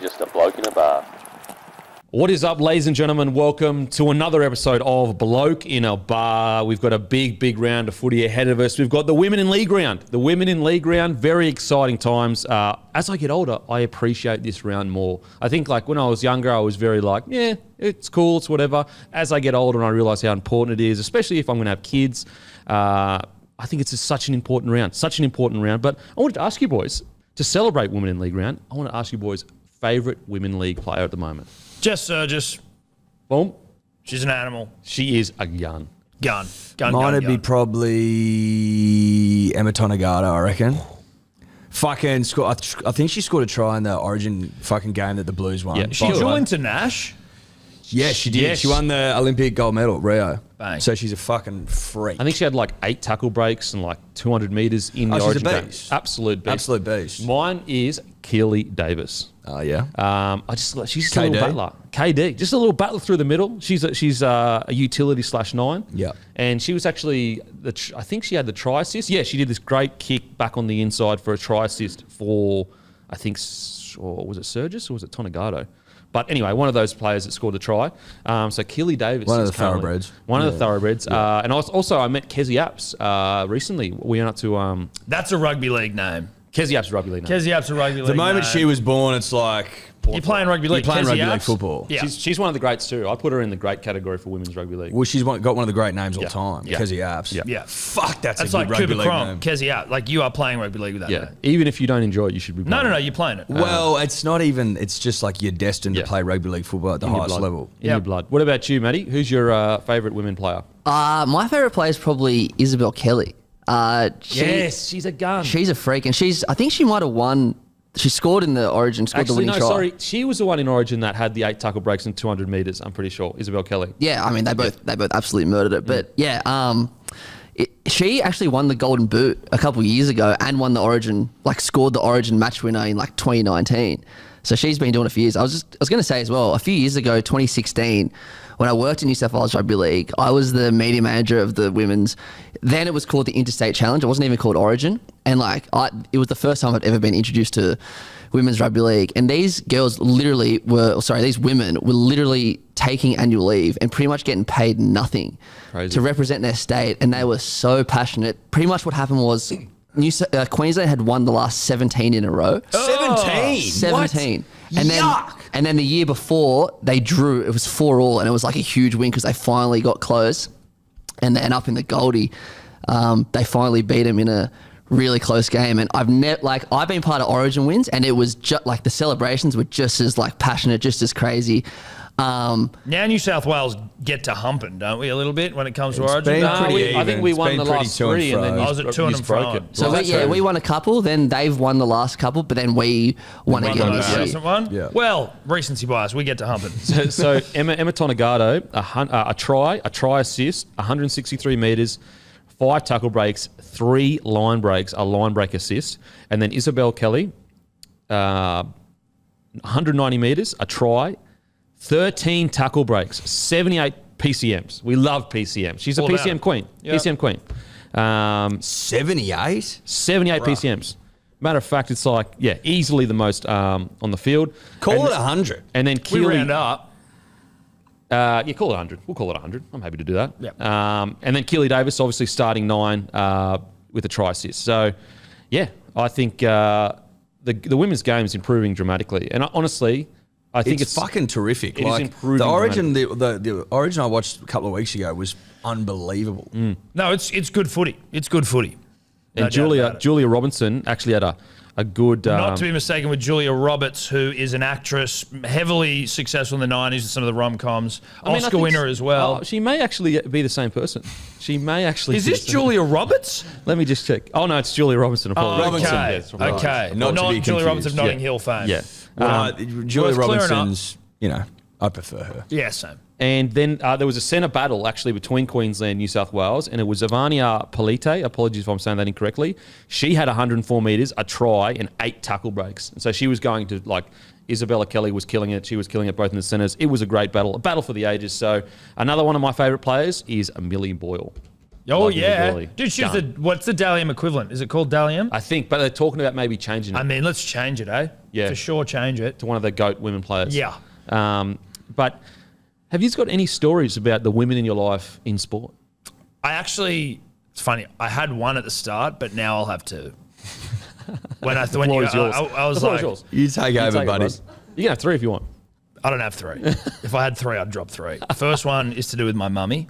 just a bloke in a bar. What is up, ladies and gentlemen? Welcome to another episode of Bloke in a Bar. We've got a big round of footy ahead of us. We've got the Women in League round. The Women in League round, very exciting times. As I get older, I appreciate this round more. I think like when I was younger, I was very like, yeah, it's cool, it's whatever. As I get older and I realise how important it is, especially if I'm going to have kids, I think it's just such an important round. But I wanted to ask you boys, to celebrate Women in League round, I want to ask you boys, favourite Women League player at the moment? Jess Surgis. Boom. She's an animal. She is a gun. Gun. Mine would be probably Emma Tonegata, I reckon. Fucking I think she scored a try in the Origin fucking game that the Blues won. Yeah, She joined to Nash. Yeah, she did. Yes. She won the Olympic gold medal at Rio. Bang. So she's a fucking freak. I think she had like 8 tackle breaks and like 200 metres in the she's a Origin game. beast. Absolute beast. Absolute beast. Mine is Keely Davis. Oh, yeah. She's just a little battler. KD, just a little battler through the middle. She's a utility /9. Yeah. And she was actually, I think she had the try assist. Yeah, she did this great kick back on the inside for a try assist for, I think, was it Surgis or was it Tonegata? But anyway, one of those players that scored the try. So Keely Davis. One of the thoroughbreds. One of the thoroughbreds. Yeah. And I met Kezi Apps recently. We went up to... That's a rugby league name. Kezi Apps rugby league name. Kezi Apps a rugby league The moment name. she was born, it's like... You're playing rugby league. You're playing Kezi rugby league Apps? football. Yeah. She's one of the greats too. I put her in the great category for women's rugby league. Well, she's got one of the great names all time. Yeah. Kezi Apps. Yeah. Yeah. Fuck, that's a good like rugby Cooper league Cronk, name. Kezi Apps. Like you are playing rugby league with that Yeah. name. Even if you don't enjoy it, you should be playing. No, you're playing it. Well, it's not even... It's just like you're destined to Yeah. play rugby league football at the In your highest blood. level. In your blood. What about you, Matty? Who's your favourite women player? My favourite player is probably Isabel Kelly. Yes, she's a gun. She's a freak, and I think she might have won. She scored in the Origin, scored the Actually, winning no, try. sorry. She was the one in Origin that had the 8 tackle breaks and 200 metres, I'm pretty sure. Isabel Kelly. Yeah, I mean they both absolutely murdered it. But yeah, she actually won the Golden Boot a couple of years ago and won the Origin, like scored the Origin match winner in like 2019. So she's been doing it for years. I was going to say as well, a few years ago, 2016, when I worked in New South Wales Rugby League, I was the media manager of the women's. Then it was called the Interstate Challenge. It wasn't even called Origin. And it was the first time I'd ever been introduced to women's rugby league. And these women were literally taking annual leave and pretty much getting paid nothing to represent their state. And they were so passionate. Pretty much what happened was Queensland had won the last 17 in a row. 17? 17. What? And then the year before they drew, it was 4-4, and it was like a huge win because they finally got close. And then up in the Goldie, they finally beat them in a really close game. And I've been part of Origin wins, and it was just like the celebrations were just as like passionate, just as crazy. Now New South Wales get to humping, don't we, a little bit when it comes to Origin? been No, pretty we- even. I think we It's won been the pretty last to and 3 and fro. then I was at to and broke fro. it. So we won a couple, then they've won the last couple, but then we won One again of the this most year. recent one? Yeah. Well, recency bias, we get to humping. So Emma Tonegata, a try assist, 163 metres, 5 tackle breaks, 3 line breaks, a line break assist. And then Isabel Kelly, 190 metres, a try, 13 tackle breaks, 78 PCMs. We love PCMs. She's a All PCM about. queen. Yep. PCM queen. 78? 78 PCMs. Matter of fact, it's like, easily the most on the field. Call it 100. And then We Keely... round up. call it 100. We'll call it 100. I'm happy to do that. Yep. And then Keely Davis, obviously starting 9 with a try assist. So, I think the women's game is improving dramatically. And honestly, I think it's fucking terrific. It is improving the Origin, the Origin I watched a couple of weeks ago was unbelievable. No, it's good footy. It's good footy. No And doubt about it. Julia Robinson actually had a good... Not to be mistaken with Julia Roberts, who is an actress, heavily successful in the 90s in some of the rom-coms. I Oscar winner as well. She may actually be the same person. She may actually... Is be this the same- Julia Roberts? Let me just check. Oh, no, it's Julia Robinson. Apologies. okay. Yes, right. Okay. Not Not to be Julia Roberts of confused. Notting Yeah. Hill fame. Yeah. Julia worth clearing up. Robinson's, I prefer her. Yeah, same. And then there was a centre battle actually between Queensland and New South Wales, and it was Ivania Polite. Apologies if I'm saying that incorrectly. She had 104 metres, a try, and 8 tackle breaks. And so she was going to, Isabella Kelly was killing it. She was killing it both in the centres. It was a great battle, a battle for the ages. So another one of my favourite players is Millie Boyle. Oh, like, yeah. really Dude, she was done. what's the Dalium equivalent? Is it called Dalium? I think, but they're talking about maybe changing it I mean, let's change it, eh? Yeah. For sure, change it. to one of the GOAT women players. Yeah. But have you got any stories about the women in your life in sport? It's funny, I had one at the start, but now I'll have two. When I Floor is yours. I was The floor is like, yours. You take over, Take it, buddy. bud. You can have 3 if you want. I don't have 3. If I had 3, I'd drop 3. First one is to do with my mummy.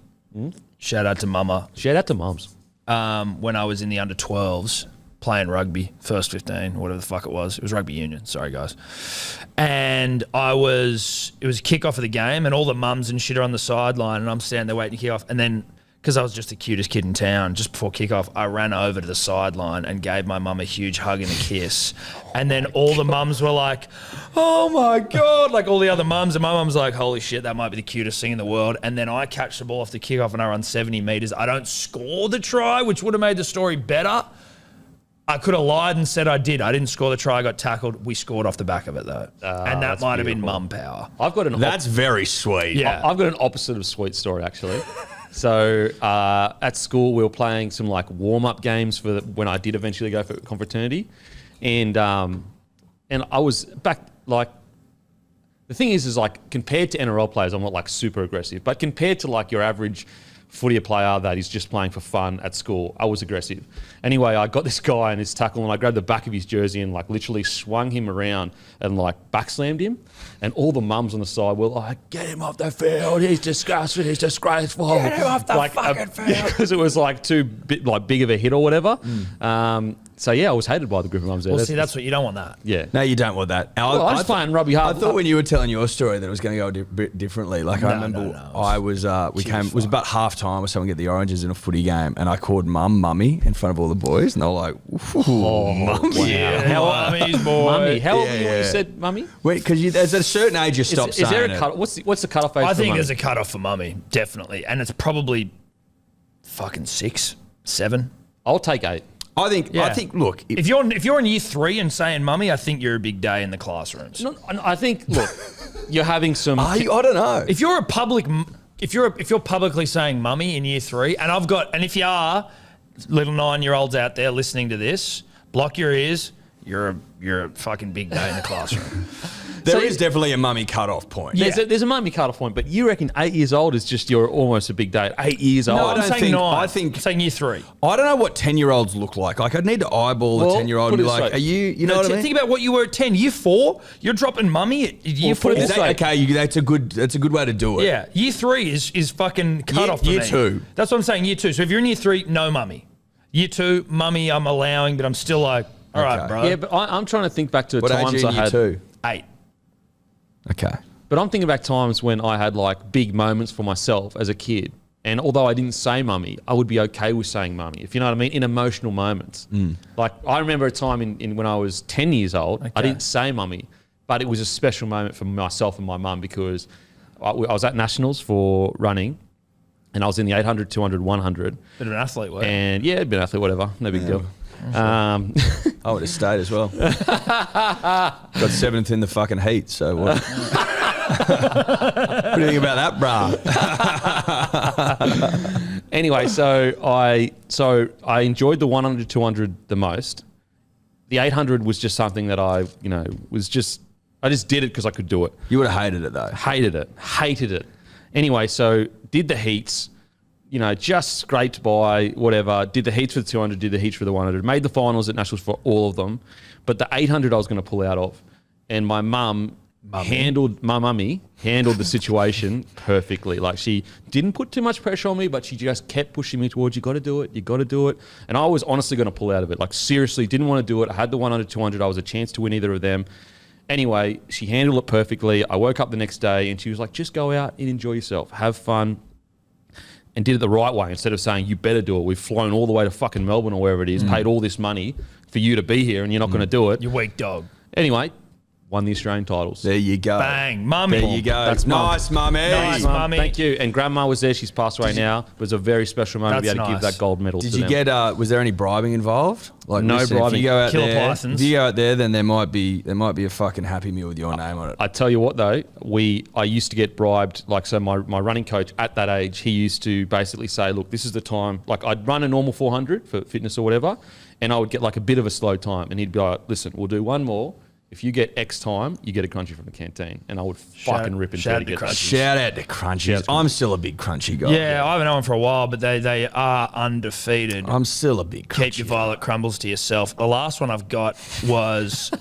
Shout out to mama. Shout out to mums. When I was in the under 12s playing rugby, first 15, whatever the fuck it was. It was rugby union. Sorry, guys. And it was kickoff of the game, and all the mums and shit are on the sideline, and I'm standing there waiting to kick off. And then, because I was just the cutest kid in town, just before kickoff, I ran over to the sideline and gave my mum a huge hug and a kiss. And then all the mums were like, oh my God, like all the other mums. And my mum's like, holy shit, that might be the cutest thing in the world. And then I catch the ball off the kickoff and I run 70 metres. I don't score the try, which would have made the story better. I could have lied and said I did. I didn't score the try. I got tackled. We scored off the back of it, though. And that that's might have been beautiful. mum power. I've got an That's very sweet. Yeah. I've got an opposite of sweet story, actually. So at school, we were playing some like warm-up games for when I did eventually go for confraternity. And I was back, like, the thing is like compared to NRL players, I'm not like super aggressive, but compared to like your average footy player that is just playing for fun at school, I was aggressive. Anyway, I got this guy in his tackle and I grabbed the back of his jersey and like literally swung him around and like backslammed him. And all the mums on the side were like, get him off the field, he's disgusting, he's disgraceful. Get him off the fucking field. Because it was like too big of a hit or whatever. So yeah, I was hated by the group of mums there. Well, see, that's what you don't want that. Yeah. No, you don't want that. Well, I was playing rugby hard. I thought when you were telling your story that it was going to go a bit differently. Like I remember, I was it was about half time or something at the Oranges in a footy game, and I called mummy in front of all the boys, and they were like, "Ooh, mummy." Yeah, How mummy's boy. Mummy. How old were you when Yeah. you said mummy? Wait, because there's a certain age you stop Is saying there a it. cut? What's the cutoff age? I for think mummy? there's a cutoff for mummy, definitely. And it's probably fucking 6, 7. I'll take 8. I think. Look, If you're in year 3 and saying mummy, I think you're a big day in the classrooms. No, I think. Look, you're having some. I don't know. If you're if you're publicly saying mummy in year 3, and if you are, little 9-year-olds out there listening to this, block your ears. You're a fucking big day in the classroom. There is definitely a mummy cut-off point. There's a mummy cut-off point, but you reckon 8 years old is just you're almost a big day. 8 years old. I'm don't saying think- 9. I think- I'm saying year 3. I don't know what 10-year-olds look like. Like, I'd need to eyeball Well, a 10-year-old and put be it like, this way. are you know what I mean? Think about what you were at 10. Year 4, you're dropping mummy at year 4. put it Is this that, way. okay, that's a good way to do it. Yeah, year 3 is fucking cut Year- off for year me. 2. That's what I'm saying, year 2. So if you're in year 3, no mummy. Year 2, mummy I'm allowing, but I'm still like, all right, Okay. bro. Yeah, but I'm trying to think back to What age are times you I in year had. 2? 8. Okay. But I'm thinking back times when I had like big moments for myself as a kid. And although I didn't say mummy, I would be okay with saying mummy, if you know what I mean, in emotional moments. Like I remember a time in when I was 10 years old, I didn't say mummy, but it was a special moment for myself and my mum because I was at Nationals for running and I was in the 800, 200, 100. Bit of an athlete, weren't you? And yeah, been an athlete, whatever, no big deal. I would have stayed as well. Got 7th in the fucking heat, so what? What do you think about that, brah? Anyway, so I enjoyed the 100, 200 the most. The 800 was just something that I just did it because I could do it. You would have hated it, though. Hated it. Anyway, so did the heats, just scraped by whatever, did the heats for the 200, did the heats for the 100, made the finals at Nationals for all of them. But the 800 I was going to pull out of. And my mummy handled the situation perfectly. Like she didn't put too much pressure on me, but she just kept pushing me towards, you got to do it. And I was honestly going to pull out of it. Like seriously, didn't want to do it. I had the 100, 200. I was a chance to win either of them. Anyway, she handled it perfectly. I woke up the next day and she was like, just go out and enjoy yourself. Have fun. And did it the right way instead of saying, you better do it. We've flown all the way to fucking Melbourne or wherever it is, paid all this money for you to be here and you're not going to do it. You weak dog. Anyway, won the Australian titles. There you go. Bang. Mummy. There you go. That's Mum. nice, mummy. Nice, Mummy. Thank you. And Grandma was there. She's passed away now. It was a very special moment to be That's able to give nice. that gold medal Did to you them. get? Was there any bribing involved? Like, No listen, bribing. If you go out Killer there, pythons. if you go out there, then there might be a fucking Happy Meal with your name on it. I tell you what though, I used to get bribed. Like, so my running coach at that age, he used to basically say, look, this is the time. Like, I'd run a normal 400 for fitness or whatever, and I would get like a bit of a slow time, and he'd be like, listen, we'll do one more. If you get X time, you get a crunchy from the canteen. And I would fucking rip into shout it out to to get that. Crunchies. Shout out to Crunchies. I'm still a big Crunchy guy. Yeah, I haven't known for a while, but they are undefeated. I'm still a big Crunchy. Keep your violet crumbles to yourself. The last one I've got was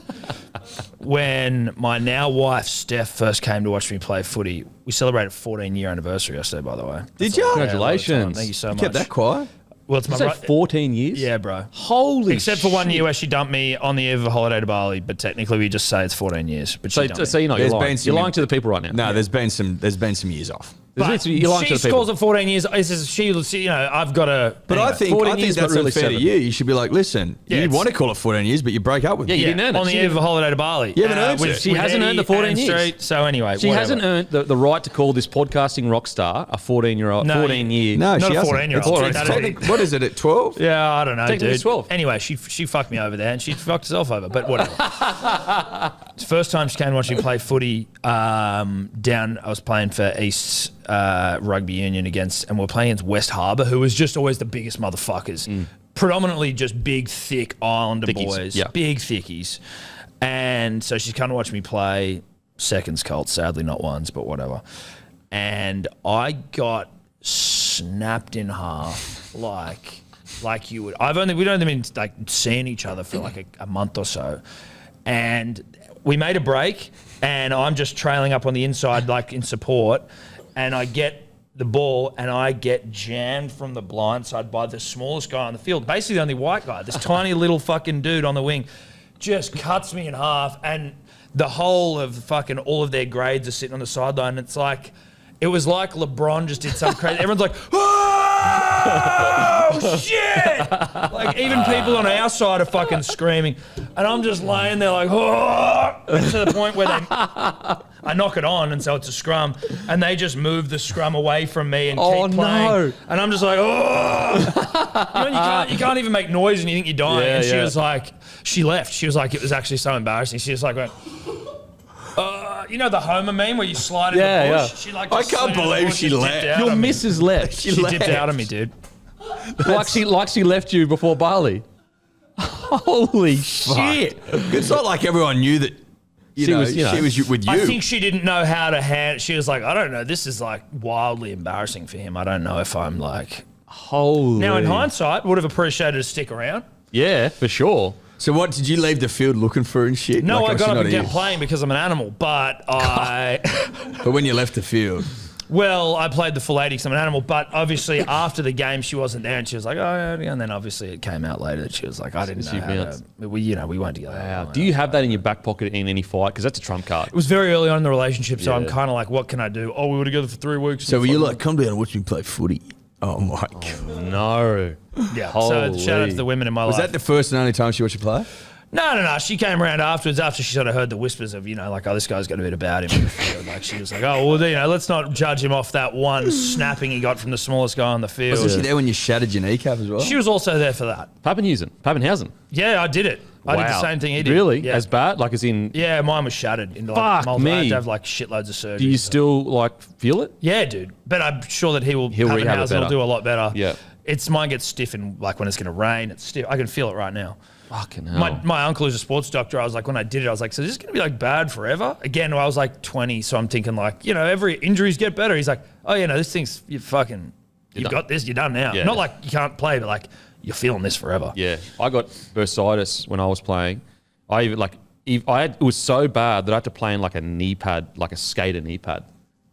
when my now wife Steph first came to watch me play footy. We celebrated 14-year anniversary yesterday, by the way. Did you? Yeah, Congratulations. Thank you so much. Kept that quiet. Well, it's Did my you say 14 years? Yeah, bro. Holy Except for 1 shit. year where she dumped me on the eve of a holiday to Bali, but technically we just say it's 14 years. But she dumped me. So you know, There's you're lying. been some- You're lying to the people right now. No, there's been some years off. But You're lying she to the people. scores at 14 years. I've got to. But I think 14 years, that's but really unfair to 7. you. You should be like, listen, Yeah, you it's- want to call it 14 years, but you break up with Yeah, me. you didn't earn it. on the She eve of a holiday to Bali. You haven't earned it. She hasn't earned the 14 years. Street. So anyway, She whatever. hasn't earned the right to call this podcasting rock star a 14-year-old, No, 14-year. No, Not she a hasn't. 14-year-old. It's That technically- what is it at 12? Yeah, I don't know, Technically dude. it's 12. Anyway, she fucked me over there, and she fucked herself over. But whatever. It's the first time she came to watch me play footy. Down, I was playing for East Rugby Union and we're playing against West Harbour, who was just always the biggest motherfuckers. Predominantly just big, thick Islander Thickies, boys, yeah. big thickies. And so she's come to watch me play seconds Colts, sadly not ones, but whatever. And I got snapped in half like you would. We'd only been like seeing each other for like a month or so, and we made a break, and I'm just trailing up on the inside like in support, and I get the ball and I get jammed from the blind side by the smallest guy on the field, basically the only white guy, this tiny little fucking dude on the wing, just cuts me in half, and the whole of fucking all of their grades are sitting on the sideline. It's like, it was like LeBron just did something crazy. Everyone's like, oh, shit! Like, even people on our side are fucking screaming. And I'm just laying there like, oh! And to the point where I knock it on, and so it's a scrum, and they just move the scrum away from me and keep playing. No. And I'm just like, oh! You can't even make noise and you think you're dying. Yeah, and she yeah. was like, she left. She was like, it was actually so embarrassing. She just like went, you know the Homer meme where you slide in Yeah, the bush? yeah. She like I just can't slid in the believe bush she and dipped left. out Your on me. missus left. She dipped out on me, dude. like she left you before Bali. Holy shit. It's not like everyone knew that she was with you. I think she didn't know how to hand. She was like, I don't know. This is like wildly embarrassing for him. I don't know if I'm like. Holy. Now in hindsight, would have appreciated to stick around. Yeah, for sure. So what, did you leave the field looking for and shit? No, Like, I got should up not and have kept playing because I'm an animal. But But when you left the field, well, I played the full 80 because I'm an animal. But obviously after the game, she wasn't there, and she was like, oh, yeah. And then obviously it came out later that she was like, I didn't know. We weren't together. Wow. Do you have that in your back pocket in any fight? Because that's a trump card. It was very early on in the relationship, so Yeah. I'm kind of like, what can I do? Oh, we were together for 3 weeks. so were you like, come down and watch me play footy? Oh my God. No. yeah. So shout out to the women in my Was life. that the first and only time she watched you play? No. She came around afterwards after she sort of heard the whispers of, like, oh, this guy's got a bit about him in the field. Like, she was like, oh, well, let's not judge him off that one snapping he got from the smallest guy on the field. Was she there when you shattered your kneecap as well? She was also there for that. Pappenhausen. Yeah, I did it. I did the Wow. same thing he did. Really? Yeah. As bad? Like as in, Yeah, mine was shattered. Into Fuck like I had me. to have like shitloads of surgery. do you still like feel it? Yeah, dude. But I'm sure that he'll rehab it Pappenhausen will better. do a lot better. Yeah. Mine gets stiff in like when it's going to rain. It's stiff. I can feel it right now. Fucking hell. My uncle is a sports doctor. I was like, when I did it, I was like, so is this going to be like bad forever? Again, I was like 20, so I'm thinking like, every injuries get better. He's like, oh yeah, no, this thing's you've done. got this, you're done now. Yeah. Not like you can't play, but like you're feeling this forever. Yeah, I got bursitis when I was playing. It was so bad that I had to play in like a knee pad, like a skater knee pad.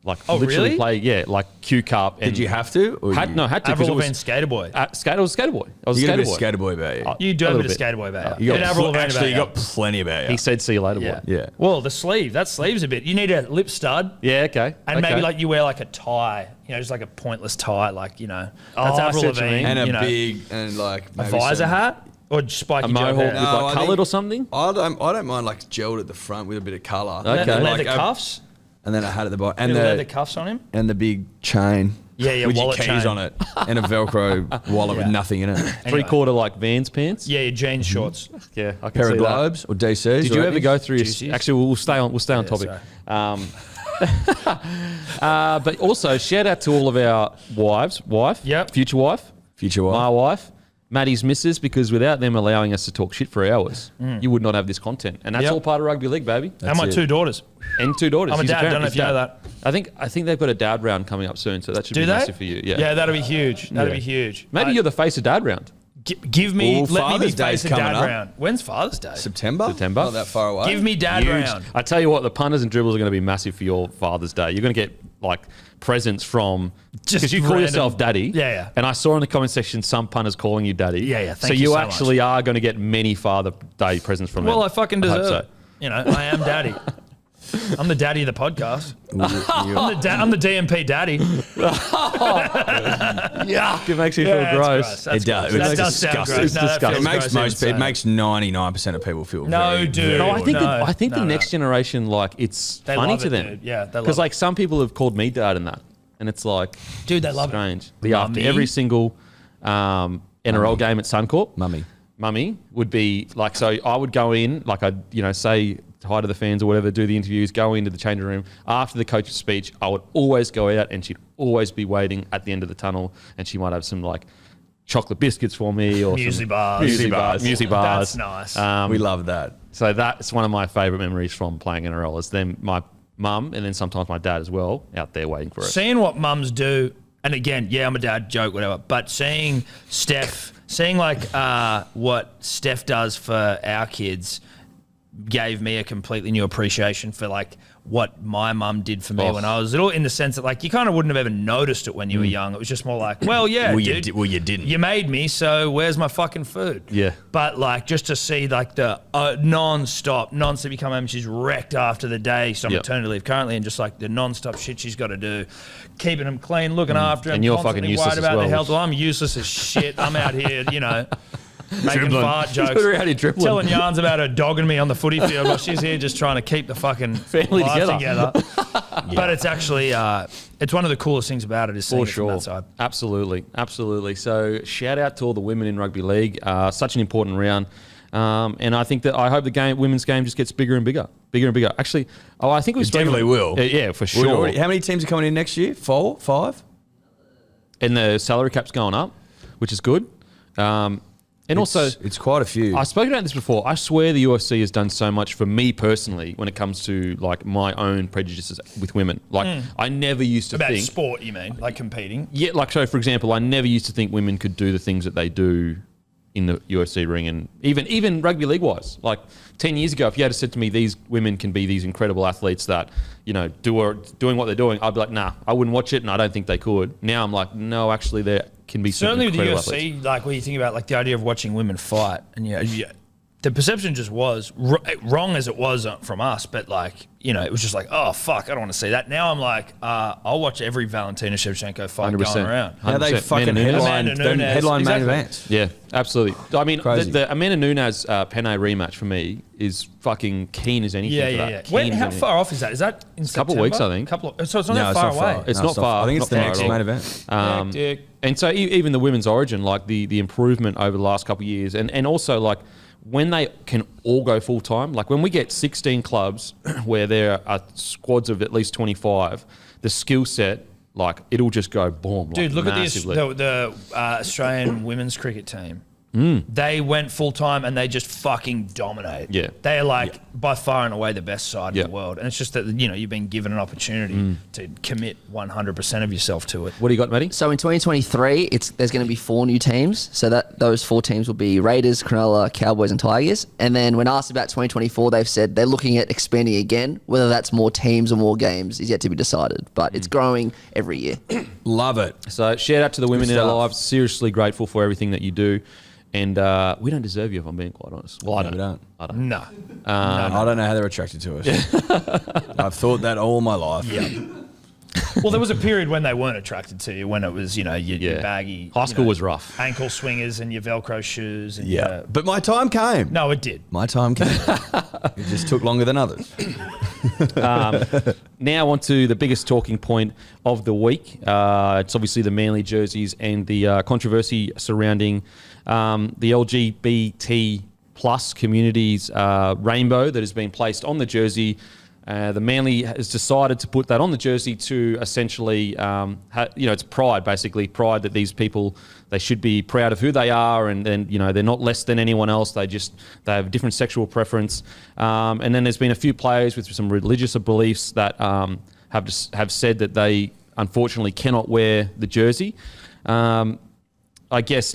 Like Oh, literally really? play, yeah, like Q Cup. Did you have to? Or Had to. Avril because it Lavigne, was Skater Boy. I was a skater boy. I was You a got a skater bit of boy. skater boy about you. You do have a bit of little Skater Boy about You Bit Avril Lavigne actually, about you got plenty about you. He said, "See you later, Yeah. boy." Yeah. Well, the sleeve. That sleeve's a bit. You need a lip stud. Yeah, okay. And okay. maybe like you wear like a tie, just like a pointless tie, like, that's I Avril see what you Lavigne. mean. And a you know. big and like A maybe visor some- hat. Or spiky A mohawk hair? with No, I like think- coloured or something? I don't mind like gelled at the front with a bit of colour. Okay. Leather Like, cuffs? and then I had at the bottom. And Little leather the, cuffs on him? and the big chain. Yeah, with your wallet keys chain. on it. And a Velcro wallet with Yeah. nothing in it. Anyway. 3/4 like Vans pants? Yeah, your jeans shorts. Yeah, I can Pair see of that. globes or DCs. Did you ever go through Juicies? your... Actually, we'll stay on Yeah, topic. But also, shout out to all of our Yep. future wife, Future wife? my wife, Maddie's missus, because without them allowing us to talk shit for hours, you would not have this content. And that's Yep. all part of Rugby League, baby. And my it. 2 daughters. And 2 daughters. I'm a He's dad, parent, don't know he's if you know dad. that. I think they've got a dad round coming up soon, so that should Do be they? massive for you. Yeah. Yeah, that'll be huge. That'll be huge. Maybe you're the face of dad round. Give me, Well, let me be Father's Day's face of coming dad up. round. When's Father's Day? September? September. Not that far away. Give me dad Huge. round. I tell you what, the punters and dribbles are going to be massive for your Father's Day. You're going to get like presents from Just because you call random- yourself daddy. Yeah, yeah. And I saw in the comment section some punters calling you daddy. Yeah, yeah. So Thank you so actually are going to get many Father Day presents from them. Well, I fucking hope deserve so. it. You know, I am daddy. I'm the daddy of the podcast. You- I'm the DMP daddy. Yeah, it makes you feel Yeah, gross. That's It does. gross. That It's does sound disgusting. gross. It's No, that disgusting. feels It makes gross most even people, it saying makes 99% of people feel No, very, dude. very No, I think No, I think the no, next generation, like, it's They funny love to it, them. dude. Yeah, they love because it. like some people have called me dad and that, and it's like, Dude, they love it. strange. After Mummy? every single NRL game at Suncorp, Mummy would be like, so I would go in, like I'd, say hi to the fans or whatever, do the interviews, go into the changing room. After the coach's speech, I would always go out and she'd always be waiting at the end of the tunnel and she might have some like chocolate biscuits for me or Muesli some bars. Muesli bars. That's nice. We love that. So that's one of my favourite memories from playing NRL is them, my mum and then sometimes my dad as well out there waiting for us. Seeing what mums do, and again, yeah, I'm a dad, joke, whatever, but seeing like what Steph does for our kids gave me a completely new appreciation for like what my mum did for me Oh. when I was little, in the sense that like you kind of wouldn't have ever noticed it when you were young. It was just more like, well, yeah, Well, dude, you didn't. you made me, so where's my fucking food? Yeah. But like just to see like the non-stop, you come home and she's wrecked after the day. She's on Yep. maternity leave currently, and just like the non-stop shit she's got to do, keeping them clean, looking after them. And you're fucking constantly useless worried as about well, their health. which- Well, I'm useless as shit. I'm out here, making Dribbling. fart jokes, You're out here dribbling. telling yarns about her dogging me on the footy field while she's here just trying to keep the fucking Family life together. But it's actually, it's one of the coolest things about it is seeing For it from sure. that side. Absolutely. So shout out to all the women in rugby league. Such an important round. And I think that I hope the women's game just gets bigger and bigger. Actually, I think we definitely will. Yeah, for sure. How many teams are coming in next year? 4? 5? And the salary cap's going up, which is good. And also, it's quite a few. I've spoken about this before. I swear the UFC has done so much for me personally when it comes to like my own prejudices with women. Like I never used to About think sport, you mean? Like competing? Yeah, like so. For example, I never used to think women could do the things that they do in the UFC ring, and even rugby league wise. Like 10 years ago, if you had said to me these women can be these incredible athletes that doing what they're doing, I'd be like, nah, I wouldn't watch it, and I don't think they could. Now I'm like, no, actually, there can be some Certainly with the UFC, incredible athletes. like when you think about like the idea of watching women fight, and the perception just was wrong as it was from us, but like it was just like, oh fuck, I don't want to see that. Now I'm like, I'll watch every Valentina Shevchenko fight 100%. going around. How they 100%. fucking Amanda Nunes. headline Amanda Nunes, main exactly. events. Yeah, absolutely. I mean, Crazy. the Amanda Nunes Penne rematch for me is fucking keen as anything. Yeah, for yeah, that. yeah. Keen as how anything. far off is that? Is that in a couple September? weeks, I think. So it's not that it's far not away. far. It's No, not far. I think it's Not the far next at all. main event. Hectic. And so even the women's origin, like the improvement over the last couple of years, and also like when they can all go full time, like when we get 16 clubs where there are squads of at least 25, the skill set, like it'll just go boom. Dude, like, look massively. at the Australian women's cricket team. They went full time and they just fucking dominate. Yeah. They are like by far and away the best side Yeah. in the world. And it's just that, you've been given an opportunity to commit 100% of yourself to it. What do you got, Matty? So in 2023, there's going to be 4 new teams. So that those 4 teams will be Raiders, Cronulla, Cowboys, and Tigers. And then when asked about 2024, they've said they're looking at expanding again. Whether that's more teams or more games is yet to be decided. But it's growing every year. Love it. So shout out to the women in our stuff. lives. Seriously grateful for everything that you do. And we don't deserve you, if I'm being quite honest. Well, I No, don't. we don't. No. I don't know how they're attracted to us. I've thought that all my life. Yeah. Well, there was a period when they weren't attracted to you, when it was, your baggy. High school was rough. Ankle swingers and your Velcro shoes. And But my time came. No, it did. My time came. It just took longer than others. Now on to the biggest talking point of the week. It's obviously the Manly jerseys and the controversy surrounding the LGBT plus community's rainbow that has been placed on the jersey. The Manly has decided to put that on the jersey to essentially, it's pride, basically. Pride that these people, they should be proud of who they are, and then, they're not less than anyone else. They have a different sexual preference. And then there's been a few players with some religious beliefs that have said that they unfortunately cannot wear the jersey. I guess,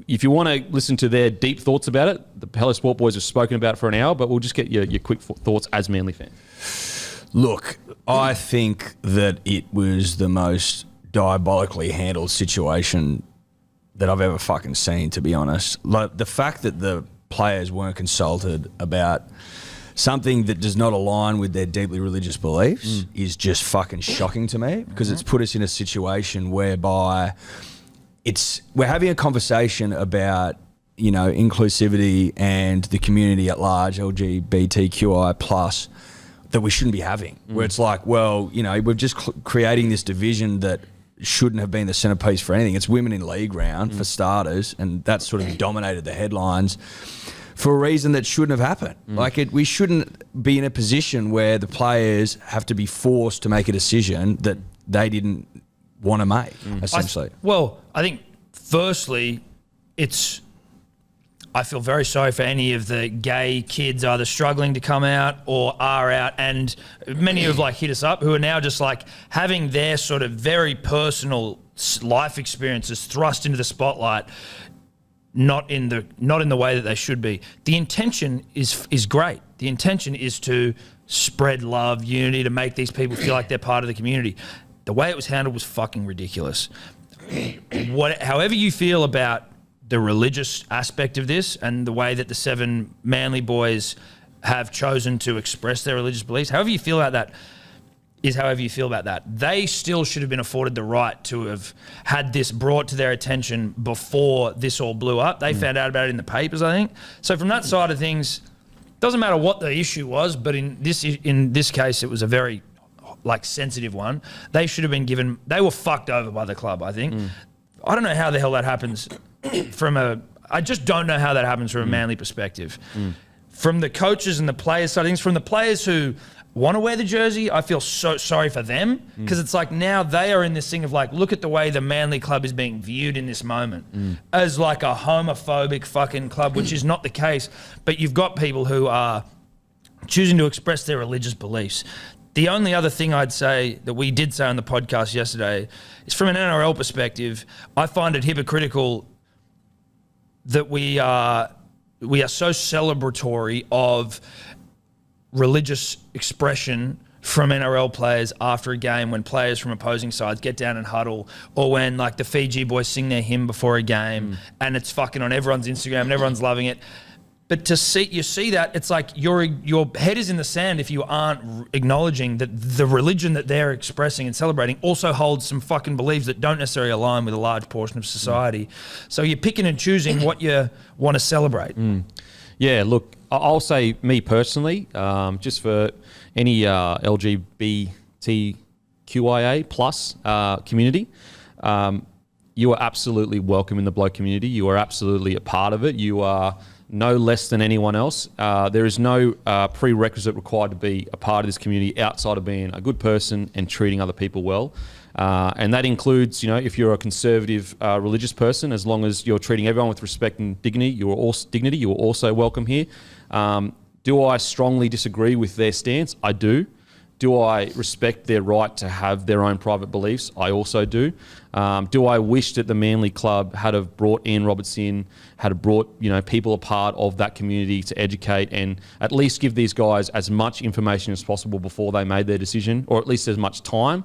if you want to listen to their deep thoughts about it, the Hello Sport boys have spoken about it for an hour, but we'll just get your quick thoughts as Manly fans. Look, I think that it was the most diabolically handled situation that I've ever fucking seen, to be honest. Like, the fact that the players weren't consulted about something that does not align with their deeply religious beliefs is just fucking shocking to me, because it's put us in a situation whereby we're having a conversation about, inclusivity and the community at large, LGBTQI plus, that we shouldn't be having. Where it's like, well, we're just creating this division that shouldn't have been the centerpiece for anything. It's women in league round for starters, and that's sort of dominated the headlines for a reason that shouldn't have happened. We shouldn't be in a position where the players have to be forced to make a decision that they didn't want to make, essentially. I think firstly, I feel very sorry for any of the gay kids either struggling to come out or are out, and many have hit us up who are now just having their sort of very personal life experiences thrust into the spotlight, not in the way that they should be. The intention is great. The intention is to spread love, unity, to make these people feel like they're part of the community. The way it was handled was fucking ridiculous. However you feel about the religious aspect of this and the way that the 7 Manly boys have chosen to express their religious beliefs, however you feel about that is however you feel about that. They still should have been afforded the right to have had this brought to their attention before this all blew up. They found out about it in the papers, I think. So from that side of things, doesn't matter what the issue was, but in this case, it was a very sensitive one. They should have been given. They were fucked over by the club, I think. I don't know how the hell that happens I just don't know how that happens from a Manly perspective. From the coaches and the players side of things, from the players who want to wear the jersey, I feel so sorry for them, because it's now they are in this thing of look at the way the Manly club is being viewed in this moment as a homophobic fucking club, which is not the case. But you've got people who are choosing to express their religious beliefs. The only other thing I'd say that we did say on the podcast yesterday is, from an NRL perspective, I find it hypocritical that we are so celebratory of religious expression from NRL players after a game, when players from opposing sides get down and huddle, or when the Fiji boys sing their hymn before a game and it's fucking on everyone's Instagram and everyone's loving it. But you see that, it's your head is in the sand if you aren't acknowledging that the religion that they're expressing and celebrating also holds some fucking beliefs that don't necessarily align with a large portion of society. So you're picking and choosing what you want to celebrate. Yeah, look, I'll say me personally, just for any LGBTQIA plus community, you are absolutely welcome in the Bloke community. You are absolutely a part of it. You are no less than anyone else. There is no prerequisite required to be a part of this community outside of being a good person and treating other people well. And that includes, if you're a conservative religious person, as long as you're treating everyone with respect and dignity, you are also welcome here. Do I strongly disagree with their stance? I do. Do I respect their right to have their own private beliefs? I also do. Do I wish that the Manly Club had have brought Ian Roberts in, had have brought people a part of that community to educate and at least give these guys as much information as possible before they made their decision, or at least as much time?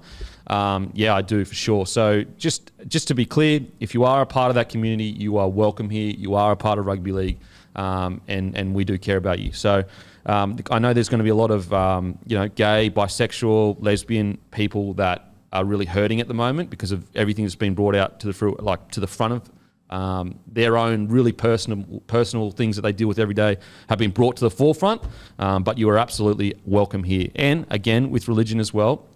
Yeah, I do for sure. So just to be clear, if you are a part of that community, you are welcome here. You are a part of Rugby League, and we do care about you. So I know there's going to be a lot of gay, bisexual, lesbian people that are really hurting at the moment because of everything that's been brought out to the front of their own really personal things that they deal with every day have been brought to the forefront. But you are absolutely welcome here. And again, with religion as well,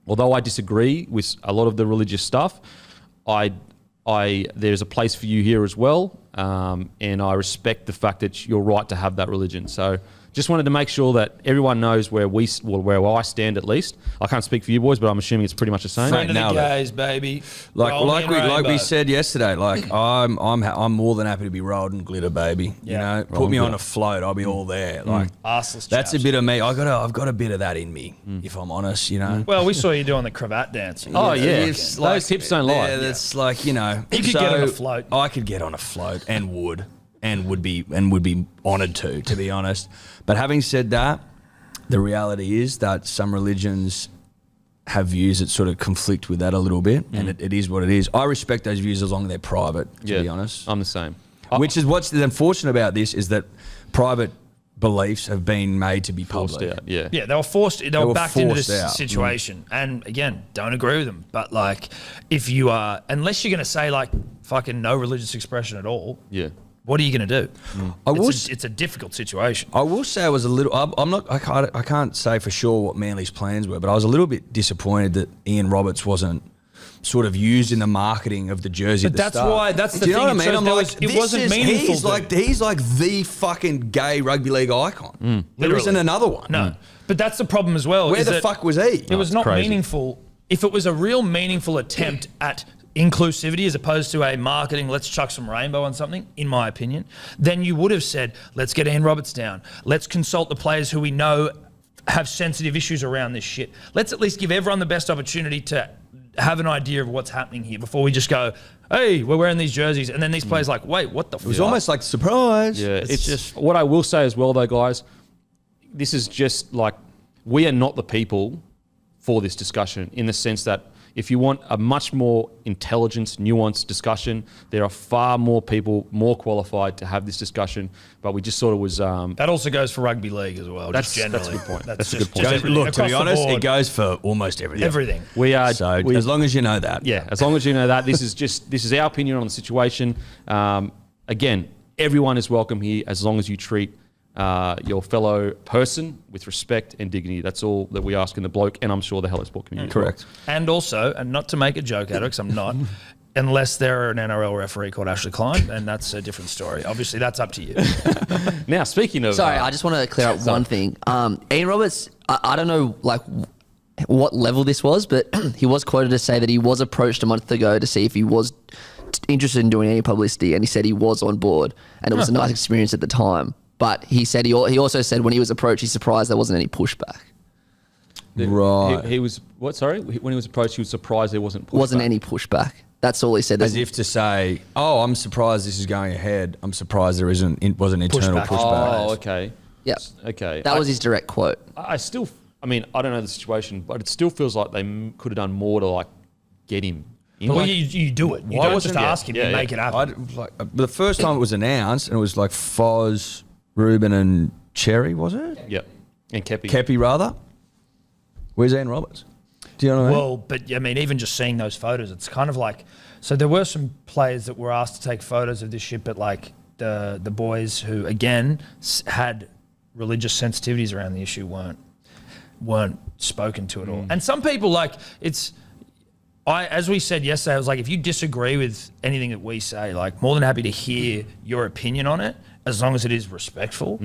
although I disagree with a lot of the religious stuff, there's a place for you here as well. And I respect the fact that you're right to have that religion. So just wanted to make sure that everyone knows where I stand at least. I can't speak for you boys, but I'm assuming it's pretty much the same. Friend of the gays, baby. Like we said yesterday, like I'm more than happy to be rolled in glitter, baby. Yeah. You know, put me on a float, I'll be all there. Like Arseless that's chaps. a bit of me. I've got a bit of that in me, if I'm honest. You know. Well, we saw you doing the cravat dancing. Oh yeah, It's like- those hips don't lie. Yeah, that's like, you know. You could get on a float. I could get on a float and would be honoured to be honest. But having said that, the reality is that some religions have views that sort of conflict with that a little bit, and it is what it is. I respect those views as long as they're private, to be honest. I'm the same. Which is what's unfortunate about this is that private beliefs have been made to be Forced public. out, yeah. Yeah, they were forced. They were backed into this forced out. situation, and again, don't agree with them. But like, if you are, unless you're going to say like fucking no religious expression at all, Yeah. what are you going to do? It's a difficult situation. I will say I was a little. I can't say for sure what Manly's plans were, but I was a little bit disappointed that Ian Roberts wasn't sort of used in the marketing of the jersey. But that's why. That's the Do you thing. know what I mean? I'm like, it wasn't meaningful. He's like the fucking gay rugby league icon. There Literally. isn't another one. No, but that's the problem as well. Where is the that fuck was he? It was not crazy. meaningful. If it was a real meaningful attempt at inclusivity as opposed to a marketing, let's chuck some rainbow on something, in my opinion, then you would have said, let's get Ian Roberts down. Let's consult the players who we know have sensitive issues around this shit. Let's at least give everyone the best opportunity to have an idea of what's happening here before we just go, hey, we're wearing these jerseys. And then these players like, wait, what the fuck? It was almost like surprise. Yeah, it's just what I will say as well, though, guys. This is just like we are not the people for this discussion in the sense that if you want a much more intelligent, nuanced discussion, there are far more people more qualified to have this discussion. But we just sort of was. That also goes for rugby league as well. That's just generally. a good point. That's a just- good point. just Look, to across be the honest, board. it goes for almost everything. Everything. We are. So as long as you know that. Yeah, as long as you know that. This is our opinion on the situation. Again, everyone is welcome here as long as you treat your fellow person with respect and dignity. That's all that we ask in the Bloke, and I'm sure the Hello Sport community. Correct. And also, and not to make a joke out of it, because I'm not, unless they're an NRL referee called Ashley Klein, and that's a different story. Obviously, that's up to you. Now, speaking of... Sorry, I just want to clear up one thing. Ian Roberts, I don't know like what level this was, but he was quoted to say that he was approached a month ago to see if he was interested in doing any publicity, and he said he was on board, and it was a nice experience at the time. But he said he also said when he was approached, he's surprised there wasn't any pushback. Right. He was... What, sorry? When he was approached, he was surprised there wasn't pushback. Wasn't any pushback. That's all he said. As if to say, "Oh, I'm surprised this is going ahead. I'm surprised there wasn't internal Pushback. pushback." Oh, okay. Yeah. Okay. That was his direct quote. I still... I mean, I don't know the situation, but it still feels like they could have done more to, like, get him in. Well, Like, you do it. You Why don't wasn't just it? ask him, you make it happen. The first time it was announced, and it was like Foz, Ruben, and Cherry, was it? Yep. And Kepi. Kepi, rather. Where's Ian Roberts? Do you know what I mean? Well, but I mean, even just seeing those photos, it's kind of like, so there were some players that were asked to take photos of this shit, but like the boys who, again, had religious sensitivities around the issue weren't spoken to at all. And some people, like, as we said yesterday, I was like, if you disagree with anything that we say, like, more than happy to hear your opinion on it, as long as it is respectful.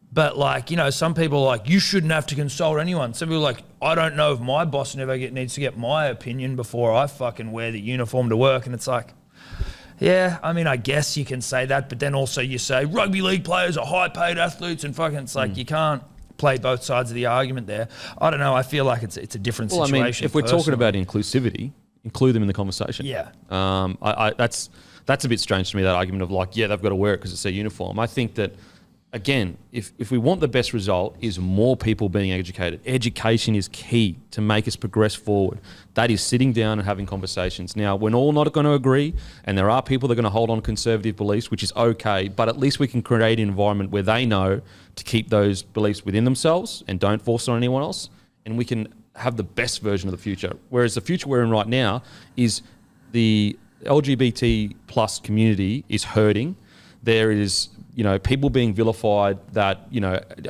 But like, you know, some people are like, you shouldn't have to consult anyone. Some people are like, I don't know if my boss needs to get my opinion before I fucking wear the uniform to work. And it's like, yeah, I mean, I guess you can say that, but then also you say rugby league players are high paid athletes and fucking, it's like, you can't play both sides of the argument there. I don't know. I feel like it's a different situation. I mean, if we're talking about inclusivity, include them in the conversation. Yeah. That's a bit strange to me, that argument of like, yeah, they've got to wear it because it's their uniform. I think that, again, if we want the best result, is more people being educated. Education is key to make us progress forward. That is sitting down and having conversations. Now, we're all not going to agree, and there are people that are going to hold on conservative beliefs, which is okay, but at least we can create an environment where they know to keep those beliefs within themselves and don't force it on anyone else, and we can have the best version of the future. Whereas the future we're in right now is the LGBT plus community is hurting. There is, people being vilified that,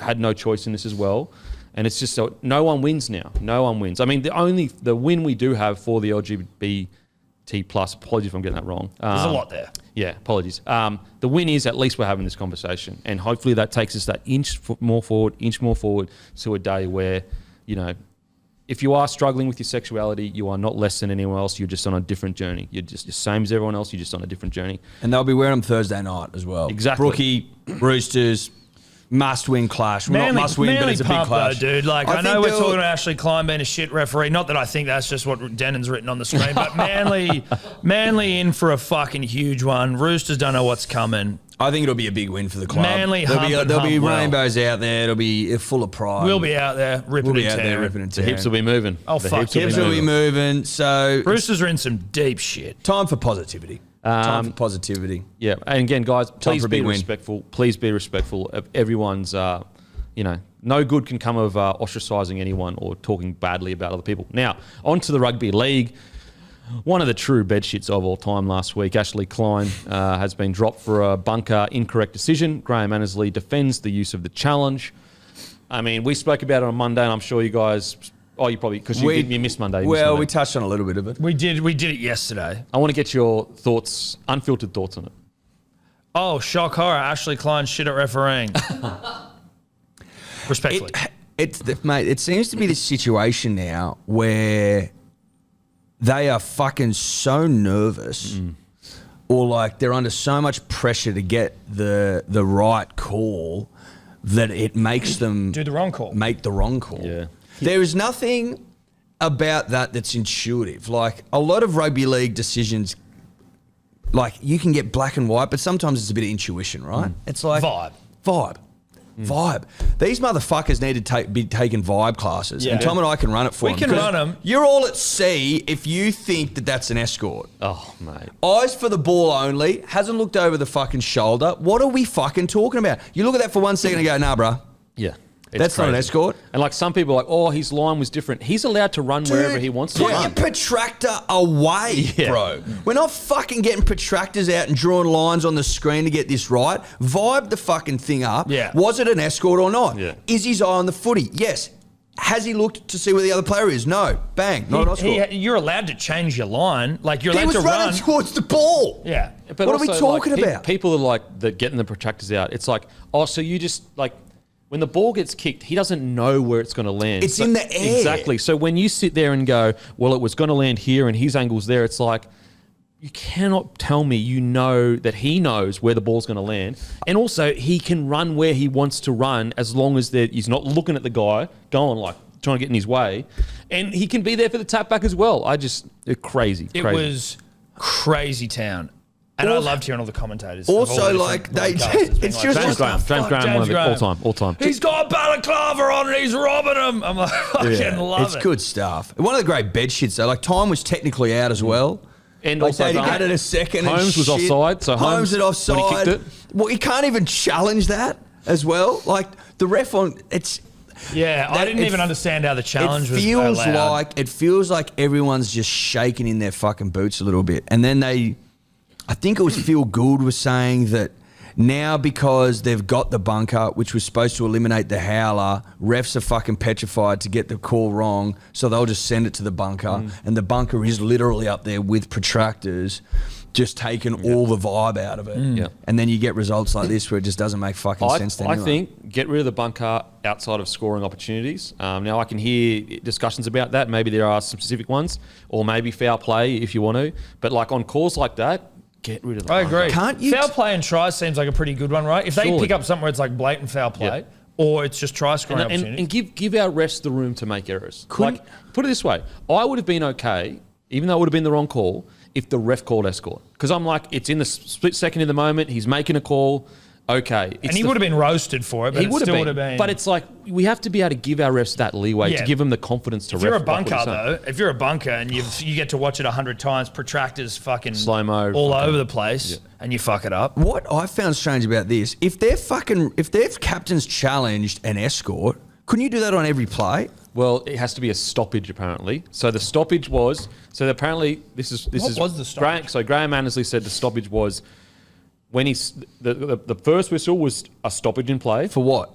had no choice in this as well. And it's just, no one wins now. No one wins. I mean, the win we do have for the LGBT plus, apologies if I'm getting that wrong. There's a lot there. Yeah, apologies. The win is at least we're having this conversation. And hopefully that takes us that inch more forward to a day where, if you are struggling with your sexuality, you are not less than anyone else. You're just on a different journey. You're just the same as everyone else. You're just on a different journey. And they'll be wearing them Thursday night as well. Exactly. Brookie, Roosters, must-win clash. Well, not must-win, but it's a big clash. Though, dude. I know we're talking about Ashley Klein being a shit referee. Not that I think that's just what Denon's written on the screen, but Manly in for a fucking huge one. Roosters don't know what's coming. I think it'll be a big win for the club. Manly there'll be rainbows out there. It'll be full of pride. We'll be out there ripping and tearing. The hips will be moving. Oh, fuck. Hips will be moving. So Roosters are in some deep shit. Time for positivity. Yeah, and again, guys, please be respectful. Please be respectful of everyone's. No good can come of ostracising anyone or talking badly about other people. Now, on to the Rugby League. One of the true bedshits of all time last week, Ashley Klein, has been dropped for a bunker incorrect decision. Graham Annesley defends the use of the challenge. I mean, we spoke about it on Monday, and I'm sure you guys... Oh, you probably... Because you missed Monday. We touched on a little bit of it. We did it yesterday. I want to get your thoughts, unfiltered thoughts on it. Oh, shock horror. Ashley Klein shit at refereeing. Respectfully. Mate, it seems to be this situation now where... they are fucking so nervous or they're under so much pressure to get the right call that it makes them make the wrong call. Yeah. There is nothing about that's intuitive. A lot of rugby league decisions, you can get black and white, but sometimes it's a bit of intuition, right? It's like vibe. These motherfuckers need to be taking vibe classes. Yeah. And Tom and I can run it for them. We can run them. You're all at sea if you think that's an escort. Oh, mate. Eyes for the ball only. Hasn't looked over the fucking shoulder. What are we fucking talking about? You look at that for 1 second and go, nah, bruh. Yeah. That's crazy. Not an escort. And some people are like, oh, his line was different. He's allowed to run wherever he wants to Put run. your protractor away, bro. We're not fucking getting protractors out and drawing lines on the screen to get this right. Vibe the fucking thing up. Yeah. Was it an escort or not? Yeah. Is his eye on the footy? Yes. Has he looked to see where the other player is? No. Bang. Not an escort. You're allowed to change your line. You're allowed to run. He was running towards the ball. Yeah. But what are we talking about? People are that getting the protractors out. It's so you just when the ball gets kicked, he doesn't know where it's going to land. It's in the air. Exactly. So when you sit there and go, well, it was going to land here and his angle's there, it's you cannot tell me that he knows where the ball's going to land. And also, he can run where he wants to run as long as he's not looking at the guy, going trying to get in his way. And he can be there for the tap back as well. It's crazy. It was crazy town. And I loved hearing all the commentators. Also, it's just James Graham, one of the all time. He's got balaclava on and he's robbing him. I'm fucking love it. It's good stuff. One of the great bed shits though. Time was technically out as well. And also, he added a second. Holmes was offside. So Holmes was offside. When he kicked it. Well, you can't even challenge that as well. The ref I didn't even understand how the challenge was allowed. It feels like everyone's just shaking in their fucking boots a little bit, and then I think it was Phil Gould was saying that now because they've got the bunker, which was supposed to eliminate the howler, refs are fucking petrified to get the call wrong, so they'll just send it to the bunker, and the bunker is literally up there with protractors, just taking all the vibe out of it. Yeah. And then you get results like this where it just doesn't make fucking sense to anyone. I think get rid of the bunker outside of scoring opportunities. Now I can hear discussions about that. Maybe there are some specific ones, or maybe foul play if you want to. But on calls like that, get rid of the bunker. I agree. Can't you foul play and try seems like a pretty good one, right? If they pick up something where it's blatant foul play, or it's just try scoring opportunities. And give our refs the room to make errors. Put it this way, I would have been okay, even though it would have been the wrong call, if the ref called escort. Because I'm it's in the split second in the moment, he's making a call, Okay. And he would have been roasted for it, but He it would still have been. But it's like, we have to be able to give our refs that leeway to give them the confidence to If you're a bunker, though, if you're a bunker and you get to watch it 100 times, protractors fucking slow-mo all over the place, and you fuck it up. What I found strange about this, if their captain's challenged an escort, couldn't you do that on every play? Well, it has to be a stoppage, apparently. So the stoppage was... So apparently, this is... What was the stoppage? Graham Annesley said the stoppage was... When the first whistle was a stoppage in play. For what?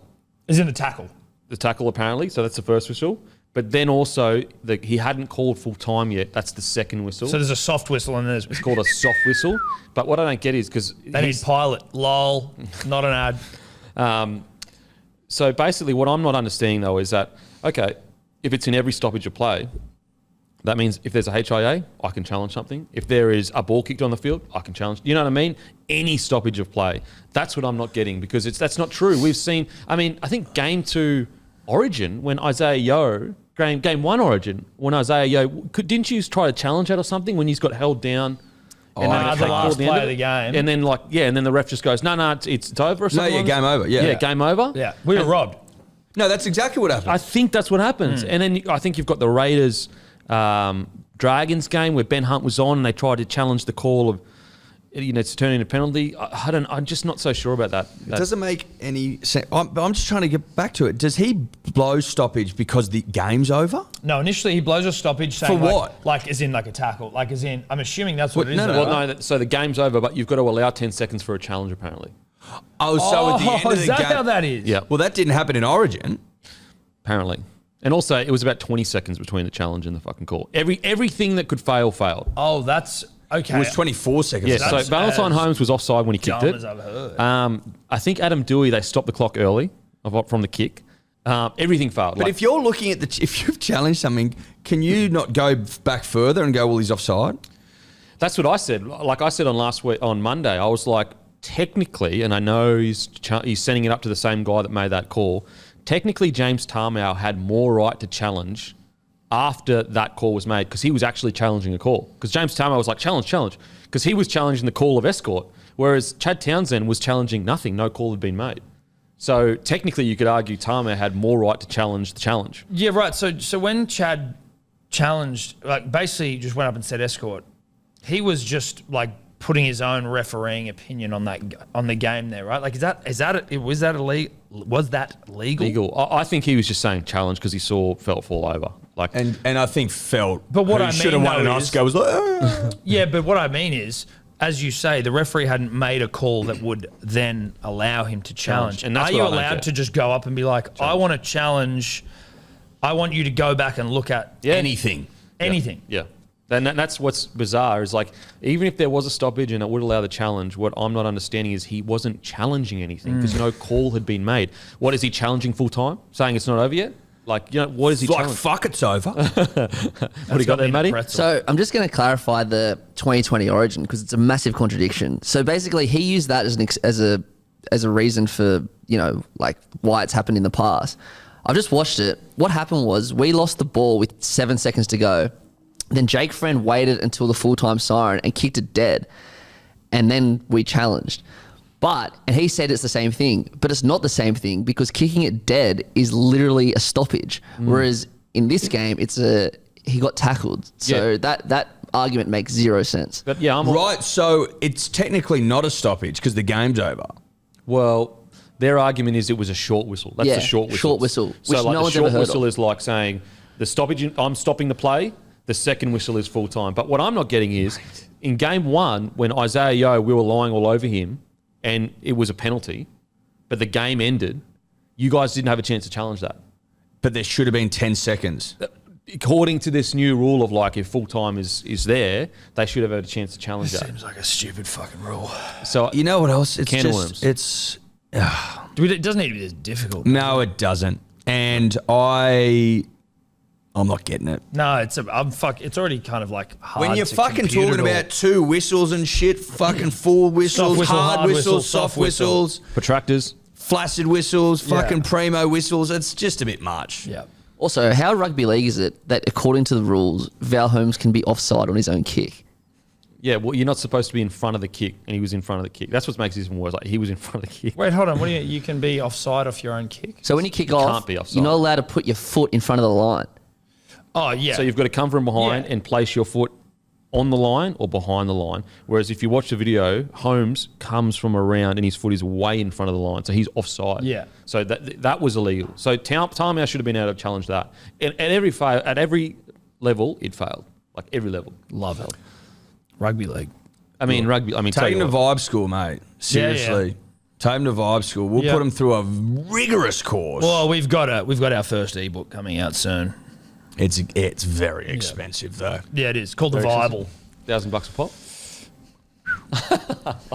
Is in the tackle. The tackle, apparently. So that's the first whistle. But then also, he hadn't called full time yet. That's the second whistle. So there's a soft whistle and it's called a soft whistle. But what I don't get is because... They need pilot. Lol. Not an ad. So basically, what I'm not understanding, though, is that, okay, if it's in every stoppage of play... That means if there's a HIA, I can challenge something. If there is a ball kicked on the field, I can challenge. You know what I mean? Any stoppage of play. That's what I'm not getting because that's not true. We've seen, I think game 2 Origin, when Isaiah Yeo, game 1 Origin, when Isaiah Yeo, didn't you try to challenge that or something when he's got held down? And then the last play of the game. And then and then the ref just goes, no, it's over or something. No, yeah, game over. Yeah, game over. Yeah, we were robbed. No, that's exactly what happened. I think that's what happens. And then I think you've got the Raiders... Dragons game where Ben Hunt was on and they tried to challenge the call of, to turn into a penalty. I'm just not so sure about that. It doesn't make any sense. I'm just trying to get back to it. Does he blow stoppage because the game's over? No, initially he blows a stoppage saying for what? Like as in like a tackle. Like as in, I'm assuming that's what it is. No. So the game's over, but you've got to allow 10 seconds for a challenge apparently. So at the end of the is that game, how that is? Yeah. Well, that didn't happen in Origin. Apparently. And also, it was about 20 seconds between the challenge and the fucking call. Everything that could fail, failed. Oh, that's okay. It was 24 seconds. Yeah, so Valentine Holmes was offside when he kicked it. As I've heard. I think Adam Dewey, they stopped the clock early from the kick. Everything failed. But if you're looking at if you've challenged something, can you not go back further and go, well, he's offside? That's what I said. Like I said on Monday, I was like, technically, and I know he's sending it up to the same guy that made that call. Technically, James Tarmow had more right to challenge after that call was made because he was actually challenging a call. Because James Tarmow was like, challenge, because he was challenging the call of escort, whereas Chad Townsend was challenging nothing. No call had been made. So technically, you could argue Tarmow had more right to challenge the challenge. Yeah, right. So when Chad challenged, like basically just went up and said escort, he was just like putting his own refereeing opinion on the game there, right? Like, was that illegal? Was that legal? Legal. I think he was just saying challenge because he saw Felt fall over. Like, and I think Felt, but what I mean should have won an Oscar, was like, yeah. But what I mean is, as you say, the referee hadn't made a call that would then allow him to challenge. And that's are you allowed to just go up and be like, I want to challenge? I want you to go back and look at anything. Yeah. And that's what's bizarre is like, even if there was a stoppage and it would allow the challenge, what I'm not understanding is he wasn't challenging anything because no call had been made. What is he challenging full time? Saying it's not over yet? Like, what is he challenging? Fuck, it's over. What do you got there, Matty? So I'm just going to clarify the 2020 Origin because it's a massive contradiction. So basically, he used that as a reason for like why it's happened in the past. I've just watched it. What happened was we lost the ball with 7 seconds to go. Then Jake Friend waited until the full-time siren and kicked it dead. And then we challenged. And he said it's the same thing, but it's not the same thing because kicking it dead is literally a stoppage. Whereas in this game, he got tackled. So that argument makes zero sense. But yeah, right. So it's technically not a stoppage because the game's over. Well, their argument is it was a short whistle. That's a short whistle. Short whistle. So which like no the one's ever short heard whistle of. is like saying the stoppage, I'm stopping the play. The second whistle is full time. But what I'm not getting is in game 1, when Isaiah Yeo, we were lying all over him and it was a penalty, but the game ended, you guys didn't have a chance to challenge that. But there should have been 10 seconds. According to this new rule of like if full time is there, they should have had a chance to challenge that. Seems like a stupid fucking rule. So you know what else? It's can just, it's... It doesn't need to be this difficult. No, it doesn't. And I'm not getting it. No, it's already kind of like hard. When you're fucking talking about 2 whistles and shit, fucking 4 whistles, whistle, hard whistles, soft soft whistles, protractors, flaccid whistles, fucking primo whistles, it's just a bit much. Yeah. Also, how Rugby League is it that according to the rules, Val Holmes can be offside on his own kick? Yeah, well, you're not supposed to be in front of the kick, and he was in front of the kick. That's what makes this even worse. Like, he was in front of the kick. Wait, hold on. What do you can be offside off your own kick? So when you kick You off, can't be offside. you're not allowed to put your foot in front of the line. Oh, yeah. So you've got to come from behind Yeah. and place your foot on the line or behind the line. Whereas if you watch the video, Holmes comes from around and his foot is way in front of the line. So he's offside. Yeah. So that was illegal. So Tamia should have been able to challenge that. And at every level, it failed. Like every level. Love it. Rugby league. I mean, rugby. I mean, Take him to what. Vibe School, mate. Seriously. Yeah. Take him to Vibe School. We'll Yeah. put him through a rigorous course. Well, we've got our first ebook coming out soon. It's very expensive, though. Yeah, it is. Called The Very Bible. $1,000 a pop.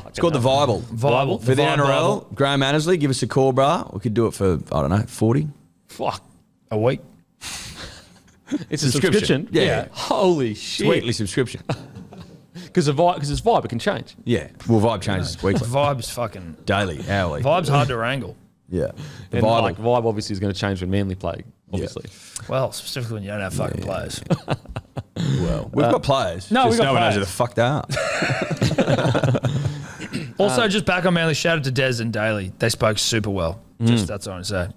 It's called the Bible. Bible. For the Vibe NRL, Bible. Graham Annesley, give us a call, brah. We could do it for, I don't know, 40. Fuck. A week. It's a subscription. Yeah. Holy shit. Weekly subscription. Because it's Vibe, it can change. Yeah. Well, Vibe changes weekly. Vibe's fucking... Daily, hourly. Vibe's hard to wrangle. Yeah. The And Bible. like Vibe obviously is going to change when Manly play, obviously. Well, specifically when you don't have fucking players. Well, we've got players. no, Just we've got no one knows who players. the fuck they are. Also, just back on Manly, shout out to Des and Daly. They spoke super well. Just that's all I'm saying.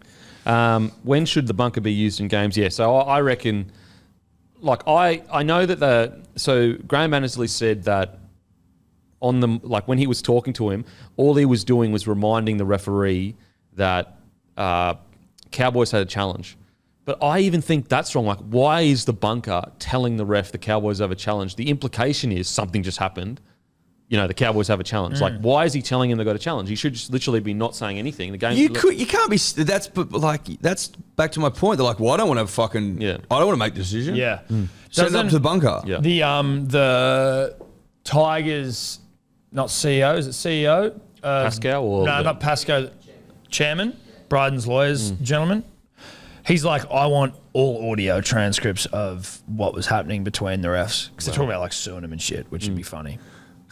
When should the bunker be used in games? Yeah, so I reckon, like I know that so Graham Annesley said that on the when he was talking to him, all he was doing was reminding the referee that Cowboys had a challenge. But I even think that's wrong. Like, why is the bunker telling the ref the Cowboys have a challenge? The implication is something just happened. You know, the Cowboys have a challenge. Like, why is he telling him they got a challenge? He should just literally be not saying anything. The game. You can't be. That's back to my point. They're like, well, I don't want to fucking. Yeah. I don't want to make the decision. Yeah. Send it up to the bunker. Yeah. The Tigers, not CEO, is it CEO? Pascal or no, not Pascal, chairman, Bryden's lawyers, gentleman. He's like, I want all audio transcripts of what was happening between the refs because they're talking about like suing them and shit, which would be funny.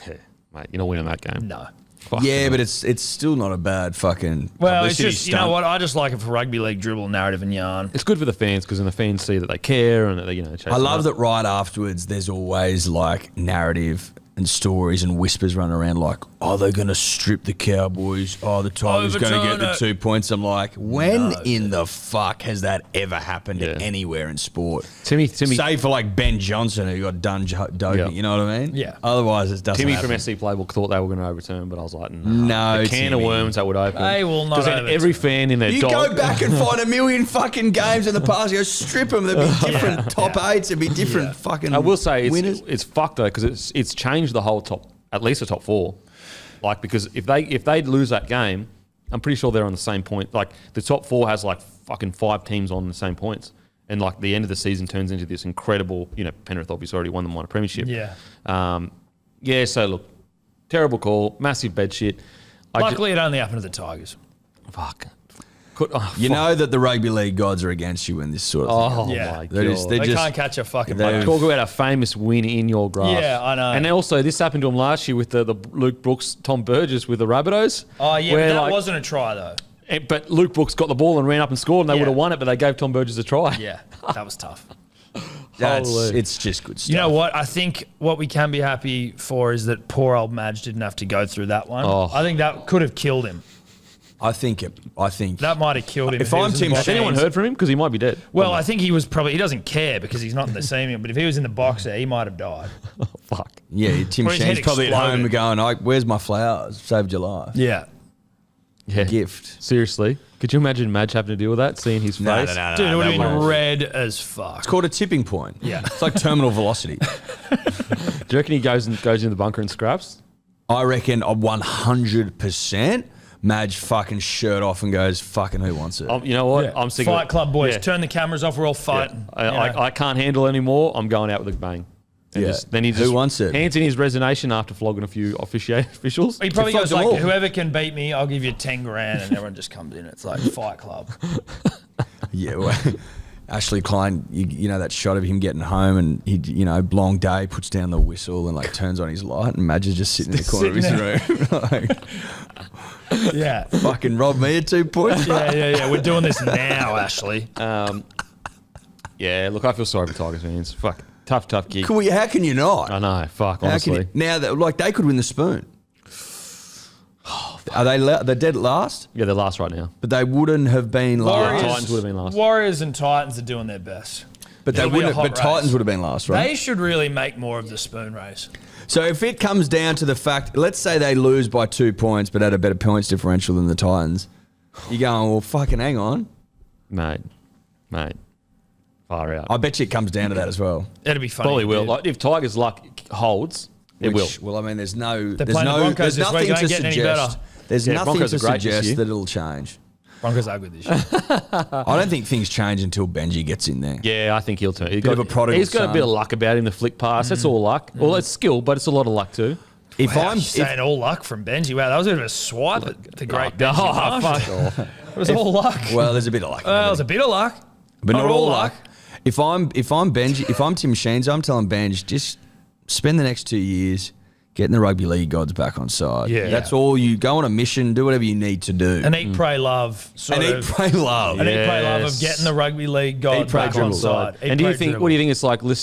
Yeah, mate, you're not winning that game. No. Fuck Yeah, no. but it's still not a bad fucking. Well, it's publicity just, you stunt. know what? I just like it for rugby league dribble, narrative, and yarn. It's good for the fans because then the fans see that they care and that they, chase I it love up. that right afterwards there's always like narrative and stories and whispers running around like, oh, they're going to strip the Cowboys. Oh, the Tigers going to get Overturn the it. 2 points. I'm like, when in the fuck has that ever happened Yeah. anywhere in sport? Timmy Save for like Ben Johnson who got done doping, Yeah. you know what I mean? Yeah. Otherwise it doesn't Timmy happen. from SC Playbook thought they were going to overturn, but I was like, No, the can of Timmy. worms that would open. They will not Because then overturn. every fan in their You dog. go back and find a million fucking games in the past. You go strip them. There'd be different top eights. There'd be different fucking. I will say winners. it's fucked though because it's changed the whole top, at least the top four. Like because if they lose that game, I'm pretty sure they're on the same point. Like the top four has like fucking 5 teams on the same points, and like the end of the season turns into this incredible. Penrith obviously already won a premiership. Yeah. Yeah. So look, terrible call, massive bed shit. Luckily, it only happened to the Tigers. Fuck. You know that the rugby league gods are against you when this sort of thing. Oh Yeah. my They're god. just- They they're can't catch a fucking they're- bug. Talk about a famous win in your grasp. Yeah, I know. And also, this happened to him last year with the Luke Brooks, Tom Burgess with the Rabbitohs. Oh, yeah, where, but that like, wasn't a try, though. But Luke Brooks got the ball and ran up and scored, and they Yeah. would have won it, but they gave Tom Burgess a try. Yeah, that was tough. Holy. It's just good stuff. You know what? I think what we can be happy for is that poor old Madge didn't have to go through that one. Oh. I think that could have killed him. I think That might have killed him. If he I'm was in Tim the Has box. anyone heard from him? Because he might be dead. Well, I think he doesn't care because he's not in the same. But if he was in the box there, he might have died. Fuck. Yeah, Tim Or his head Shane's probably at home exploded. going, where's my flowers? Saved your life. Yeah. Yeah. Gift. Seriously. Could you imagine Madge having to deal with that, seeing his No, face? no, no, Dude, it would have that been won't. red as fuck. It's called a tipping point. Yeah. It's like terminal velocity. Do you reckon he goes in the bunker and scraps? I reckon 100% Madge fucking shirt off and goes, fucking who wants it? You know what? Yeah. I'm sick Fight of it. Club boys, Yeah. turn the cameras off. We're all fighting. I can't handle it anymore. I'm going out with a bang. And Yeah. then he Who just wants it? hands in his resignation after flogging a few officials. He probably He goes flogged them like, all. whoever can beat me, I'll give you 10 grand, and everyone just comes in. It's like Fight Club. Yeah, well, Ashley Klein, you know that shot of him getting home and he, long day, puts down the whistle and like turns on his light and Madge is just sitting in the corner of his room. Like, Yeah. fucking rob me at 2 points. Yeah. We're doing this now, Ashley. Yeah, look, I feel sorry for Tigers fans. Fuck. Tough gig. How can you not? I know. Fuck, How can honestly. you, now, they could win the spoon. Are they're dead at last? Yeah, they're last right now. But they wouldn't have been last. Titans would have been last. Warriors and Titans are doing their best. But they It'll be a wouldn't. hot But Titans race. would have been last, right? They should really make more of the spoon race. So if it comes down to the fact, let's say they lose by 2 points, but at a better points differential than the Titans, you're going, well, fucking hang on. Mate. Far out. I bet you it comes down to that as well. It'd be funny. Probably will. dude. Like, if Tigers' luck holds, it will. Well, I mean, there's no, They're playing the Broncos this week. It ain't getting any better. There's Yeah, nothing Broncos to are great this suggest year. that it'll change. Broncos are good this year. I don't think things change until Benji gets in there. Yeah, I think he'll turn. He's of a prodigal He's got a son. bit of luck about him, the flick pass. That's all luck. Well, it's skill, but it's a lot of luck too. If Wow, I'm you're saying all luck from Benji. Wow, that was a bit of a swipe at the great Benji. Marshall. fuck. It was all luck. well, there's a bit of luck. Well, it was a bit of luck, but not all luck. If I'm Benji, if I'm Tim Sheens, I'm telling Benj, just spend the next 2 years getting the rugby league gods back on side. Yeah. That's all. You go on a mission, do whatever you need to do. And eat, pray, love. And eat, pray, love. And eat, pray, love of Yes. getting the rugby league gods pray, back on dribble. side. Eat, And do you pray, think? dribble. What do you think it's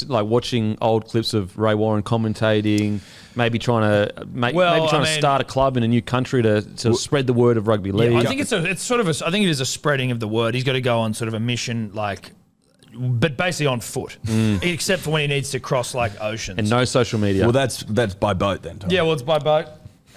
like? Watching old clips of Ray Warren commentating, maybe trying to start a club in a new country to spread the word of rugby league. Yeah, I think it's I think it is a spreading of the word. He's got to go on sort of a mission, but basically on foot, except for when he needs to cross oceans. and no social media. Well, that's by boat then, Tom. Yeah, well, it's by boat.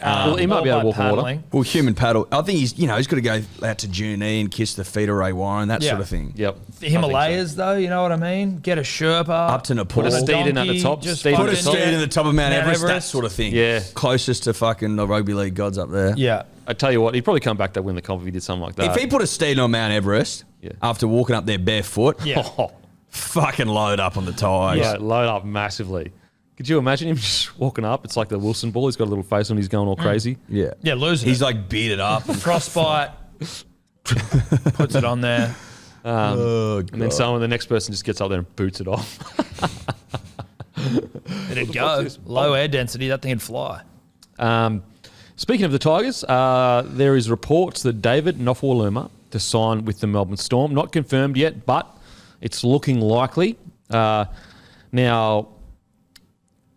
Well, he might be able to walk on water. paddling. Well, human paddle. I think he's got to go out to Junee and kiss the feet of Ray Warren, that Yeah. sort of thing. Yep. The Himalayas, though, you know what I mean? Get a Sherpa. Up to Nepal. Put a steed in at the donkey, top. just Steed Put a fucking- steed in the top of Mount Everest, that Everest. sort of thing. Yeah. Closest to fucking the rugby league gods up there. Yeah. I tell you what, he'd probably come back to win the comp if he did something like that. If he put a steed on Mount Everest Yeah. after walking up there barefoot, Yeah. fucking load up on the tires. Yeah, load up massively. Could you imagine him just walking up? It's like the Wilson ball. He's got a little face on. He's going all crazy. Yeah. Yeah, losing He's it. like bearded up. Frostbite. Puts it on there. And then the next person just gets up there and boots it off. It'd go. Low air density, that thing would fly. Speaking of the Tigers, there is reports that David Nofoaluma to sign with the Melbourne Storm. Not confirmed yet, but it's looking likely. Now,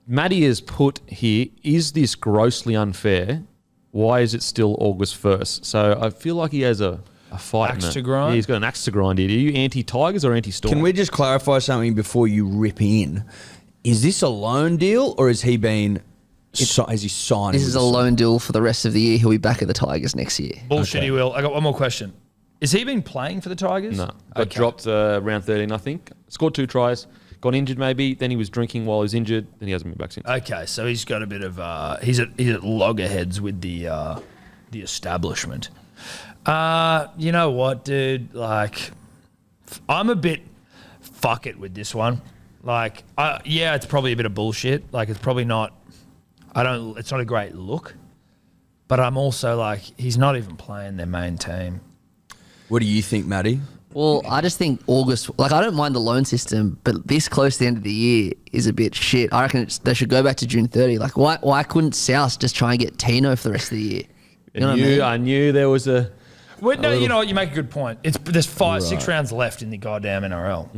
Maddie has put here, is this grossly unfair? Why is it still August 1st? So I feel like he has a fight. Axe in it. to grind? Yeah, he's got an axe to grind here. Are you anti-Tigers or anti-Storm? Can we just clarify something before you rip in? Is this a loan deal or has he been... has he signed? This with is the a Storm? loan deal for the rest of the year. He'll be back at the Tigers next year. Bullshit, he will. I got one more question. Has he been playing for the Tigers? No. Got dropped round 13, I think. Scored 2 tries. Got injured maybe. Then he was drinking while he was injured. Then he hasn't been back since. Okay, so he's got a bit of he's at loggerheads with the establishment. You know what, dude? I'm a bit fuck it with this one. Yeah, it's probably a bit of bullshit. It's probably not. It's not a great look. But I'm also he's not even playing their main team. What do you think, Matty? Well, I just think August, I don't mind the loan system, but this close to the end of the year is a bit shit. I reckon they should go back to June 30. Why couldn't South just try and get Tino for the rest of the year? You know what I mean? I knew there was a... You know what? You make a good point. There's 6 rounds left in the goddamn NRL.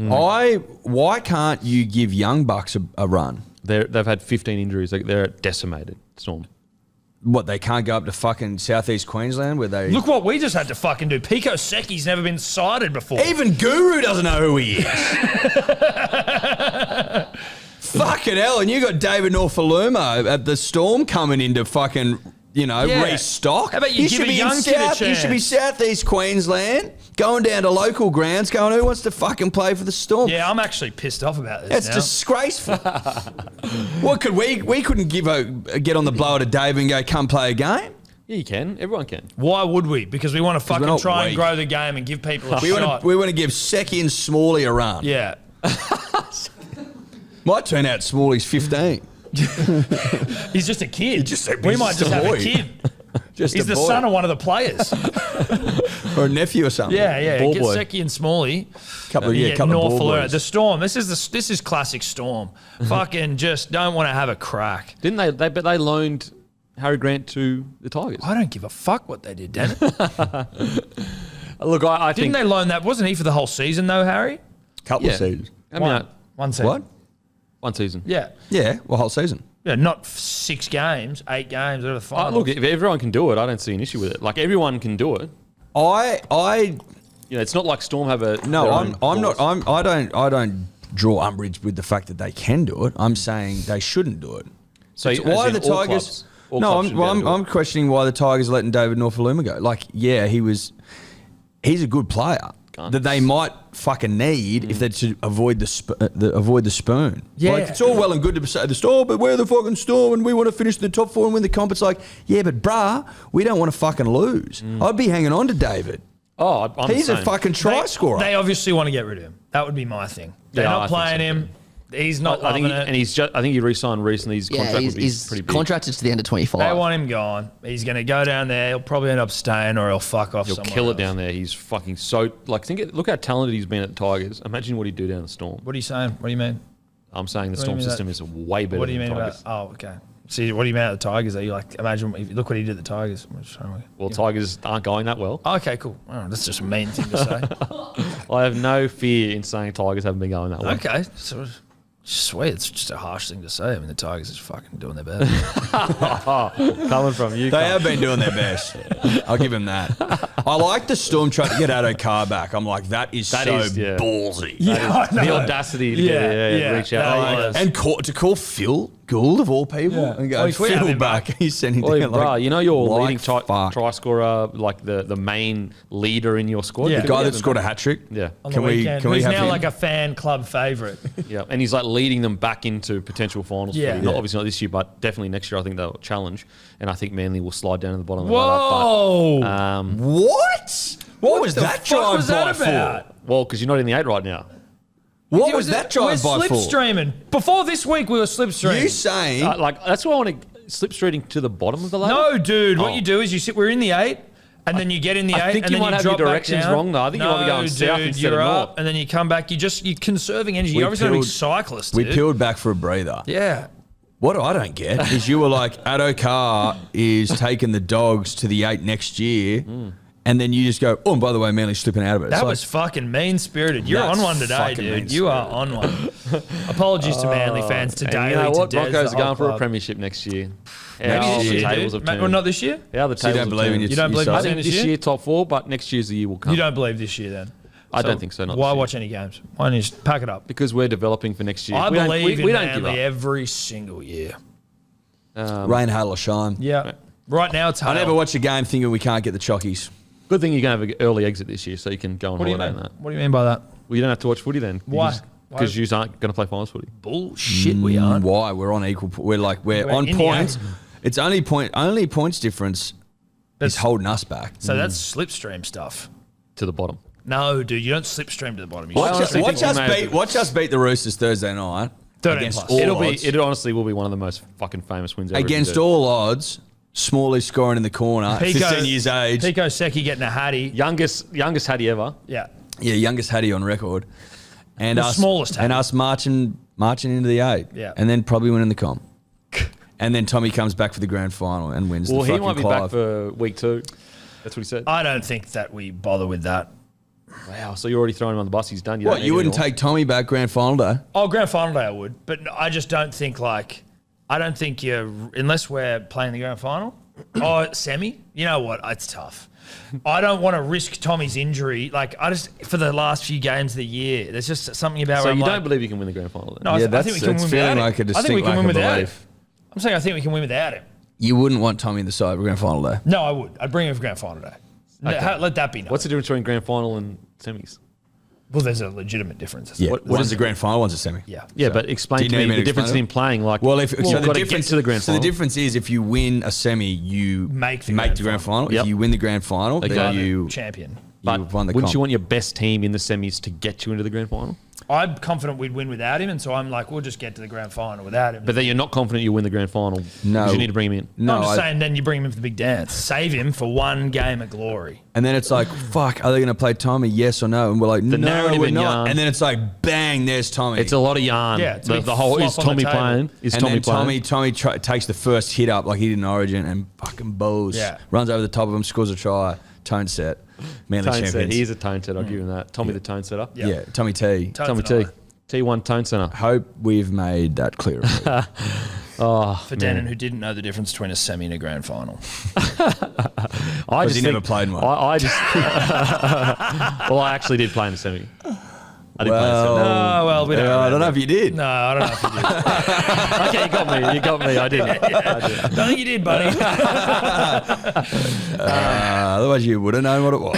Why can't you give Young Bucks a run? They've had 15 injuries. They're decimated, Storm. What, they can't go up to fucking southeast Queensland where they... Look what we just had to fucking do. Pico Seki's never been cited before. Even Guru doesn't know who he is. Fucking hell, and you got David Nofoaluma at the Storm coming in to fucking, restock. How about you give a young kid a You should be chance? southeast Queensland, going down to local grounds, going, who wants to fucking play for the Storm? Yeah, I'm actually pissed off about this That's now. disgraceful. What could we couldn't get on the blower to Dave and go, come play a game? Yeah, you can. Everyone can. Why would we? Because we want to we're fucking not try and weak. grow the game and give people a We shot. want to give Seki and Smalley a run. Yeah. Might turn out Smalley's 15. He's just a kid. He's we might just just a have boy. a kid. Just He's a the boy. son of one of the players. Or a nephew or something. Yeah. Ball Get boy. Seki and Smalley. Couple of Get ball Nofoaluma. boys. The Storm. This is classic Storm. Fucking just don't want to have a crack. Didn't they? But they loaned Harry Grant to the Tigers. I don't give a fuck what they did, damn it. Look, I Didn't think... they loan that? Wasn't he for the whole season though, Harry? Couple Yeah. of seasons. I mean, One season. What? 1 season. Yeah. Yeah, well, whole season. Yeah, not 6 games, 8 games, whatever the finals. Look, if everyone can do it, I don't see an issue with it. Like, everyone can do it. I You know, it's not like Storm have a... No, their I'm own not. laws. I don't draw umbrage with the fact that they can do it. I'm saying they shouldn't do it. So It's as why in the all Tigers? clubs- all No, clubs should be able to do it. I'm questioning why the Tigers are letting David Nofoaluma go. Like, yeah, he's a good player that they might fucking need if they're to avoid the spoon. Yeah. Like, it's all well and good to say the Storm, but we're the fucking Storm and we want to finish in the top 4 and win the comp. It's like, yeah, but bruh, we don't want to fucking lose. I'd be hanging on to David. Oh, I'm He's the a same. fucking try scorer. They obviously want to get rid of him. That would be my thing. They're Yeah, I not think playing so him. He's not I think loving it. and he's just. I think he re-signed recently. His contract would be he's pretty big. contracted to the end of 25. They want him gone. He's going to go down there. He'll probably end up staying or he'll fuck off He'll somewhere kill it else. down there. He's fucking so like. Look how talented he's been at the Tigers. Imagine what he'd do down the Storm. What are you saying? What do you mean? I'm saying the What do you Storm mean system is way better What do you than mean the about... Tigers. Oh, okay. See, what do you mean about the Tigers? Are you like, imagine, look what he did at the Tigers. I'm just trying to- Well, Tigers aren't going that well. Okay, cool. Oh, that's just a mean thing to say. I have no fear in saying Tigers haven't been going that well. Okay, so sweet. It's just a harsh thing to say. I mean, the Tigers are fucking doing their best. Coming from you, They cunt. have been doing their best. I'll give him that. I like the Storm trying to get Addo Carr back. I'm like, that is That so is, yeah. ballsy. Yeah, I know. The audacity to reach out. that Oh, is. And to call Phil Gould of all people Yeah. and Well, go, if we have Phil him back. He's sending Well, down bruh, like, you know your like leading fuck. try scorer, like the main leader in your squad. Yeah. The guy that scored a hat trick. Yeah, On Can the we- weekend. can we Who's have now him? like a fan club favourite. yeah, and he's like leading them back into potential finals. Yeah. Not Yeah. obviously not this year, but definitely next year. I think they'll challenge, and I think Manly will slide down to the bottom of the Whoa! ladder. But, What? What was the that fuck drive was that by about? for? well, because you're not in the 8 right now. What was that drive by We're for? slipstreaming. Before this week, we were slipstreaming. You saying Like that's why I want to slipstreaming to the bottom of the ladder. No, dude. What Oh. you do is you sit. We're in the 8, and then you get in the 8. I think and you then might you have your drop back directions down. wrong, though. I think you might be going south dude, instead of you're north. up, and then you come back. You're conserving energy. We You're obviously not being peeled- cyclists. we dude. peeled back for a breather? Yeah. What I don't get is you were like, Addo Carr is taking the Dogs to the 8 next year, and then you just go, oh, and by the way, Manly's slipping out of it. It's That like, was fucking mean spirited. You're That's on one today, fucking dude. mean-spirited. You are on one. Apologies to Manly fans today. And you know what? To Des, Broncos the are whole going for a club. premiership next year. Maybe How this the year, tables dude. have turned. Well, not this year. How the So you tables don't have believe in turned. your You don't believe yourself? I in think this this year? year top 4, but next year's the year will come. You don't believe this year, then? I don't think so. Not Why this year. watch any games? Why don't you just pack it up? Because we're developing for next year. I we don't- believe we in don't give Manly up. every single year. rain, hail, or shine. Yeah. Right now it's I hell. never watch a game thinking we can't get the chockies. Good thing you're going to have an early exit this year, so you can go on What do you holiday mean? and that. What do you mean by that? Well, you don't have to watch footy then. Why? Because you aren't going to play finals footy. Bullshit, we aren't. Why? We're on equal. We're We're on in the points. eight. It's only points difference is holding us back. So that's slipstream stuff. To the bottom. No, dude, you don't slipstream to the bottom. You Watch slipstream- honestly think we may have- Watch us beat the Roosters Thursday night 13 against plus. all odds. It honestly will be one of the most fucking famous wins ever. if we Against do. all odds. Smalley scoring in the corner, 15 years age. Pico Secchi getting a hattie. youngest Hattie ever. Yeah. Yeah, youngest Hattie on record. And The smallest and Hattie. us marching into the 8. Yeah. And then probably winning the comp. And then Tommy comes back for the grand final and wins Well, the he fucking might be Clive. back for week 2. That's what he said. I don't think that we bother with that. Wow, so you're already throwing him on the bus. He's done. What, don't you need wouldn't it all. take Tommy back grand final day? Oh, grand final day I would. But I just don't think unless we're playing the grand final or semi, you know what? It's tough. I don't want to risk Tommy's injury. Like, for the last few games of the year, there's just something about So where I'm you like, don't believe you can win the grand final then? No, Yeah, I think we can that's win feeling without like a him. I think we distinct can win lack of without him. belief. I'm saying I think we can win without him. You wouldn't want Tommy in the side for grand final day. No, I would. I'd bring him for grand final day. Let that be known. What's the difference between grand final and semis? Well, there's a legitimate difference. Yeah, What one's is a grand final, one's a semi. Yeah. Yeah, So, but explain do you to need me me the to difference explain in playing. Like, Well, so you've got to get to the grand So final. the difference is if you win a semi, you Make the grand the grand final. Yep. If you win the grand final, Okay. then you champion. you've won the wouldn't comp. you want your best team in the semis to get you into the grand final? I'm confident we'd win without him, and so I'm like, we'll just get to the grand final without him. But then you're not confident you'll win the grand final. No. because you need to bring him in. No, I'm just I- saying then you bring him in for the big dance. Save him for one game of glory. And then it's like, fuck, are they going to play Tommy? Yes or no? And we're like, no, narrative we're in not. yarn. And then it's like, bang, there's Tommy. It's a lot of yarn. Yeah, it's a big the whole flop is on the Tommy table. playing. Is and Tommy then playing? Tommy takes the first hit up like he did in Origin and fucking balls. Yeah. Runs over the top of him, scores a try, tone set. Manly Tone set. champions. He is a tone setter. I'll give him that. Tommy the tone setter. Yeah. Yeah, Tommy T. Tones Tommy and T. I. T1 Tone Centre. Hope we've made that clear. For Denon, who didn't know the difference between a semi and a grand final. I just he never played one. I just. Well, I actually did play in the semi. I did play in the semi. Oh, well, we don't I don't know if you did. No, I don't know if you did. Okay, you got me. You got me. I didn't. I did. Don't think you did, buddy. Otherwise, you would have known what it was.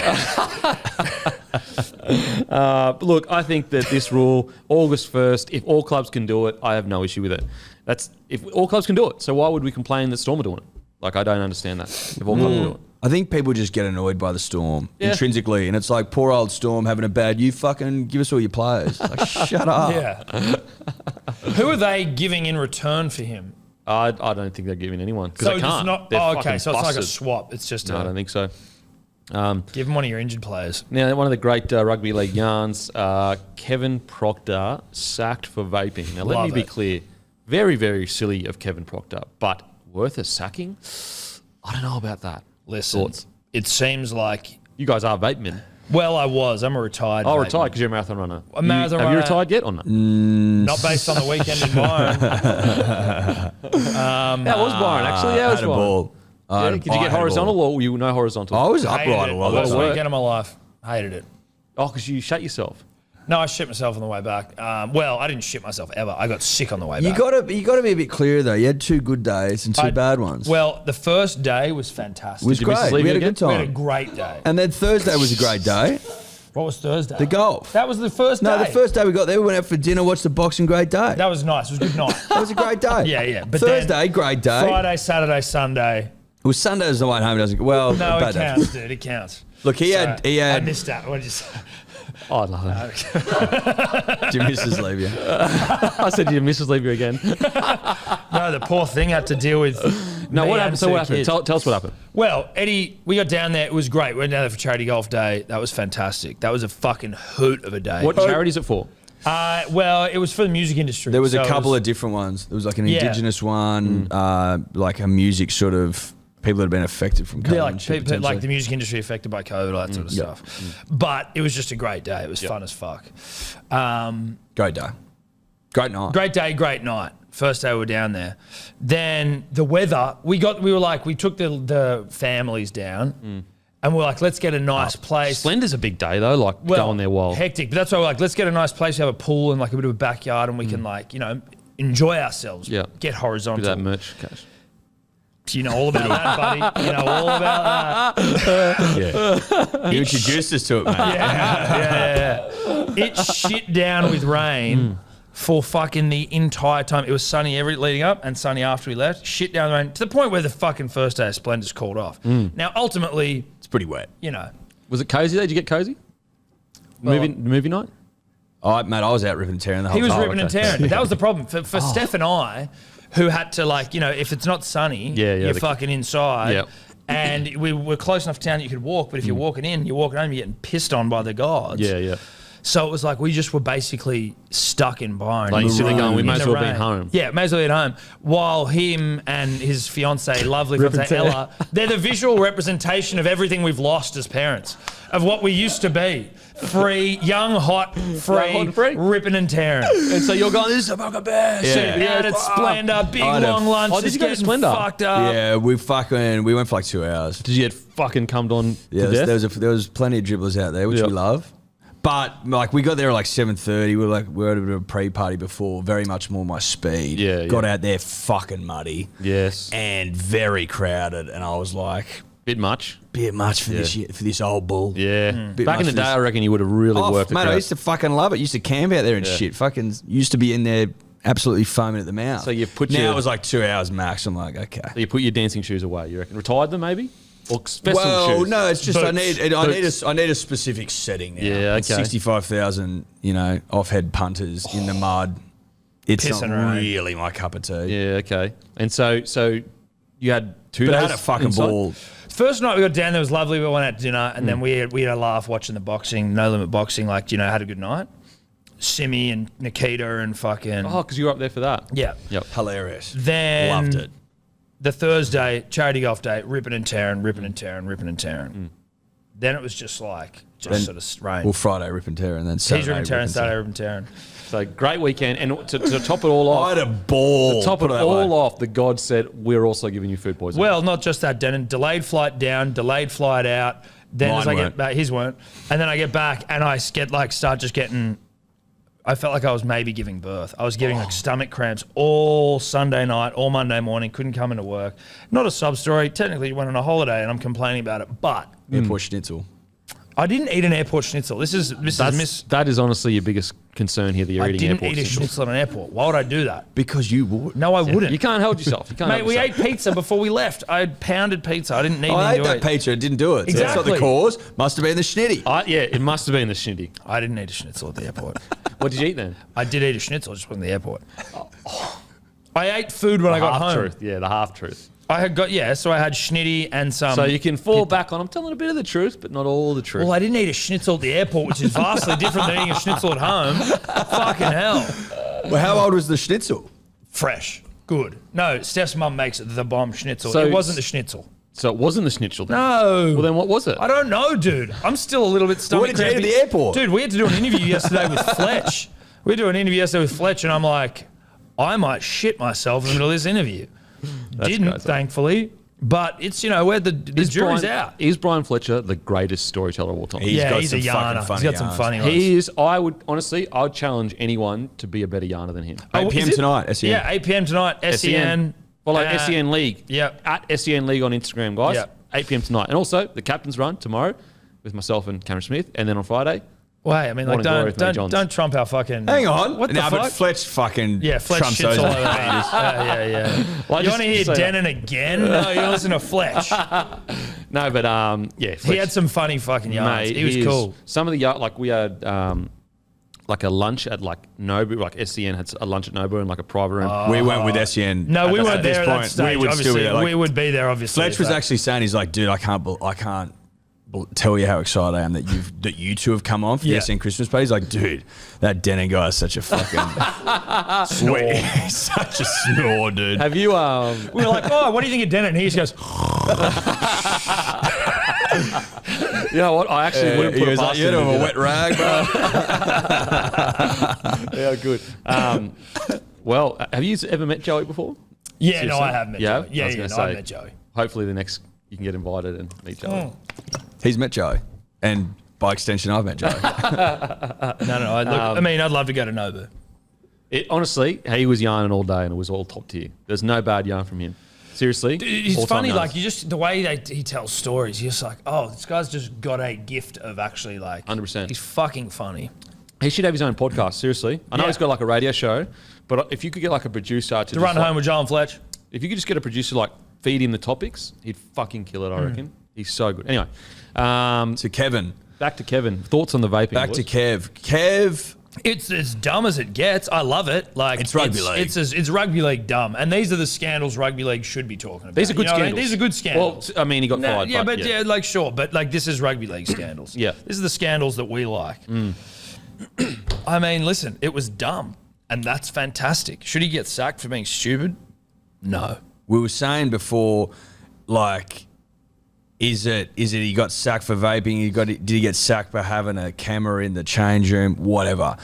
Look, I think that this rule, August 1st, if all clubs can do it, I have no issue with it. That's if all clubs can do it. So why would we complain that Storm are doing it? Like, I don't understand that. If all clubs can do it. I think people just get annoyed by the Storm intrinsically, and it's like poor old Storm having a bad. You fucking give us all your players. Like, shut up. Yeah. Who are they giving in return for him? I don't think they're giving anyone because So they it's can't. not. They're Oh, okay. fucking So it's like a busted. swap. It's just No, I don't think so. give him one of your injured players. Now, one of the great rugby league yarns, Kevin Proctor sacked for vaping. Now, let Love me be it. clear. Very, very silly of Kevin Proctor, but worth a sacking? I don't know about that. Listen, Thoughts? it seems like. You guys are vape men. Well, I was. I'm a retired. Oh, vape retired man. because you're a marathon runner. A marathon Have you runner. retired yet or not? Not based on the weekend in Byron. That was Byron, actually. Yeah, it was had a Byron. ball. Yeah, did you get horizontal or you no horizontal? I was Hated upright it. a lot. Worst of work. weekend of my life. Hated it. Oh, because you shut yourself. No, I shit myself on the way back. Well, I didn't shit myself ever. I got sick on the way You back. gotta be a bit clearer though. You had 2 good days and 2 bad ones. Well, the first day was fantastic. it was Did you miss great. sleep We had a again? good We had a time. great day. And then Thursday was a great day. What was Thursday? The golf. That was the first day. No, the first day we got there, we went out for dinner, watched the boxing. Great day. That was nice. It was a good night. That was a great day. Yeah. But Thursday, then great day. Friday, Saturday, Sunday. Well, Sunday was the one home. Doesn't well. No, bad it day. counts, dude. It counts. Look, he I had. missed that. What did you say? Oh, I love it. Did your missus leave you? I said your missus leave you again. No, the poor thing had to deal with. No, me what and happened? So 2 what happened? kids. Tell us what happened. Well, Eddie, we got down there. It was great. We went down there for charity golf day. That was fantastic. That was a fucking hoot of a day. What charity is it for? Well, it was for the music industry. There was So a it couple of different ones. There was like an Yeah. Indigenous one, like a music sort of people that have been affected from COVID. Yeah, like, and shit, people, like the potentially. music industry affected by COVID, all that sort of stuff. But it was just a great day. It was fun as fuck. Great day. Great night. Great day, great night. First day we were down there. Then the weather, we took the families down and we're like, let's get a nice place. Splendour's a big day though, like going there wild. Hectic. But that's why we're like, let's get a nice place, have a pool and like a bit of a backyard and we can like, enjoy ourselves. Yeah. Get horizontal. Do that merch cash. You know all about that, buddy. You know all about that. You introduced us to it, mate. Yeah. It shit down with rain for fucking the entire time. It was sunny leading up and sunny after we left. Shit down the rain to the point where the fucking first day of Splendor's called off. Now, ultimately, It's pretty wet. Was it cozy though? Did you get cozy? Movie night? Oh, mate, I was out ripping and tearing the whole he was time. ripping and tearing. But that was the problem. For Steph and I, who had to if it's not sunny, you're fucking inside. Yep. And we were close enough to town that you could walk, but if you're walking home, you're getting pissed on by the gods. Yeah. So it was like we just were basically stuck in Byron. Like, you're sitting there going, we In may as the well be rain. home. Yeah, may as well be at home. While him and his fiancée, lovely fiancée Ella, they're the visual representation of everything we've lost as parents, of what we used to be. Free, young, hot, free, ripping and tearing. And so you're going, this is a fucking best. Out at Splendour, big long lunch. Oh, did you go to Splendour? Fucked up. Yeah, we went for like 2 hours. Did you get fucking cummed on Yeah, to death? there was plenty of dribblers out there, which we love. But like we got there at like 7:30. We were at a bit of a pre-party before, very much more my speed. Yeah. Got out there fucking muddy. Yes. And very crowded, and I was like, Bit much. bit much for this old bull. Yeah. Bit Back in much the day, for this- I reckon you would have really worked mate, it. I used to fucking love it. Used to camp out there and shit. Fucking used to be in there absolutely foaming at the mouth. So you put now your- it was like 2 hours max. I'm like, okay. So you put your dancing shoes away, you reckon? Retired them maybe? Or festival Well, shoes? no, it's just I Boots. need a specific setting now. Yeah, It's okay. 65,000, off-head punters in the mud. It's Pissing not rain. really my cup of tea. Yeah, okay. And so you had 2 But days I had a fucking inside? ball. First night we got down there was lovely. We went out to dinner and then we had a laugh watching the boxing, No Limit Boxing. Had a good night. Simi and Nikita and fucking Oh, because you were up there for that. yeah. Yep. Hilarious. Then Loved it. The Thursday charity golf day, ripping and tearing. Then it was just sort of rain. Well, Friday rip and tear, and then Saturday Teaser and rip tearing, and tear. Saturday rip and tearing. So great weekend. And to top it all off. I had a ball. To top it put all way. off, the God said, we're also giving you food poisoning. Well, not just that, Denon. Delayed flight down, delayed flight out. Then Mine as I weren't. get back, his weren't. And then I get back and I start just getting, I felt like I was maybe giving birth. I was getting like stomach cramps all Sunday night, all Monday morning, couldn't come into work. Not a sub story. Technically went on a holiday and I'm complaining about it, but Airport schnitzel. I didn't eat an airport schnitzel. that is honestly your biggest concern here that you're I eating didn't airport eat a schnitzels. schnitzel at an airport. Why would I do that? Because you would. No, I wouldn't. You can't hold yourself. You can't Mate, help we yourself. ate pizza before we left. I had pounded pizza. I didn't need I ate anything to that eat. pizza. It didn't do it. So that's not the Exactly. cause. Must have been the schnitty. Yeah, it must have been the shindy. I didn't eat a schnitzel at the airport. What did you eat then? I did eat a schnitzel, just wasn't at the airport. I ate food when I got home. Half-truth. Yeah, the half-truth. So I had schnitty and some. So you can fall back on, I'm telling a bit of the truth, but not all the truth. Well, I didn't eat a schnitzel at the airport, which is vastly different than eating a schnitzel at home. Fucking hell. Well, how old was the schnitzel? Fresh. Good. No, Steph's mum makes the bomb schnitzel. So it wasn't the schnitzel. So it wasn't the schnitzel then? No. Well, then what was it? I don't know, dude. I'm still a little bit stomach What did you eat at crampy. the airport? Dude, we had to do an interview yesterday with Fletch. We had to do an interview yesterday with Fletch, and I'm like, I might shit myself in the middle of this interview. Didn't, crazy. thankfully. But it's, where the jury's out. Is Brian Fletcher the greatest storyteller of all time? He's got He's some a fucking yarner. funny He's got some yarns. funny ones. He is, I would challenge anyone to be a better yarner than him. 8 is p.m. it? tonight, SEN. Yeah, 8 p.m. tonight, SEN. Well, like SEN League. Yep. At SEN League on Instagram, guys. Yep. 8 p.m. tonight. And also, the captain's run tomorrow with myself and Cameron Smith. And then on Friday, Wait, I mean, like, Morning glory with Matty Johns. don't trump our fucking. Hang on. What the Nah, fuck? but Fletch fucking Fletch trumps shits those. all over that. Yeah. Well, I You just want to hear say that. Denon again? No, you listen to Fletch. no, but yeah. He had some funny fucking yarns. Mate, He was cool. Some of the like we had like a lunch at like Nobu, like SCN had a lunch at Nobu in like a private room. We went with SEN. No, we weren't this there at that point. stage. We would still Obviously, be there. Like, we would be there. Obviously, Fletch was so. actually saying, he's like, dude, I can't tell you how excited I am that you two have come on for Yeah. the SN Christmas party. He's like, dude, that Denon guy is such a fucking snore. He's such a snore, dude. Have you We were like, oh, what do you think of Denon? And he just goes, you know what? I actually wouldn't He put it was past like, you him to have do a that. wet rag, bro. Yeah, good. Well, have you ever met Joey before? yeah, no, Seriously? I have met Yeah? Joey. Yeah, I was yeah, gonna no, I've say, met Joey. Hopefully the next you can get invited and meet Joey. He's met Joey. And by extension, I've met Joey. No. I'd love to go to Nobu. Honestly, he was yarning all day and it was all top tier. There's no bad yarn from him. Seriously. It's all-time funny, yarns. like the way he tells stories, you're just like, oh, this guy's just got a gift of actually 100%. He's fucking funny. He should have his own podcast, seriously. I know Yeah. he's got like a radio show, but if you could get like a producer to To run home with Joel and Fletch. if you could just get a producer like feed him the topics, he'd fucking kill it, I reckon. He's so good. Anyway, To Kevin. back to Kevin. Thoughts on the vaping? Back to boys? Kev. Kev. It's as dumb as it gets. I love it. Like It's rugby league. It's rugby league dumb, and these are the scandals rugby league should be talking about. These are good You know what I mean? scandals. These are good scandals. Well, I mean, he got fired. yeah, but sure, but like this is rugby league scandals. Yeah. This is the scandals that we like. I mean, listen, it was dumb, and that's fantastic. Should he get sacked for being stupid? No. We were saying before, like, is it he got sacked for vaping? Did he get sacked for having a camera in the change room? Whatever.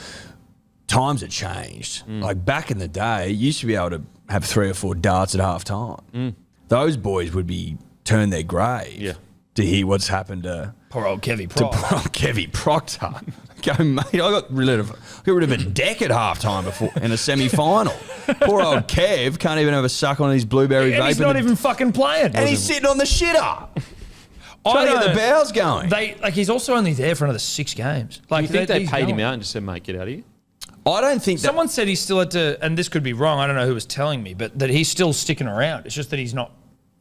Times have changed. Like back in the day, you used to be able to have 3 or 4 darts at half time. Those boys would be turn their grave Yeah. to hear what's happened to Poor old Kevy Pro. Kevy Proctor. Go, mate. I got rid of a deck at halftime before in a semi-final. Poor old Kev can't even have a suck on his blueberry And vape. he's not even fucking playing. and he's sitting on the shitter. Trying to get the bowels going. He's also only there for another 6 games. Do Like you think they he's paid him going. out and just said, mate, get out of here? I don't think that. Someone said he still had to, and this could be wrong. I don't know who was telling me, but that he's still sticking around. It's just that he's not.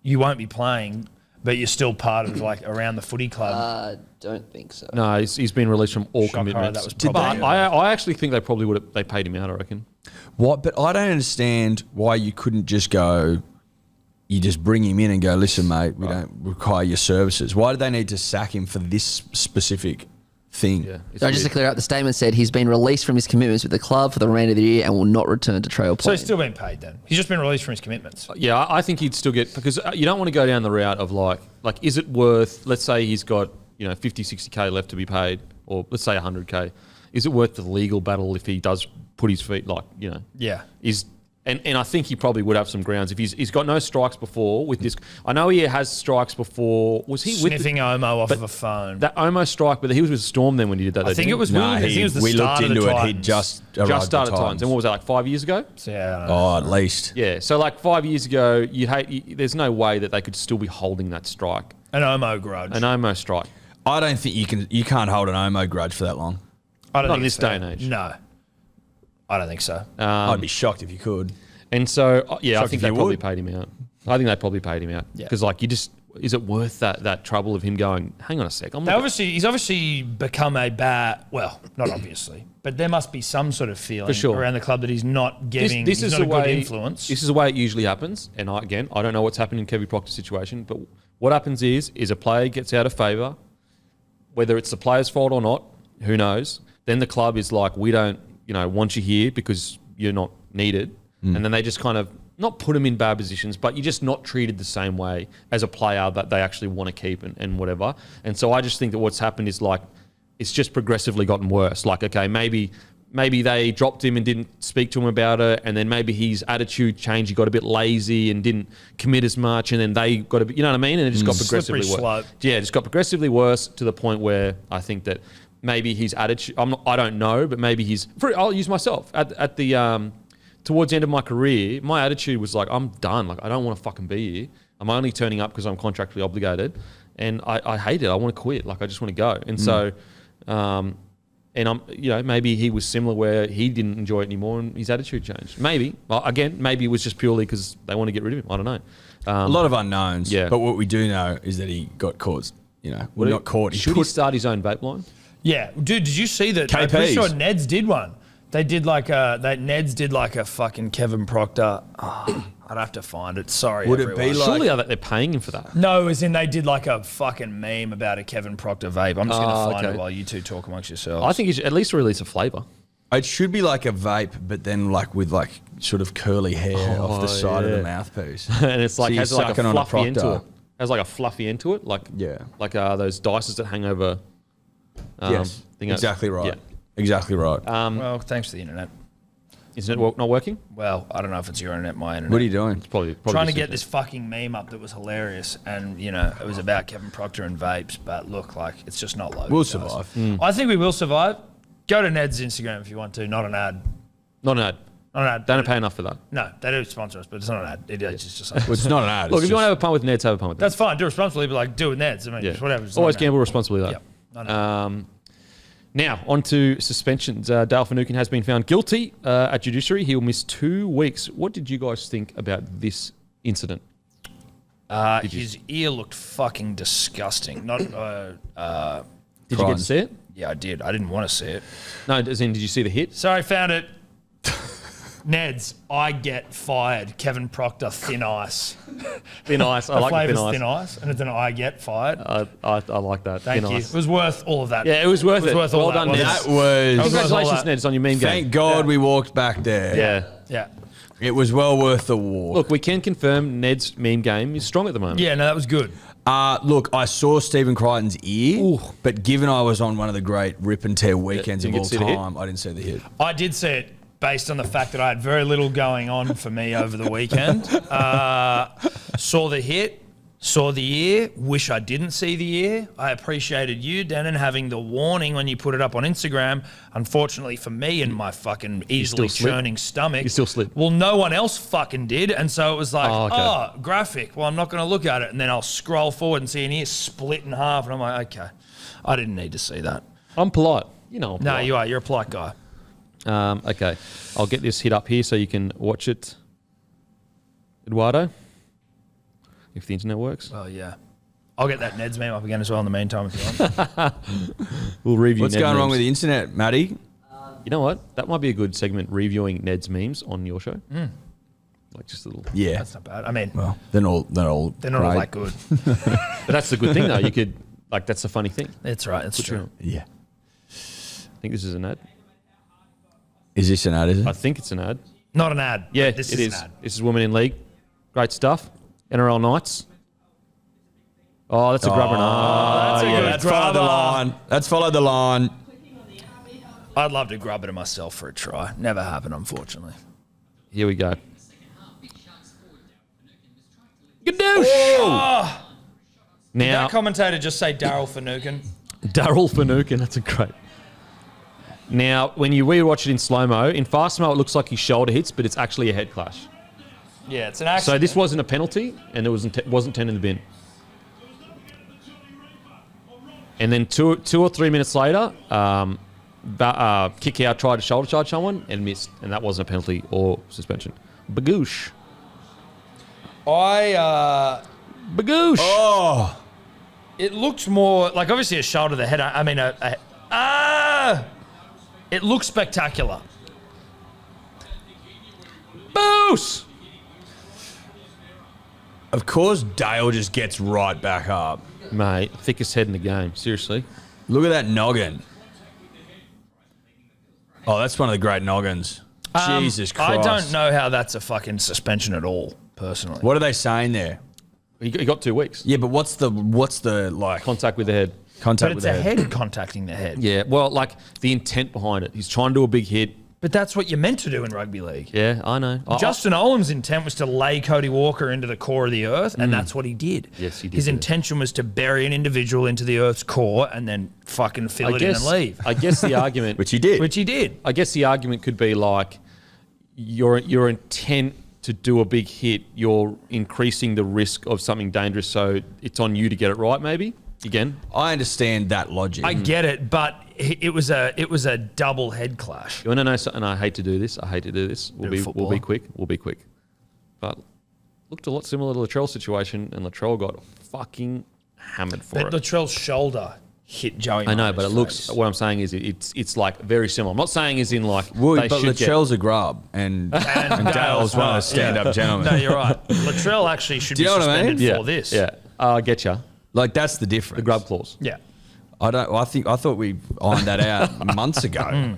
You won't be playing, but you're still part of like around the footy club. Don't think so. No, he's been released from all Shocker, commitments. that was But probably- I actually think they probably would have. They paid him out, I reckon. What? But I don't understand why you couldn't just go. You just bring him in and go, listen, mate, we don't require your services. Why do they need to sack him for this specific thing? Yeah. It's So just to weird. clear up, the statement said he's been released from his commitments with the club for the remainder of the year and will not return to trail So playing. he's still being paid then. He's just been released from his commitments. Yeah, I think he'd still get, because you don't want to go down the route of like, is it worth, let's say he's got, 50, 60K left to be paid, or let's say 100K. Is it worth the legal battle if he does put his feet Yeah. And I think he probably would have some grounds if he's got no strikes before with this. I know he has strikes before. Was he Sniffing Omo off of a phone? that Omo strike? But he was with Storm then when he did that. I think it was. No, I think it was the we start looked of into the it. Titans. He'd just started Titans. And what was that, like 5 years ago? So, yeah, I don't know. Oh, at least. Yeah. So like 5 years ago, there's no way that they could still be holding that strike. An Omo grudge. An Omo strike. I don't think you can't hold an Omo grudge for that long. I don't Not think in this so. day and age. No, I don't think so. I'd be shocked if you could. And so, I Shocked think if they you probably would. paid him out. I think they probably paid him out. Yeah. Because, like, is it worth that trouble of him going, hang on a sec. He's obviously become a bad. Well, not obviously, but there must be some sort of feeling For sure. around the club that he's not getting. This he's is not the a way, good influence. This is the way it usually happens. And I don't know what's happened in Kevin Proctor's situation, but what happens is a player gets out of favour, whether it's the player's fault or not, who knows. Then the club is like, we don't, want you here because you're not needed. And then they just kind of not put him in bad positions, but you're just not treated the same way as a player that they actually want to keep and whatever. And so I just think that what's happened is like, it's just progressively gotten worse. Like, okay, maybe they dropped him and didn't speak to him about it, and then maybe his attitude changed. He got a bit lazy and didn't commit as much, and then they got a bit, you know what I mean? And it just got progressively Slippery worse. slope. Yeah, it just got progressively worse to the point where I think that maybe his attitude, I don't know, but maybe I'll use myself at the towards the end of my career, my attitude was like, I'm done. Like, I don't want to fucking be here. I'm only turning up because I'm contractually obligated, and I hate it. I want to quit. Like, I just want to go. And so, and I'm, maybe he was similar where he didn't enjoy it anymore, and his attitude changed. Maybe, well, again, maybe it was just purely because they want to get rid of him. I don't know. A lot of unknowns. Yeah. But what we do know is that he got caught. Not caught. Should he start his own vape line? Yeah, dude, did you see that? I'm pretty sure Ned's did one. They did Ned's did like a fucking Kevin Proctor. Oh, I'd have to find it. Sorry, Would everyone. it be like? Surely they're paying him for that. No, as in they did like a fucking meme about a Kevin Proctor vape. I'm just going to find okay. it while you two talk amongst yourselves. I think he should at least release a flavour. It should be like a vape, but then like with like sort of curly hair off the side of the mouthpiece. And it's like So has you're like a sucking on a fluffy end to Proctor. it. Has like a fluffy end to it, like those dices that hang over. Yes, exactly right. Yeah. Exactly right. well, thanks to the internet. Isn't it not working? Well, I don't know if it's your internet, my internet. What are you doing? It's probably Trying to just get it. this fucking meme up that was hilarious, and it was about Kevin Proctor and vapes. But look, like it's just not loaded. We'll guys. survive. I think we will survive. Go to Ned's Instagram if you want to. Not an ad. Not an ad. Not an ad. They don't pay enough for that. No, they do sponsor us, but it's not an ad. It's just like, Well, it's not an ad. Look, it's if you want to just- have a punt with Neds, have a punt with Neds. that's fine. Do it responsibly, but like do it with Ned's. I mean, just whatever. It's Always not an ad. gamble responsibly, though. Yep. Not an ad. Now, on to suspensions. Dale Finucane has been found guilty at judiciary. He will miss 2 weeks. What did you guys think about this incident? His ear looked fucking disgusting. Not. Did you get to see it? Yeah, I did. I didn't want to see it. No, as in, did you see the hit? Sorry, found it. Ned's, I get fired. Kevin Proctor, thin ice. Thin ice. I The like the flavour's thin ice. thin ice, and it's an I get fired. I like that. Thank Thin you. Ice. It was worth all of that. Yeah, it was worth it. worth all Well that, done, wasn't Neds. it? That was. all Congratulations, that. Neds, on your meme game. Thank God we walked back there. Yeah. Yeah. It was well worth the walk. Look, we can confirm Ned's meme game is strong at the moment. Yeah, no, that was good. Look, I saw Stephen Crichton's ear, but given I was on one of the great rip and tear weekends didn't of all get to see the hit? time, I didn't see the hit. I did see it based on the fact that I had very little going on for me over the weekend. Saw the hit, saw the ear, wish I didn't see the ear. I appreciated you, Denon, having the warning when you put it up on Instagram. Unfortunately for me and my fucking easily still slip? churning stomach. You still slip? Well, no one else fucking did. And so it was like, Oh, okay. graphic. Well, I'm not going to look at it. And then I'll scroll forward and see an ear split in half. And I'm like, okay, I didn't need to see that. I'm polite. You know I'm No, polite. you are. You're a polite guy. Okay. I'll get this hit up here so you can watch it. Eduardo, if the internet works. Well, yeah. I'll get that Ned's meme up again as well in the meantime if you want. We'll review What's Ned going wrong memes. with the internet, Matty? You know what? That might be a good segment, reviewing Ned's memes on your show. Like just a little. Yeah. That's not bad. I mean, Well, they're not all they're not all great. that good. But that's the good thing, though. You could, like, that's the funny thing. That's right. That's true. Yeah. I think this is an ad. Is this an ad, is it? I think it's an ad. Not an ad. Yeah, but this it is. An ad. This is Women in League. Great stuff. NRL Knights. Oh, that's a grubber. That's a good That's followed the grubber. line. That's followed the line. I'd love to grub it at myself for a try. Never happened, unfortunately. Here we go. Gadoosh! Oh! Now, That commentator just say Daryl Finucane. Daryl Finucane, that's a great. Now, when you rewatch it in slow-mo, in fast-mo it looks like his shoulder hits, but it's actually a head clash. Yeah, it's an So accident. this wasn't a penalty, and it wasn't 10 in the bin. And then two or 3 minutes later, kick out tried to shoulder charge someone and missed, and that wasn't a penalty or suspension. Bagoosh. Bagoosh. Oh, It looked more like obviously a shoulder to the head. It looks spectacular. Boos. of course Dale just gets right back up. Mate, thickest head in the game. Seriously. Look at that noggin. Oh, that's one of the great noggins. Jesus Christ. I don't know how that's a fucking suspension at all, personally. What are they saying there? He got 2 weeks. Yeah, but what's the like Contact with the head. contact But with it's the a head? head contacting the head. Yeah, well, like the intent behind it. He's trying to do a big hit. But that's what you're meant to do in rugby league. Yeah, I know. Justin Olam's intent was to lay Cody Walker into the core of the earth, and that's what he did. Yes, he did His do it. intention was to bury an individual into the earth's core and then fucking fill it in and leave. I guess the argument, Which he did. Which he did. I guess the argument could be like your intent to do a big hit, you're increasing the risk of something dangerous, so it's on you to get it right. Maybe again, I understand that logic. I get it, but it was a double head clash. you want to know something? I hate to do this. We'll be quick. We'll be quick. But looked a lot similar to Latrell's situation, and Latrell got fucking hammered for But it. Latrell's shoulder hit Joey. I know, Marner's but it looks. face. What I'm saying is, it's like very similar. I'm not saying as in like. Well, they but should get- Latrell's a grub, and Dale's one of the stand-up gentlemen. No, you're right. Latrell actually should Do be you know what I mean? suspended yeah, for this. Yeah, I get you. Like that's the difference. The grub clause. Yeah. I thought we ironed that out months ago.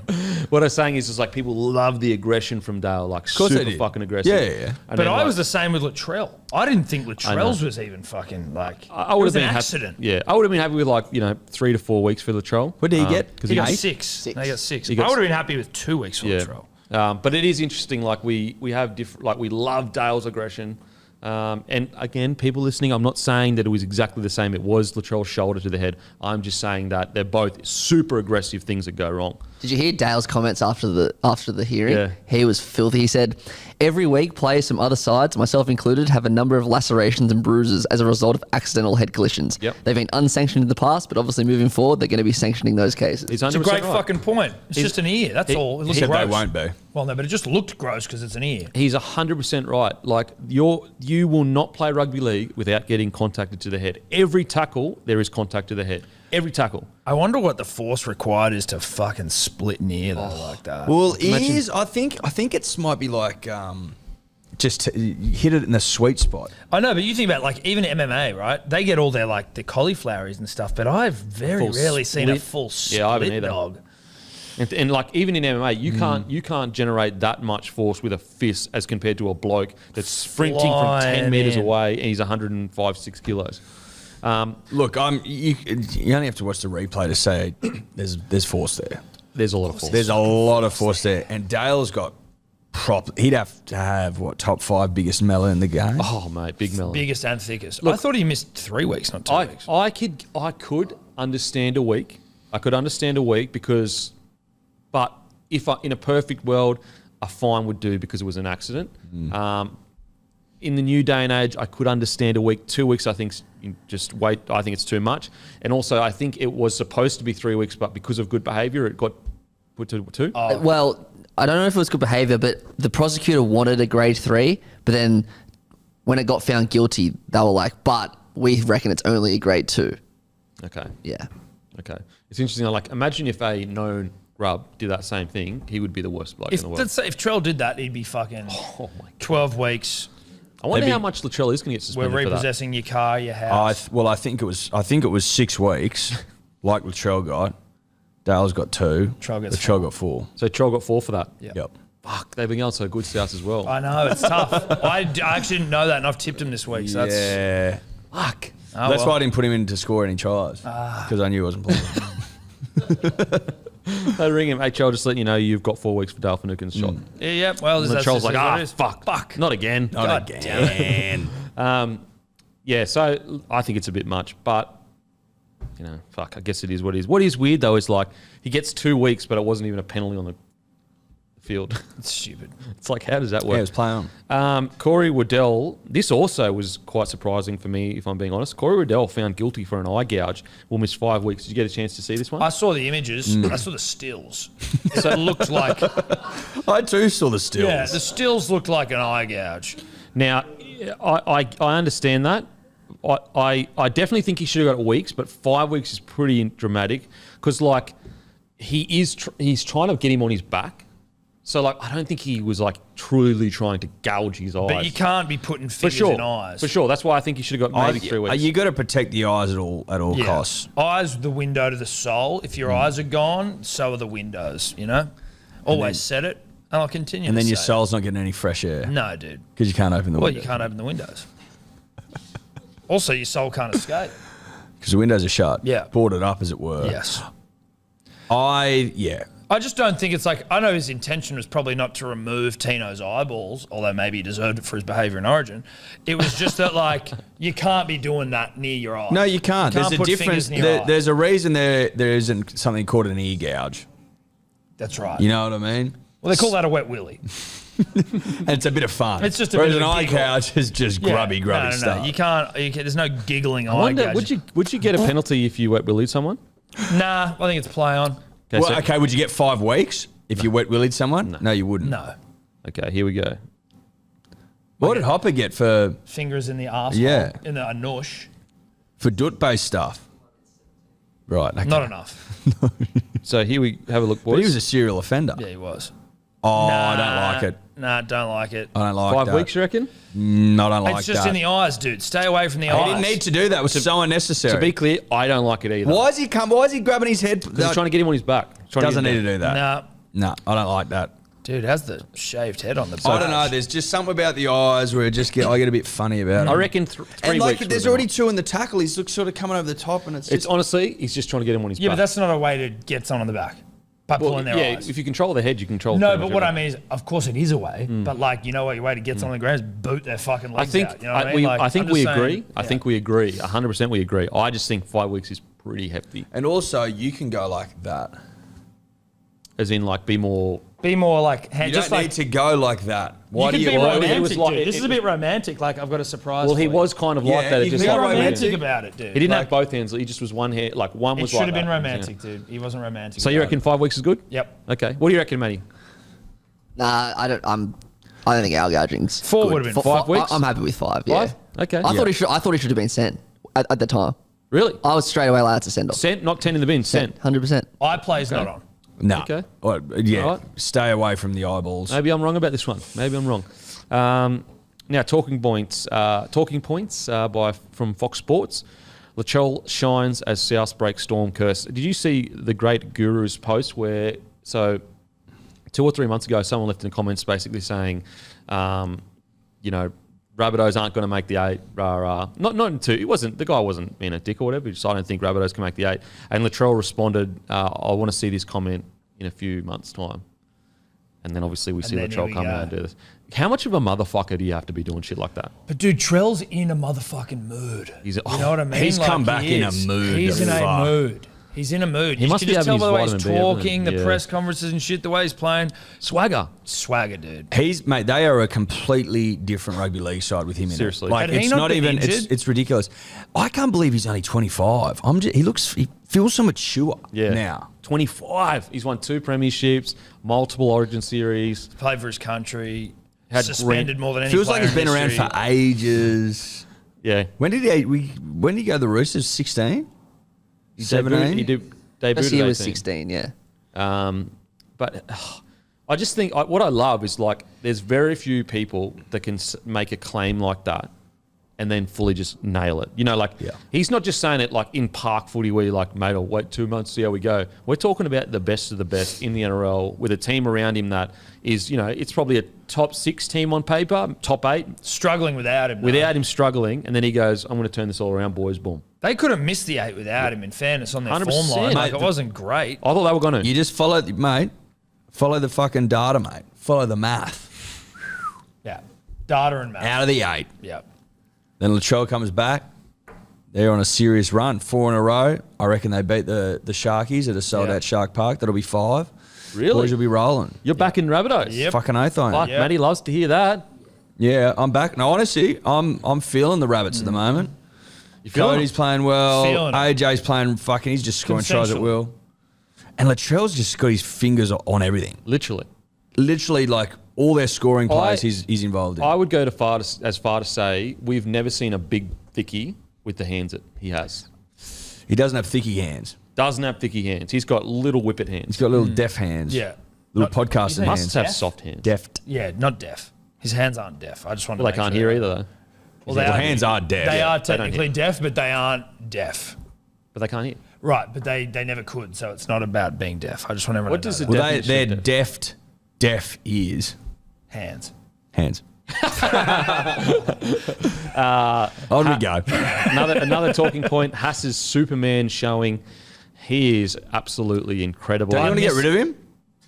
What I'm saying is like people love the aggression from Dale, like course they super did. fucking aggressive. Yeah. And But then, I like, was the same with Latrell. I didn't think Latrell's was even fucking like. I it would was have been an happy. accident. Yeah, I would have been happy with 3 to 4 weeks for Latrell. What did he get? Because He got Eight? six. No, he got six. He got I would have been happy with 2 weeks for Latrell. But it is interesting. Like we have different. Like we love Dale's aggression. And again, people listening, I'm not saying that it was exactly the same. It was Latrell's shoulder to the head. I'm just saying that they're both super aggressive things that go wrong. Did you hear Dale's comments after the hearing? Yeah. He was filthy. He said, "Every week, players from other sides, myself included, have a number of lacerations and bruises as a result of accidental head collisions. Yep. They've been unsanctioned in the past, but obviously moving forward, they're going to be sanctioning those cases." He's It's 100% a great right. fucking point. It's just an ear. That's all. It looks Said gross. they won't be. Well, no, but it just looked gross because it's an ear. He's 100% right. Like you will not play rugby league without getting contacted to the head. Every tackle, there is contact to the head. Every tackle. I wonder what the force required is to fucking split an ear though, like that. Well, ears. I think it might be like just hit it in the sweet spot. I know, but you think about like even MMA, right? They get all their like the cauliflowers and stuff, but I've very Full rarely seen a split. full split Yeah, I haven't either. dog. And like even in MMA, you can't generate that much force with a fist as compared to a bloke that's sprinting from 10 Flying meters in. away and he's 105-6 kilos. Look, you only have to watch the replay to say there's force there. There's a lot of force. There's a lot of force there, and Dale's got he'd have to have top 5 biggest melon in the game. Oh mate, big melon. Biggest and thickest. I thought he missed 3 weeks, not 2 weeks. I could understand a week. I could understand a week but if in a perfect world, a fine would do because it was an accident. In the new day and age, I could understand a week. 2 weeks, I think, just wait. I think it's too much. And also, I think it was supposed to be 3 weeks, but because of good behaviour, it got put to 2. Well, I don't know if it was good behaviour, but the prosecutor wanted a grade 3, but then when it got found guilty, they were like, but we reckon it's only a grade 2. Okay. Yeah. Okay. It's interesting. Like, imagine if a known rub did that same thing, he would be the worst bloke in the world. If Trell did that, he'd be fucking Oh my God. 12 weeks. I wonder Maybe- how much Latrell is going to get We're suspended for that. repossessing your car, your house. I think it was 6 weeks, like Latrell got. Dale's got 2. Latrell got 4. So Trell got 4 for that. Yep. Fuck, they've been going so good South as well. I know, it's tough. I actually didn't know that, and I've tipped him this week. So that's Yeah. Fuck. oh, That's well. why I didn't put him in to score any tries because I knew he wasn't playing. They ring him. Hey, Chell, just letting you know you've got 4 weeks for Dale Finucane's shot. Yeah. Well, And that's Latrell's just like, what it is. fuck. Not again. Not again. Yeah, so I think it's a bit much, but fuck, I guess it is what it is. What is weird though is like he gets 2 weeks, but it wasn't even a penalty on the field. It's stupid. It's like, how does that work? Yeah, it was play on. Corey Waddell, this also was quite surprising for me, if I'm being honest. Corey Waddell found guilty for an eye gouge, will miss 5 weeks. Did you get a chance to see this one? I saw the images. I saw the stills. So it looked like... I too saw the stills. Yeah, the stills looked like an eye gouge. Now, I understand that. I definitely think he should have got weeks, but 5 weeks is pretty dramatic because, like, he's trying to get him on his back. So, like, I don't think he was, like, truly trying to gouge his eyes. But you can't be putting fingers in eyes. For sure. That's why I think he should have got maybe 3 weeks. You got to protect the eyes at all costs. Eyes, the window to the soul. If your eyes are gone, so are the windows, Always said it, and I'll continue And to then your say soul's not getting any fresh air. No, dude. Because you can't open the Well, window. you can't open the windows. Also, your soul can't escape. Because the windows are shut. Yeah. Boarded up, as it were. Yes. I I just don't think it's like, I know his intention was probably not to remove Tino's eyeballs, although maybe he deserved it for his behaviour in Origin. It was just that, like, you can't be doing that near your eyes. No, you can't. There's a put difference. fingers near your There's eyes. a reason there isn't something called an ear gouge. That's right. You know what I mean? Well, they call that a wet willy. And it's a bit of fun. It's just a Whereas bit an of a eye giggle. gouge is just grubby No, stuff. you can't, there's no giggling I eye wonder, gouge. would you get a penalty if you wet willied someone? Nah, I think it's play on. Okay, Well, okay, would you get 5 weeks if you wet willied someone? No, you wouldn't. No. Okay, here we go. What did Hopper get for Fingers in the arsehole. Yeah. In the anush. doot-based stuff? Right. Okay. Not enough. So here we have a look, boys. But he was a serial offender. Yeah, he was. Oh, I don't like it. Nah, don't like it. I don't like 5 that. weeks, you reckon? No, I don't like It's just that. in the eyes, dude. Stay away from the He eyes. didn't need to do that. It was so unnecessary. To be clear, I don't like it either. Why is he grabbing his head? Because he's trying to get him on his back. Doesn't need to do that. Nah. No, I don't like that. Dude, has the shaved head on the back. I don't know. There's just something about the eyes where I get a bit funny about it. I reckon 3 and weeks. like, there's already 2 in the tackle. He's sort of coming over the top, and it's It's honestly, he's just trying to get him on his Yeah, back. but that's not a way to get someone on the back. By pulling their eyes. if you control the head, you control. No, pretty but much what I everything. mean is, of course it is a way, but like, your way to get someone on the ground is boot their fucking I legs think out. You know what I mean? Like, I think I'm we just agree. saying, I think we agree. 100% we agree. I just think 5 weeks is pretty hefty. And also, you can go like that. As in, like, be more. Be more like, You just don't like, need to go like that. Why you do can you? be why- romantic, it was like- dude. This it is a bit romantic. Like, I've got a surprise Well, he for you. was kind of like Yeah, that. It you just can Be go like, romantic romantic. about it, dude. He didn't Like, have both hands. He just was one hand. Like one It was should like have been that. romantic, dude. He wasn't romantic. So you about reckon it. 5 weeks is good? Yep. Okay. What do you reckon, Matty? Nah, I don't think our gouging's 4 good. would have been 5 weeks? I'm happy with 5. Yeah. 5? Okay. I thought he should have been sent at the time. Really? I was straight away allowed to send off. Sent, not 10 in the bin. Sent. 100%. Eye play's not on. No. Okay. Yeah. All right. Stay away from the eyeballs. Maybe I'm wrong about this one. Maybe I'm wrong. Now, talking points from Fox Sports. Latrell shines as South break storm curse. Did you see the great Guru's post where 2 or 3 months ago someone left in the comments basically saying, Rabbitohs aren't going to make the 8. Rah rah. Not in 2. It wasn't. The guy wasn't being a dick or whatever. He just, I don't think Rabbitohs can make the 8. And Latrell responded, I want to see this comment in a few months' time. And then obviously we see then here Latrell we come go. out and do this. How much of a motherfucker do you have to be doing shit like that? But dude, Trell's in a motherfucking mood. He's You know what I mean? He's come back he in a is. mood He's to in a fuck. mood. He's in a mood. He You must can be just having tell by the way his he's vitamin B, talking, hasn't he? the Yeah. press conferences and shit, the way he's playing. Swagger. Swagger, dude. Mate, they are a completely different rugby league side with him in Seriously. it. Like, Had he it's not not been even, injured? it's ridiculous. I can't believe he's only 25. He feels so mature now. 25. He's won 2 premierships, multiple Origin series. Played for his country. Had Suspended more than any Feels like player he's been in around history. for ages. Yeah. When did he go to the Roosters? 16? He 17? debuted This year at was 18. 16, yeah. But I just think what I love is like there's very few people that can make a claim like that and then fully just nail it. He's not just saying it like in park footy where you're like, mate, I'll wait 2 months, see how we go. We're talking about the best of the best in the NRL with a team around him that is, it's probably a top 6 team on paper, top 8. Struggling without him. though. Without him struggling, and then he goes, I'm going to turn this all around, boys, boom. They could have missed the 8 without him, in fairness, on their 100%. form line. Like, Mate, it wasn't great. I thought they were going to. You just follow, mate. Follow the fucking data, mate. Follow the math. Yeah. Data and math. Out of the 8. Yeah. Then Latrell comes back. They're on a serious run. 4 in a row. I reckon they beat the Sharkies at a sold-out Shark Park. That'll be 5. Really? Boys will be rolling. You're back in Rabbitohs. Yep. Fucking oath on Fuck, it. Yep. Matty loves to hear that. Yeah, I'm back. No, honestly, I'm feeling the Rabbits at the moment. You feeling Cody's playing well. Feeling it. AJ's playing fucking. He's just scoring tries at Consensual. will. And Latrell's just got his fingers on everything. Literally. Literally, like all their scoring plays, he's involved in. I would go as far to say we've never seen a big thickie with the hands that he has. He doesn't have thicky hands. Doesn't have thicky hands. He's got little whippet hands. He's got little deaf hands. Yeah. Little Not- podcaster He Must hands. have Deaf? soft hands. Deft. Yeah, not deaf. His hands aren't deaf. I just want to Well, they make can't sure. hear either, though. Well, Well, hands are deaf. They are don't technically hear. deaf, but they aren't deaf. But they can't hear. Right, but they never could, so it's not about being deaf. I just want everyone What to does know the that. Well, definition they're of deft, deaf ears. Hands. Hands. On we go. Another talking point. Hass's Superman showing. He is absolutely incredible. Don't you want to get rid of him?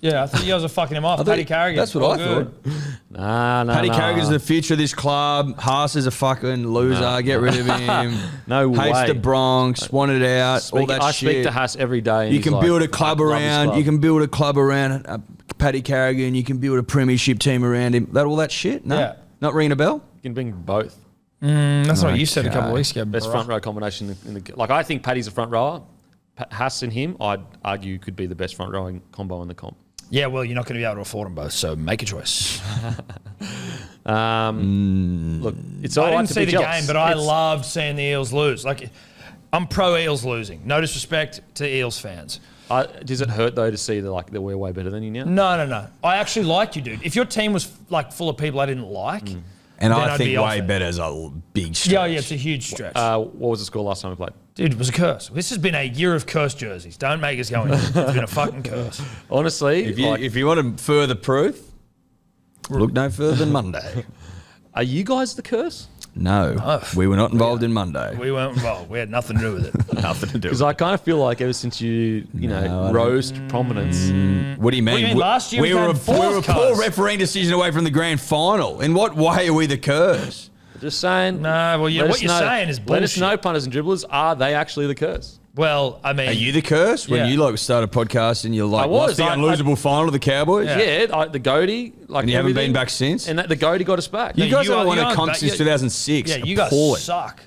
Yeah, I thought you guys were fucking him off. thought- Paddy Carrigan. That's what all I good. thought. Nah. Paddy Carrigan's the future of this club. Haas is a fucking loser. Get rid of him. No Hates way. the Bronx. Wanted out. all that I shit. speak to Hass every day. And You he's can like, build a club "I love this around. club." You can build a club around Paddy Carrigan. You can build a premiership team around him. All that shit. No, Yeah. not ringing a bell. You can bring both. That's what you said a couple Okay. of weeks ago. Best bro. front row combination in the like. I think Paddy's a front rower. Hass and him, I'd argue, could be the best front rowing combo in the comp. Yeah, well, you're not going to be able to afford them both, so make a choice. Look, it's all I right didn't to see be the jealous. game, but I It's- loved seeing the Eels lose. Like, I'm pro Eels losing. No disrespect to Eels fans. Does it hurt though to see that we're way better than you now? No. I actually like you, dude. If your team was like full of people I didn't like, And Then I I'd think be off way it. better is a big stretch. yeah, it's a huge stretch. What was the score last time we played? Dude, it was a curse. This has been a year of cursed jerseys. Don't make us go in. It's been a fucking curse. Honestly, If you wanted further proof, look no further than Monday. are you guys the curse? No, we were not involved in Monday. We weren't involved. We had nothing to do with it. Nothing to do. Because I kind of feel like ever since you I don't- rose to prominence, What do you mean? What do you mean? Last year we we were came fourth, we were a poor cuz. refereeing decision away from the grand final. In what way are we the curse? just saying. No, well, let what us you're know- saying is Let us bullshit. know, punters and dribblers, are they actually the curse? Well, I mean, Are you the curse when Yeah. you started a podcast and you I was. lost the I- unlosable final to the Cowboys? Yeah. The goatee, And you haven't everything, been back since? and the goatee got us back. You No, guys you haven't are- won you a aren't comp back- since yeah, 2006. yeah, you guys Appalling. suck.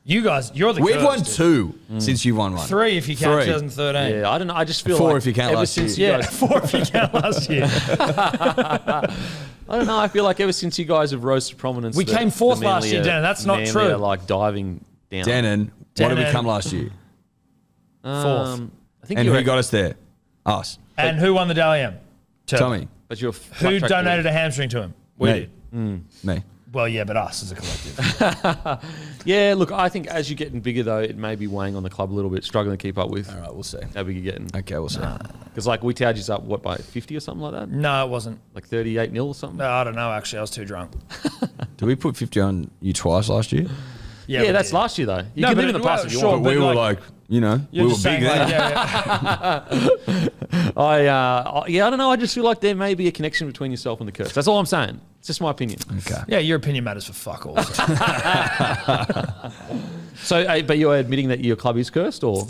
You guys, you're the We've curse, won dude. 2 since you won one. 3 if you count 3. 2013. Yeah, I don't know. I just feel 4 like if you count ever last since year. you Yeah, guys, 4 if you count last year. I don't know. I feel like ever since you guys have rose to prominence, We came fourth last year, Dennon. That's not Manly true. are, like diving down. Denon, what did we Denon. come last year? Fourth. I think And you're who got us there? Us. And who won the Dally M? Tommy. But you're Who donated a hamstring to him? We Me. did. Me. Well, yeah, but us as a collective. Yeah, look, I think as you're getting bigger, though, it may be weighing on the club a little bit, struggling to keep up with All right, we'll see. how big you're getting. Okay, we'll see. Because, we tagged you up, by 50 or something like that? No, it wasn't. Like 38-0 or something? No, I don't know, actually. I was too drunk. Did we put 50 on you twice last year? Yeah, we that's did. last year, though. You No, can but live in the it- past well, if you sure, want. but we were like- we You're were big just saying, then. like, yeah. I don't know. I just feel like there may be a connection between yourself and the curse. That's all I'm saying. It's just my opinion. Okay. Yeah, your opinion matters for fuck all. So. So, but you're admitting that your club is cursed, or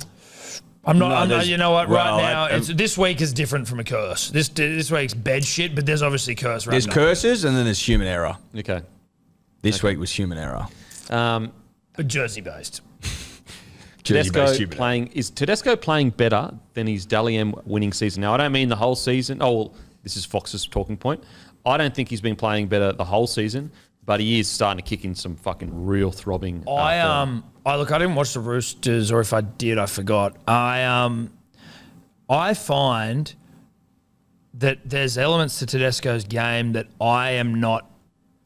I'm not. No, I'm not. there's- You know what? well, Right now, this week is different from a curse. This week's bed shit, but there's obviously curse. Right There's now. curses and then there's human error. okay? This week was human error. But Jersey based. Tedesco is Tedesco playing better than his Dally M winning season? Now, I don't mean the whole season. Oh, well, this is Fox's talking point. I don't think he's been playing better the whole season, but he is starting to kick in some fucking real throbbing. I didn't watch the Roosters, or if I did, I forgot. I find that there's elements to Tedesco's game that I am not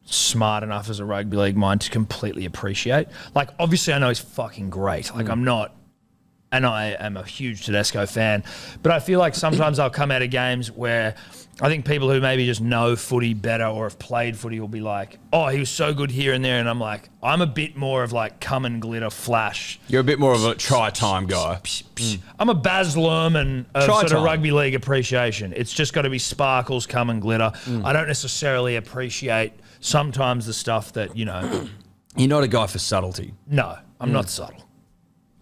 smart enough as a rugby league mind to completely appreciate. Like, obviously, I know he's fucking great. Like, I'm not and I am a huge Tedesco fan. But I feel like sometimes I'll come out of games where I think people who maybe just know footy better or have played footy will be like, oh, he was so good here and there. And I'm like, I'm a bit more of like come and glitter flash. You're a bit more of a try-time guy. I'm a Baz Luhrmann of Try sort time. of rugby league appreciation. It's just got to be sparkles, come and glitter. I don't necessarily appreciate sometimes the stuff that, You're not a guy for subtlety. no, I'm not subtle.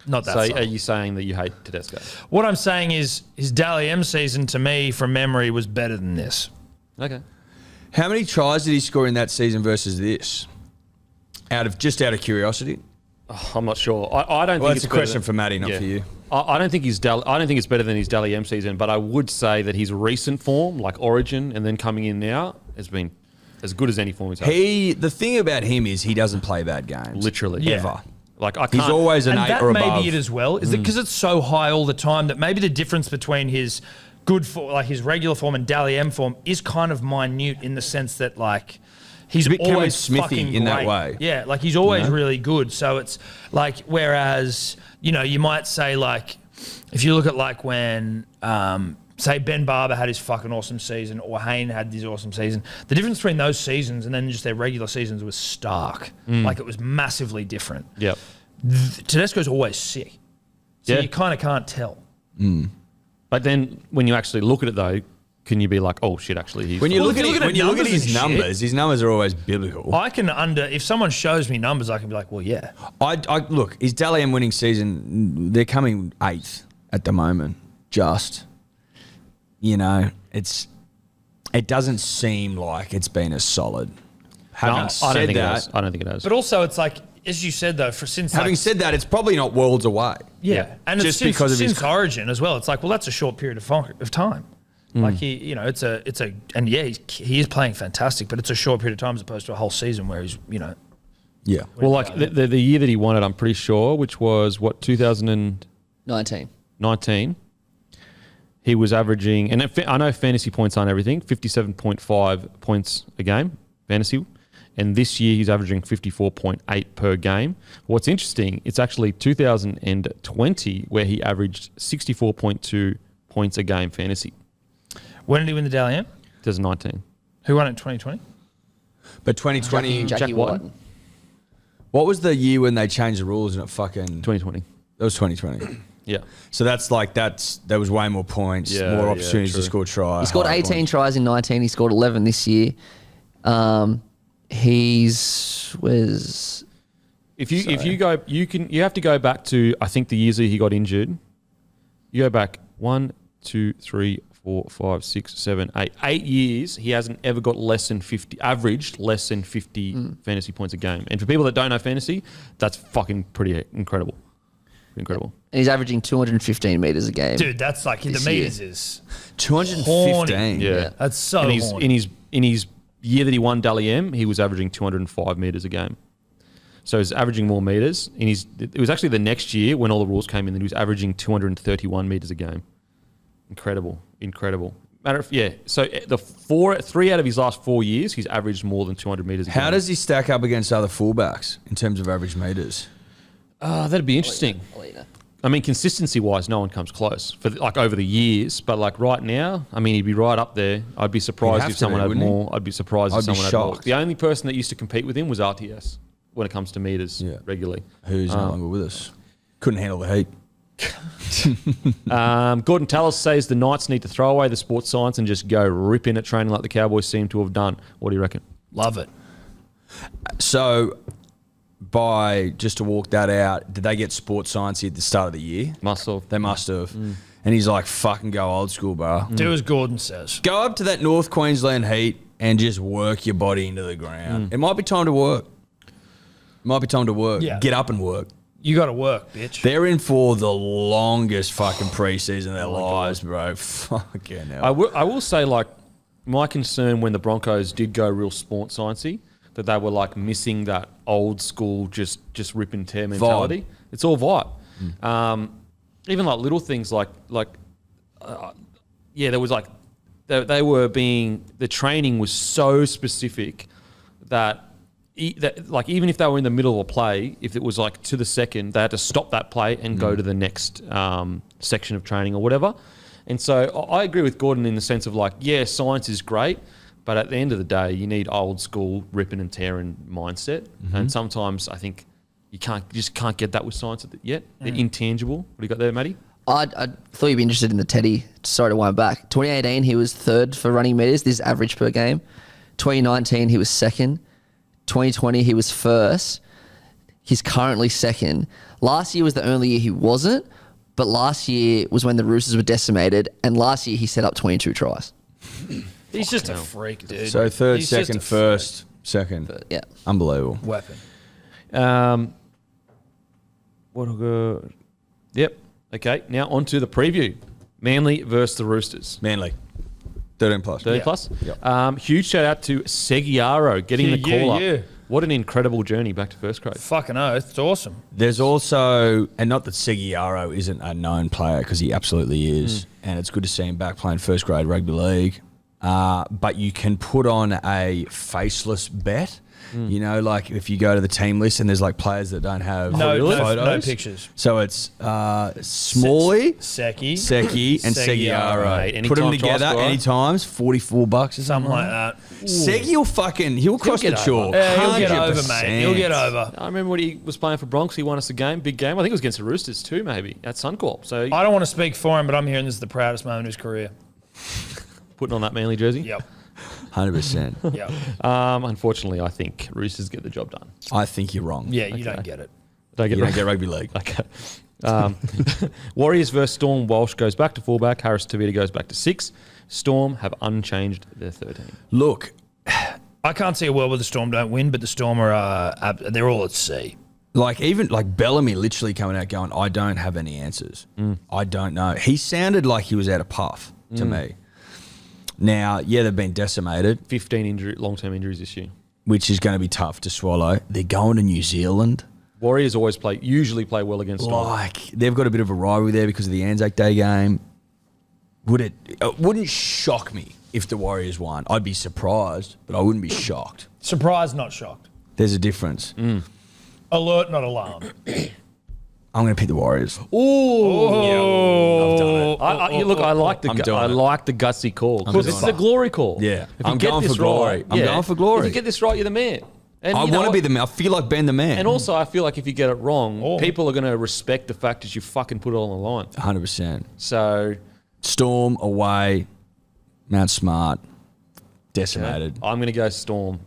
Not that So subtle. are you saying that you hate Tedesco? What I'm saying is his Dally M season to me from memory was better than this. Okay. How many tries did he score in that season versus this? Out of curiosity. Oh, I'm not sure. I don't Well, think it's a better question for Matty, not yeah. for you. I don't think I don't think it's better than his Dally M season, but I would say that his recent form, like Origin and then coming in now, has been as good as any form he's had. The thing about him is he doesn't play bad games. Literally. Yeah. Ever. Like I can't. He's always an And 8 that or may above. be it as well. Is it because it's so high all the time that maybe the difference between his good form, like his regular form and Dally M form, is kind of minute in the sense that like he's a bit Cameron always Smithy fucking in that great. way. Yeah, like he's always really good. So it's like whereas you might say like if you look at like when say Ben Barber had his fucking awesome season or Hayne had his awesome season, the difference between those seasons and then just their regular seasons was stark. Like it was massively different. Yep. Tedesco's always sick. So Yeah. you kind of can't tell. But then when you actually look at it though, can you be like, oh shit, actually he's When you Well, look if at you look at when you look at numbers his and shit- numbers, his numbers are always biblical. I can if someone shows me numbers, I can be like, well, yeah. I look, his Dally M winning season, they're coming 8th at the moment. Just, it doesn't seem like it's been as solid. Having I don't said think it that, has. I don't think it has. But also, it's like, as you said, though, having said that, it's probably not worlds away. yeah. And Just it's because of his- since Origin as well, it's like, well, that's a short period of time. Like he is playing fantastic, but it's a short period of time as opposed to a whole season where he's, Yeah. well, like the year that he won it, I'm pretty sure, which was what 2019. 19. He was averaging, and I know fantasy points aren't everything, 57.5 points a game, fantasy. And this year he's averaging 54.8 per game. What's interesting, it's actually 2020 where he averaged 64.2 points a game fantasy. When did he win the Dally M? 2019. Who won it in 2020? But 2020, Jackie Jack White. White. what was the year when they changed the rules and it fucking... 2020. That was 2020. Yeah. So there was way more points, Yeah, more yeah, opportunities to true. score tries. He scored higher 18 points. tries in 19. He scored 11 this year. He's was If you have to go back to, I think, the years that he got injured. You go back 1, 2, 3, 4, 5, 6, 7, 8. 8 years, he hasn't ever got less than 50, averaged less than 50 fantasy points a game. And for people that don't know fantasy, that's fucking pretty incredible. Incredible. and he's averaging 215 meters a game. Dude, that's like, the This meters year. is 215. Yeah. That's so And he's, horny. in his year that he won Dally M, he was averaging 205 meters a game. So he's averaging more meters. It was actually the next year when all the rules came in that he was averaging 231 meters a game. Incredible. So the 3 out of his last 4 years, he's averaged more than 200 meters a game. How does he stack up against other fullbacks in terms of average meters? That'd be interesting. I'll let you know. I mean, consistency-wise, no one comes close for like over the years. But like right now, I mean, he'd be right up there. I'd be surprised have if to someone be, had wouldn't he? more. I'd be surprised I'd if be someone had more. shocked. The only person that used to compete with him was RTS when it comes to meters regularly. Who's no longer with us? Couldn't handle the heat. Gordon Tallis says the Knights need to throw away the sports science and just go rip in at training like the Cowboys seem to have done. What do you reckon? Love it. So, just to walk that out, did they get sports science at the start of the year? Must have. They must have. And he's like, fucking go old school, bro. Do as Gordon says. Go up to that North Queensland heat and just work your body into the ground. It might be time to work. Yeah. Get up and work. You got to work, bitch. They're in for the longest fucking preseason of their lives, bro. Fucking hell. I will say, like, my concern when the Broncos did go real sports sciencey, that they were like missing that old school just rip and tear mentality. Vibe. It's all vibe. Even like little things like there was like they were being, the training was so specific that even if they were in the middle of a play, if it was like to the second, they had to stop that play and go to the next section of training or whatever. And so I agree with Gordon in the sense of like, yeah, science is great, but at the end of the day, you need old school ripping and tearing mindset. And sometimes I think you just can't get that with science yet. They're intangible. What do you got there, Matty? I thought you'd be interested in the Teddy. Sorry to wind back. 2018, he was third for running meters. This is average per game. 2019, he was second. 2020, he was first. He's currently second. Last year was the only year he wasn't, but last year was when the Roosters were decimated, and last year he set up 22 tries. He's just a freak, dude. So third, He's second, first, second. Yeah. Unbelievable. Weapon. Yep. Okay, now on to the preview. Manly versus the Roosters. Manly. 13 plus. 30 plus? Yep. Huge shout out to Seguiaro getting the call up. Yeah. What an incredible journey back to first grade. Fucking oath. It's awesome. There's also, and not that Seguiaro isn't a known player, because he absolutely is, and it's good to see him back playing first grade rugby league. But you can put on a faceless bet. You know, like if you go to the team list and there's like players that don't have photos. No pictures. So it's Smalley, Seki, and Seguiaro. Put them together anytime, $44 or something like that. Segi he'll cross the chalk. He'll get over, mate. He'll get over. I remember when he was playing for Bronx, he won us a game, big game. I think it was against the Roosters too, maybe, at Suncorp. So I don't want to speak for him, but I'm hearing this is the proudest moment of his career. Putting on that Manly jersey? Yep. 100%. Yep. Unfortunately, I think Roosters get the job done. I think you're wrong. Yeah, you don't get it. You don't get rugby league. Okay. Warriors versus Storm. Walsh goes back to fullback. Harris Tavita goes back to 6. Storm have unchanged their 13. Look, I can't see a world where the Storm don't win, but the Storm are they're all at sea. like Bellamy literally coming out going, I don't have any answers. I don't know. He sounded like he was out of puff to me. Now, yeah, they've been decimated. 15 long-term injuries this year. Which is going to be tough to swallow. They're going to New Zealand. Warriors usually play well against Storm. Like, they've got a bit of a rivalry there because of the Anzac Day game. It wouldn't shock me if the Warriors won. I'd be surprised, but I wouldn't be shocked. Surprised, not shocked. There's a difference. Alert, not alarmed. I'm going to pick the Warriors. Oh, I've done it. Look, I like the gutsy call. Because it's a glory call. Yeah. If you get this right, I'm going for glory. If you get this right, you're the man. And I want to be the man. I feel like being the man. And also, I feel like if you get it wrong, people are going to respect the fact that you fucking put it on the line. 100%. So, Storm away, Mount Smart, decimated. I'm going to go Storm.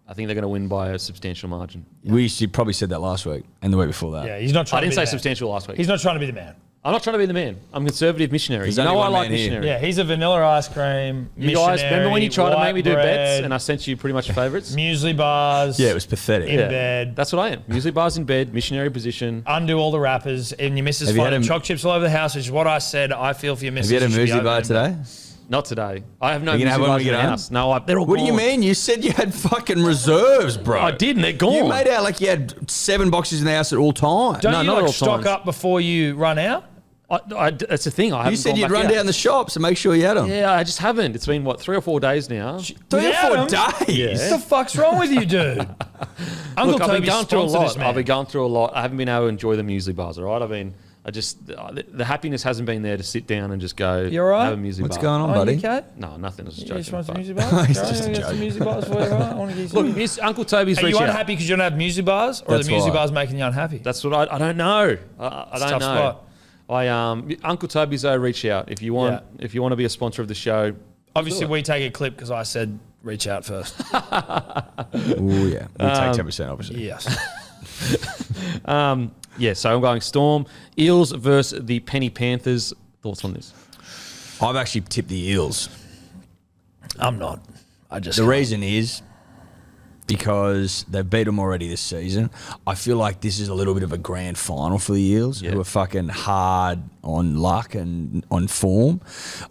I think they're going to win by a substantial margin. We probably said that last week and the week before that. yeah, he's not trying I to didn't be say the man. substantial last week. He's not trying to be the man. I'm not trying to be the man. I'm conservative missionary. There's You know only I one like man here. missionary. Yeah, he's a vanilla ice cream. You guys, remember when you tried to make me do white bets bread, and I sent you pretty much favourites? muesli bars. Yeah, it was pathetic. in bed. That's what I am. Muesli bars in bed, missionary position. Undo all the wrappers, and your missus Have you had finding a- choc chips all over the house, which is what I said. I feel for your missus. Have you had a should be muesli bar open. today? Not today. I have no Are you gonna muesli have one bars when in you the get home? house. No, they're all What do you gone. mean? You said you had fucking reserves, bro. I did, and they're gone. You made out like you had 7 boxes in the house at all times. Don't No, you not like all stock times. up before you run out? That's the thing. I haven't You said gone you'd back run out. down the shops and make sure you had them. Yeah, I just haven't. It's been, 3 or 4 days now. 3 or Without 4 days. What the fuck's wrong with you, dude? Uncle Look, I've been Toby going through a sponsored this lot. man. I've been going through a lot. I haven't been able to enjoy the muesli bars, all right? The happiness hasn't been there to sit down and just go, You all right? have a muesli What's bar. going on, Oh, buddy? you okay? No, nothing. I was just You joking. just want some but- muesli bars? He's Go just on, get some joking. muesli bars for you, right? I want to get some. Look, Uncle Toby's Are reached you out. unhappy because you don't have muesli bars, or That's the muesli right. bars making you unhappy? That's what I don't know. I don't tough know. spot. Uncle Toby's reach out if you want. If you want to be a sponsor of the show. Obviously, we take a clip because I said reach out first. Oh, yeah. We'll take 10%, obviously. Yes. Yeah, so I'm going Storm. Eels versus the Penny Panthers. Thoughts on this? I've actually tipped the Eels. I'm not. I just The can't. reason is because they've beat them already this season. I feel like this is a little bit of a grand final for the Eels, who are fucking hard on luck and on form.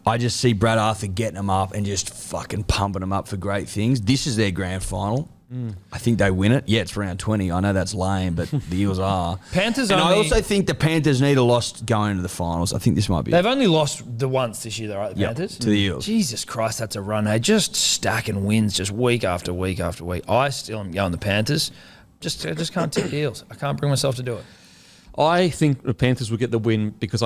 I just see Brad Arthur getting them up and just fucking pumping them up for great things. This is their grand final. I think they win it. Yeah, it's round 20. I know that's lame, but the Eels are. Panthers and only, I also think the Panthers need a loss going to the finals. I think this might be They've only lost the once this year, though, right? The Panthers? to the Eels. Jesus Christ, that's a run, hey. Just stacking wins just week after week after week. I still am going the Panthers. I just can't tip the Eels. I can't bring myself to do it. I think the Panthers will get the win because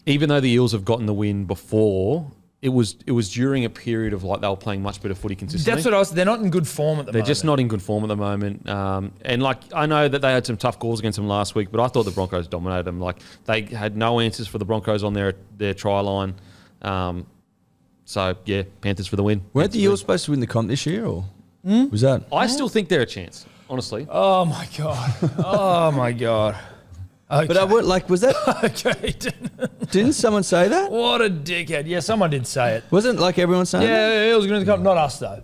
even though the Eels have gotten the win before, it was during a period of like they were playing much better footy consistently. That's what they're not in good form at the moment. They're just not in good form at the moment. And like I know that they had some tough calls against them last week, but I thought the Broncos dominated them. Like they had no answers for the Broncos on their try line. So yeah, Panthers for the win. Weren't the Eels supposed to win the comp this year, or was that? I still think they're a chance, honestly. Oh my God. Oh my God. Okay. But I would like. Was that? Okay. Didn't someone say that? What a dickhead. Yeah, someone did say it. Wasn't like everyone saying that? Yeah, it was going to come. Not us, though.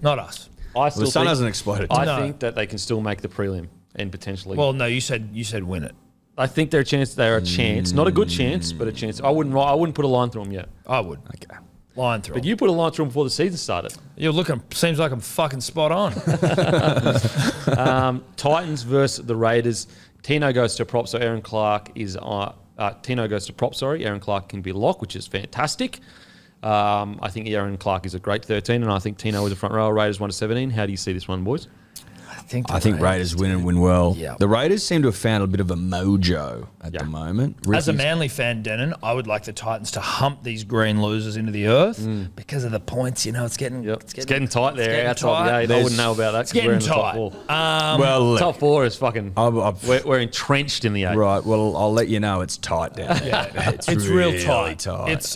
Not us. I still The sun think, hasn't exploded. I think that they can still make the prelim and potentially. Well, no, you said win it. I think they're a chance. They're a chance, not a good chance, but a chance. I wouldn't put a line through them yet. I would. Okay. Line through. But you put a line through them before the season started. You're looking. Seems like I'm fucking spot on. Titans versus the Raiders. Tino goes to prop, so Aaron Clark is Tino goes to prop. Sorry, Aaron Clark can be lock, which is fantastic. I think Aaron Clark is a great 13, and I think Tino is a front row. Raiders 1-17. How do you see this one, boys? I think Raiders win and win well. Yeah. The Raiders seem to have found a bit of a mojo at the moment. As a Manly fan, Denon, I would like the Titans to hump these green losers into the earth because of the points. You know, it's getting tight there. It's getting tight. I wouldn't know about that. It's getting tight. well, Top four is fucking. We're entrenched in the 8. Right. Well, I'll let you know it's tight down. Yeah, it's really real tight.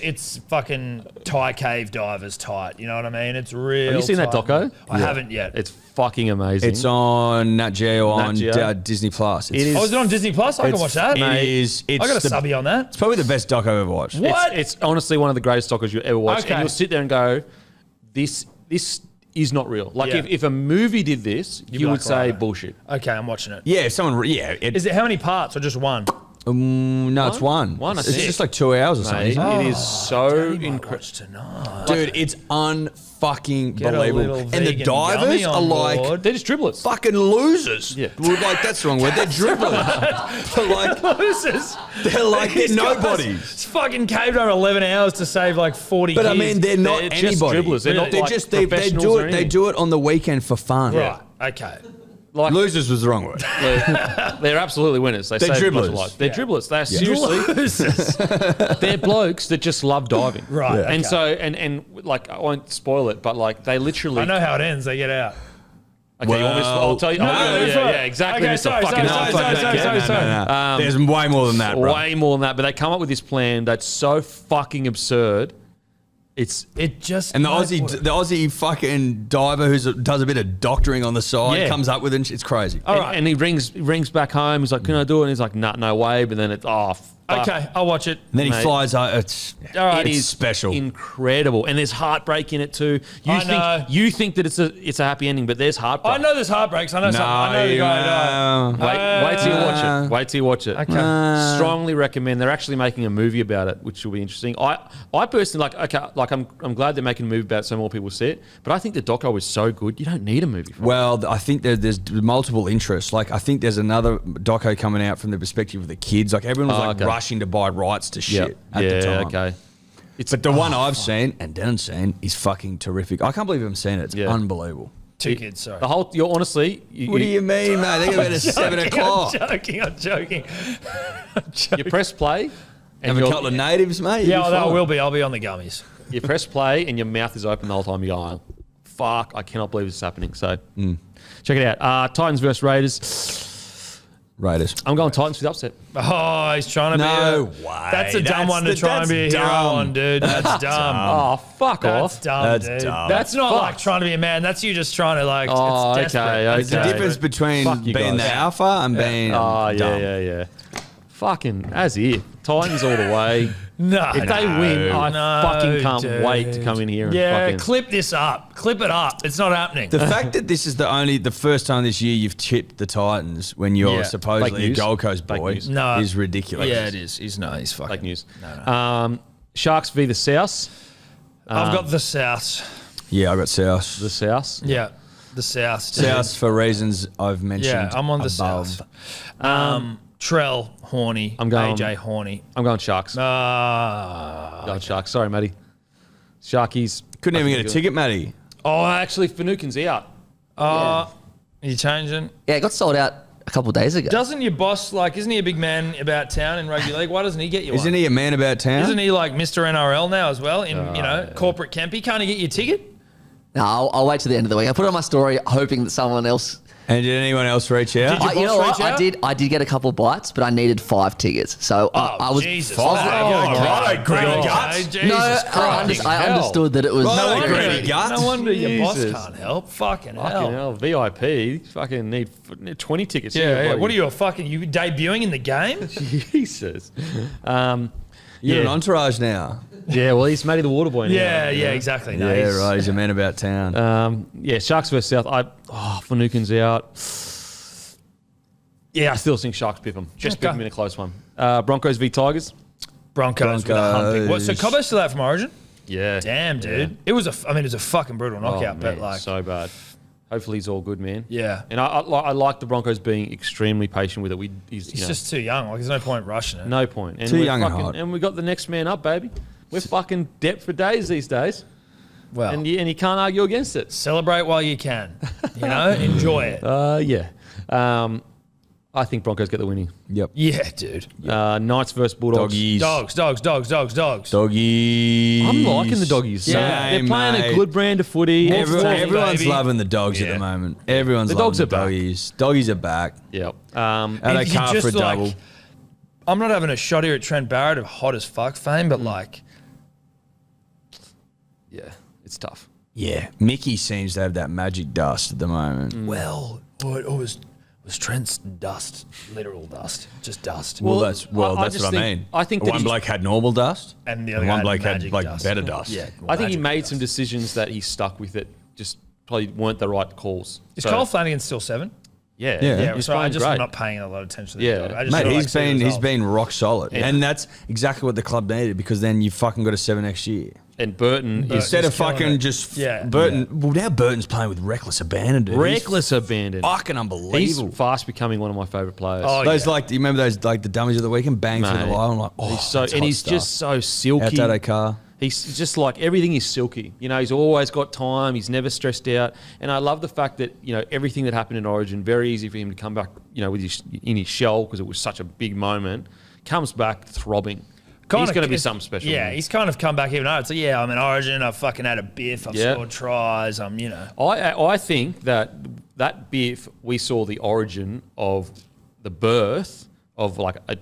It's fucking Thai cave divers tight. You know what I mean? It's real. Have you seen that doco? I haven't yet. It's fucking amazing. It's on Nat Geo on Geo. Disney Plus. It is. Oh, is it on Disney Plus? I can watch that. It is. I got a subby on that. It's probably the best doc I've ever watched. What? It's honestly one of the greatest docos you ever watched. Okay. And you'll sit there and go, this is not real. Like if a movie did this, you would say bullshit. Okay, I'm watching it. Yeah, if someone. Yeah. Is it how many parts or just one? No, it's one. One, I It's think. just like 2 hours or something. Mate, isn't it? it is so incredible. Watch tonight. Dude, it's unfucking Get a believable. little And the vegan divers gummy are on like board. They're just dribblers. fucking losers. Yeah. Well, like that's the wrong word. They're dribblers. But like Losers. they're nobodies. It's fucking caved over 11 hours to save like 40 But I kids. mean, they're not They're just anybody. dribblers. They're not They're like just they professionals do or it. They anything. do it on the weekend for fun. Right. Okay. Like Losers was the wrong word. they're absolutely winners. They're dribblers. They're dribblers. They're seriously. They're blokes that just love diving. Right. And okay. so and like I won't spoil it, but like they literally. I know how it ends. They get out. Okay, you want me to I'll tell you. Yeah, exactly. Okay, It's a sorry, fucking sorry, fucking sorry, game. sorry. There's way more than that, bro. Way more than that. But they come up with this plan that's so fucking absurd. It just And the Aussie fucking diver who does a bit of doctoring on the side comes up with it. It's crazy. All right. And he rings back home. He's like, "Can I do it?" And he's like, "Nah, no way." But then it's Okay, I'll watch it. And then he Mate. flies out. It's It is special. incredible, and there's heartbreak in it too. You think that it's a happy ending, but there's heartbreak. I know there's heartbreaks. I know something. I know the guy died. Wait till you watch it. Wait till you watch it. Okay. Strongly recommend. They're actually making a movie about it, which will be interesting. I personally I'm glad they're making a movie about it so more people see it. But I think the doco is so good, you don't need a movie for it. Well, I think there's multiple interests. Like, I think there's another doco coming out from the perspective of the kids. Like, everyone was rushing to buy rights to shit at the time. Okay. But the one I've seen and Denon's seen is fucking terrific. I can't believe I haven't seen it. It's unbeliable. 2 kids, sorry. The whole, you're honestly. What do you mean, mate? They go about at 7 o'clock. I'm joking. You press play. And Have a couple of natives, mate. Yeah, I will be. I'll be on the gummies. You press play and your mouth is open the whole time. You're going, fuck, I cannot believe this is happening. So check it out. Titans versus Raiders. I'm going Titans for the upset. Oh, he's trying to be way. That's a dumb one to try and be a hero on, dude. That's dumb. Oh, fuck That's off. dumb, That's dude. dumb. That's not like trying to be a man. That's you just trying to like. Oh, it's desperate. okay, That's okay. The difference desperate. between Fuck you being guys. the alpha and being dumb. Yeah. Fucking as if. Titans all the way. No, If they win, I fucking can't dude. wait to come in here and fucking. clip this up. Clip it up. It's not happening. The fact that this is the first time this year you've tipped the Titans when you're Yeah. supposedly Fake a news. Gold Coast Fake boy news. No. is ridiculous. Yeah, it is. He's fucking Fake news. No. Sharks v the South. I've got the South. Yeah, I got South. The South. Yeah. The South. Dude. South for reasons I've mentioned. Yeah, I'm on the above. South. Trell, horny. I'm going- AJ, horny. I'm going Sharks. Going Sharks. Sorry, Matty. Sharkies. Couldn't I even think get a they're ticket, Matty. Oh, actually, Finucane's out. Are you changing? Yeah, it got sold out a couple of days ago. Doesn't your boss, isn't he a big man about town in rugby league? Why doesn't he get you Isn't one? he a man about town? Isn't he like Mr. NRL now as well in, corporate Kempy? Can't he get you a ticket? No, I'll wait till the end of the week. I put it on my story hoping that someone else... And did anyone else reach out? Did You know what? reach out? I did get a couple bites, but I needed 5 tickets. So I was... Jesus. Righto, greedy guts. Jesus No, Christ. I understood that it was... Righto, No greedy wonder, guts. no wonder your boss Jesus. can't help. Fucking Fucking hell. hell. VIP. Fucking need 20 tickets. Yeah. What are you, you debuting in the game? Jesus. You're Yeah. an entourage now. Yeah, well, he's Matty the Water Boy now. Yeah, exactly. No, Yeah, he's- right. He's a man about town. Yeah, Sharks versus South. Finucane's out. Yeah, I still think Sharks pip them. Just pip Okay. them in a close one. Broncos v Tigers. Broncos with a humping. What, so Broncos. Cobbo's still out from Origin? Yeah. Damn, dude. It was a fucking brutal Oh, knockout, man, but so bad. Hopefully he's all good, man. Yeah. And I like the Broncos being extremely patient with it. He's just too young. There's no point rushing it. no point. And Too we're young and fucking- hot. And we got the next man up, baby. We're fucking depth for days these days. Well, And you can't argue against it. celebrate while you can. Enjoy it. Yeah. I think Broncos get the winning. Yep. Yeah, dude. Knights versus Bulldogs. Doggies. Dogs. Doggies. I'm liking the Doggies. Yeah, They're playing a good brand of footy. Everyone's baby. loving the dogs at Yeah. the moment. Everyone's The loving dogs the are back. doggies. Doggies are back. Yep. And they If you can't for a just, like- double. I'm not having a shot here at Trent Barrett of hot as fuck fame, but Yeah, it's tough. Yeah. Mickey seems to have that magic dust at the moment. well, it was Trent's dust, literal dust, just dust. Well, Well, that's I what just I think- mean. I think that one he's- bloke had normal dust, And the other one guy bloke had magic like dust. better dust. Yeah, I think he magic made dust. some decisions that he stuck with that just probably weren't the right calls. Is So, Cole Flanagan still 7? Yeah. Yeah. Yeah, He's so I'm playing great. not paying a lot of attention to Yeah. the dog. I just Mate, feel he's like see the been results. rock solid, Yeah. and that's exactly what the club needed because then you fucking got a 7 next year. And Burton is Instead of he's killing fucking it. just Yeah. Burton. Well, now Burton's playing with reckless abandon, dude. reckless abandon. He's fucking He's unbelievable. fast becoming one of my favourite players. Oh, Those yeah. do you remember those like the dummies of the weekend bang through the Mate. line? I'm like, oh, he's so that's and hot he's stuff. just so silky. Out that car. He's just like everything is silky. He's always got time. He's never stressed out. And I love the fact that everything that happened in Origin, very easy for him to come back. With in his shell because it was such a big moment. Comes back throbbing. He's going to be something special. Yeah, he's kind of come back even though it's like, I'm in Origin, I've fucking had a biff, I've Yeah. scored tries, I think that biff we saw the origin of the birth of like I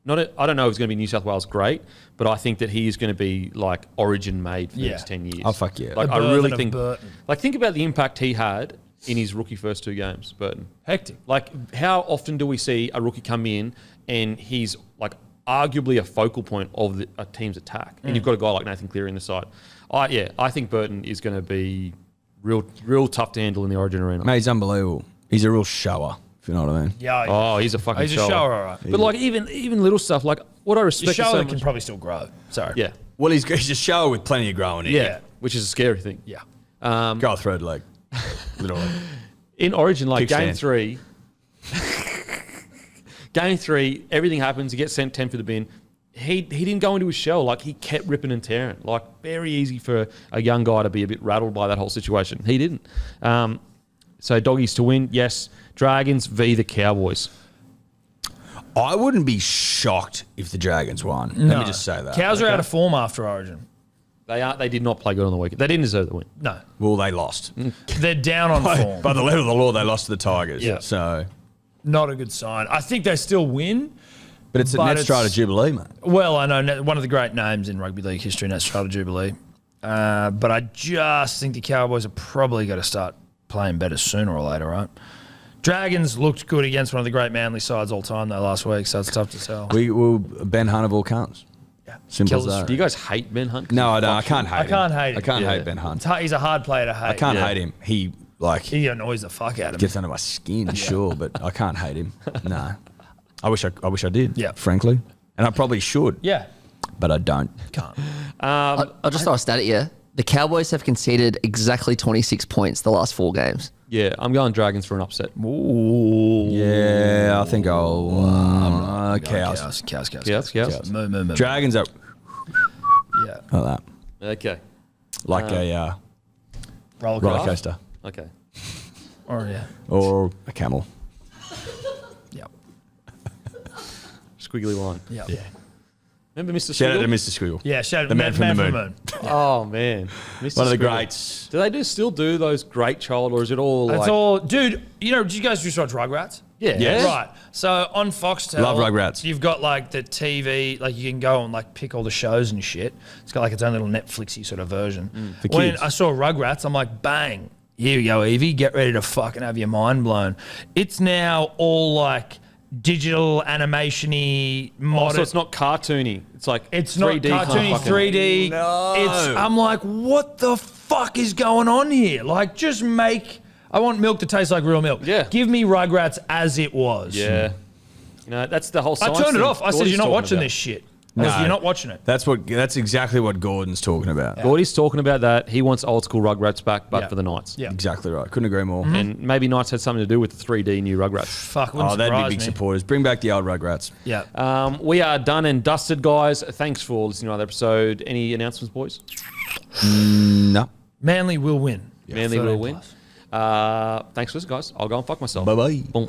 don't know if it's going to be New South Wales great, but I think that he is going to be like Origin made for the next 10 years. Oh, fuck yeah. Like The I really birthing of think Burton. think about the impact he had in his rookie first 2 games, Burton. hectic. Like how often do we see a rookie come in and he's like arguably a focal point of a team's attack, and you've got a guy like Nathan Cleary in the side. I think Burton is going to be real tough to handle in the Origin arena. Mate, he's unbelievable. He's a real shower, if you know what I mean. Yeah, Oh, he's a fucking he's a shower. shower, all right. But like even little stuff like what I Your respect shower so can much. probably still grow. Sorry. Yeah, Well, he's a shower with plenty of growing in. yeah, which is a scary thing. Yeah. Go third leg. Literally. In Origin, like game Kickstand. 3, game 3, everything happens. He gets sent 10 for the bin. He didn't go into his shell. Like he kept ripping and tearing. Like very easy for a young guy to be a bit rattled by that whole situation. He didn't. So doggies to win, yes. Dragons v the Cowboys. I wouldn't be shocked if the Dragons won. Let me just say that. Cows are out of form after Origin. They did not play good on the weekend. They didn't deserve the win. No. Well, they lost. They're down on form. By the letter of the law, they lost to the Tigers. Yeah. So, Not a good sign. I think they still win. but it's a But net it's- strata jubilee, mate. Well, I know one of the great names in rugby league history, Nat Strata Jubilee. But I just think the Cowboys are probably going to start playing better sooner or later, right? Dragons looked good against one of the great Manly sides all time though last week, so it's tough to tell. We will Ben Hunt all cunts. Yeah. Simple Kills as us. that. Do you guys hate Ben Hunt? No, I don't. I can't hate him. I can't hate him. I can't Yeah. hate Ben Hunt. He's a hard player to hate. I can't Yeah. hate him. He He annoys the fuck out of me. gets under my skin, sure, but I can't hate him. No. I wish I did. Yeah. Frankly. And I probably should. Yeah. But I don't. Can't. I'll just throw a stat at you. The Cowboys have conceded exactly 26 points the last 4 games. Yeah, I'm going Dragons for an upset. Ooh. Yeah, I think I'll Cows. Cows. Moo. Dragons are Yeah. like that. Okay. Like a Roller roller coaster. Okay. Or a camel. Yep. Squiggly line. Yep. Yeah. Remember Mr. Shout out to Squiggle? Mr. Squiggle. Yeah, shout out The man from the moon. Oh, man. Mr. One of the Squiggle. greats. Do they still do those great child, or is it all That's like... all. Dude, did you guys just watch Rugrats? Yeah. Yes. Right. So on Foxtel, Love Rugrats. You've got like the TV, like you can go and like pick all the shows and shit. It's got like its own little Netflixy sort of version. For When kids. I saw Rugrats, I'm like, bang, here you go, Evie. Get ready to fucking have your mind blown. It's now all like digital animation-y, modern. So it's not cartoony. It's like It's 3D not cartoony, 3D. No. I'm like, what the fuck is going on here? Like, just make. I want milk to taste like real milk. Yeah. Give me Rugrats as it was. Yeah. You know, that's the whole I science turned it thing off. I said, Gordy's you're not talking watching about. this shit. I said, No. you're not watching it. That's exactly what Gordon's talking about. Gordy's talking about that. He wants old school Rugrats back, but Yeah. for the Knights. Yeah. Exactly right. Couldn't agree more. And maybe Knights had something to do with the 3D new Rugrats. Fuck, wouldn't Oh, they'd be surprise big me. supporters. Bring back the old Rugrats. Yeah. We are done and dusted, guys. Thanks for listening to another episode. Any announcements, boys? No. Manly will win. Manly 13 will win. plus. Thanks for this, guys. I'll go and fuck myself. Bye-bye. Boom.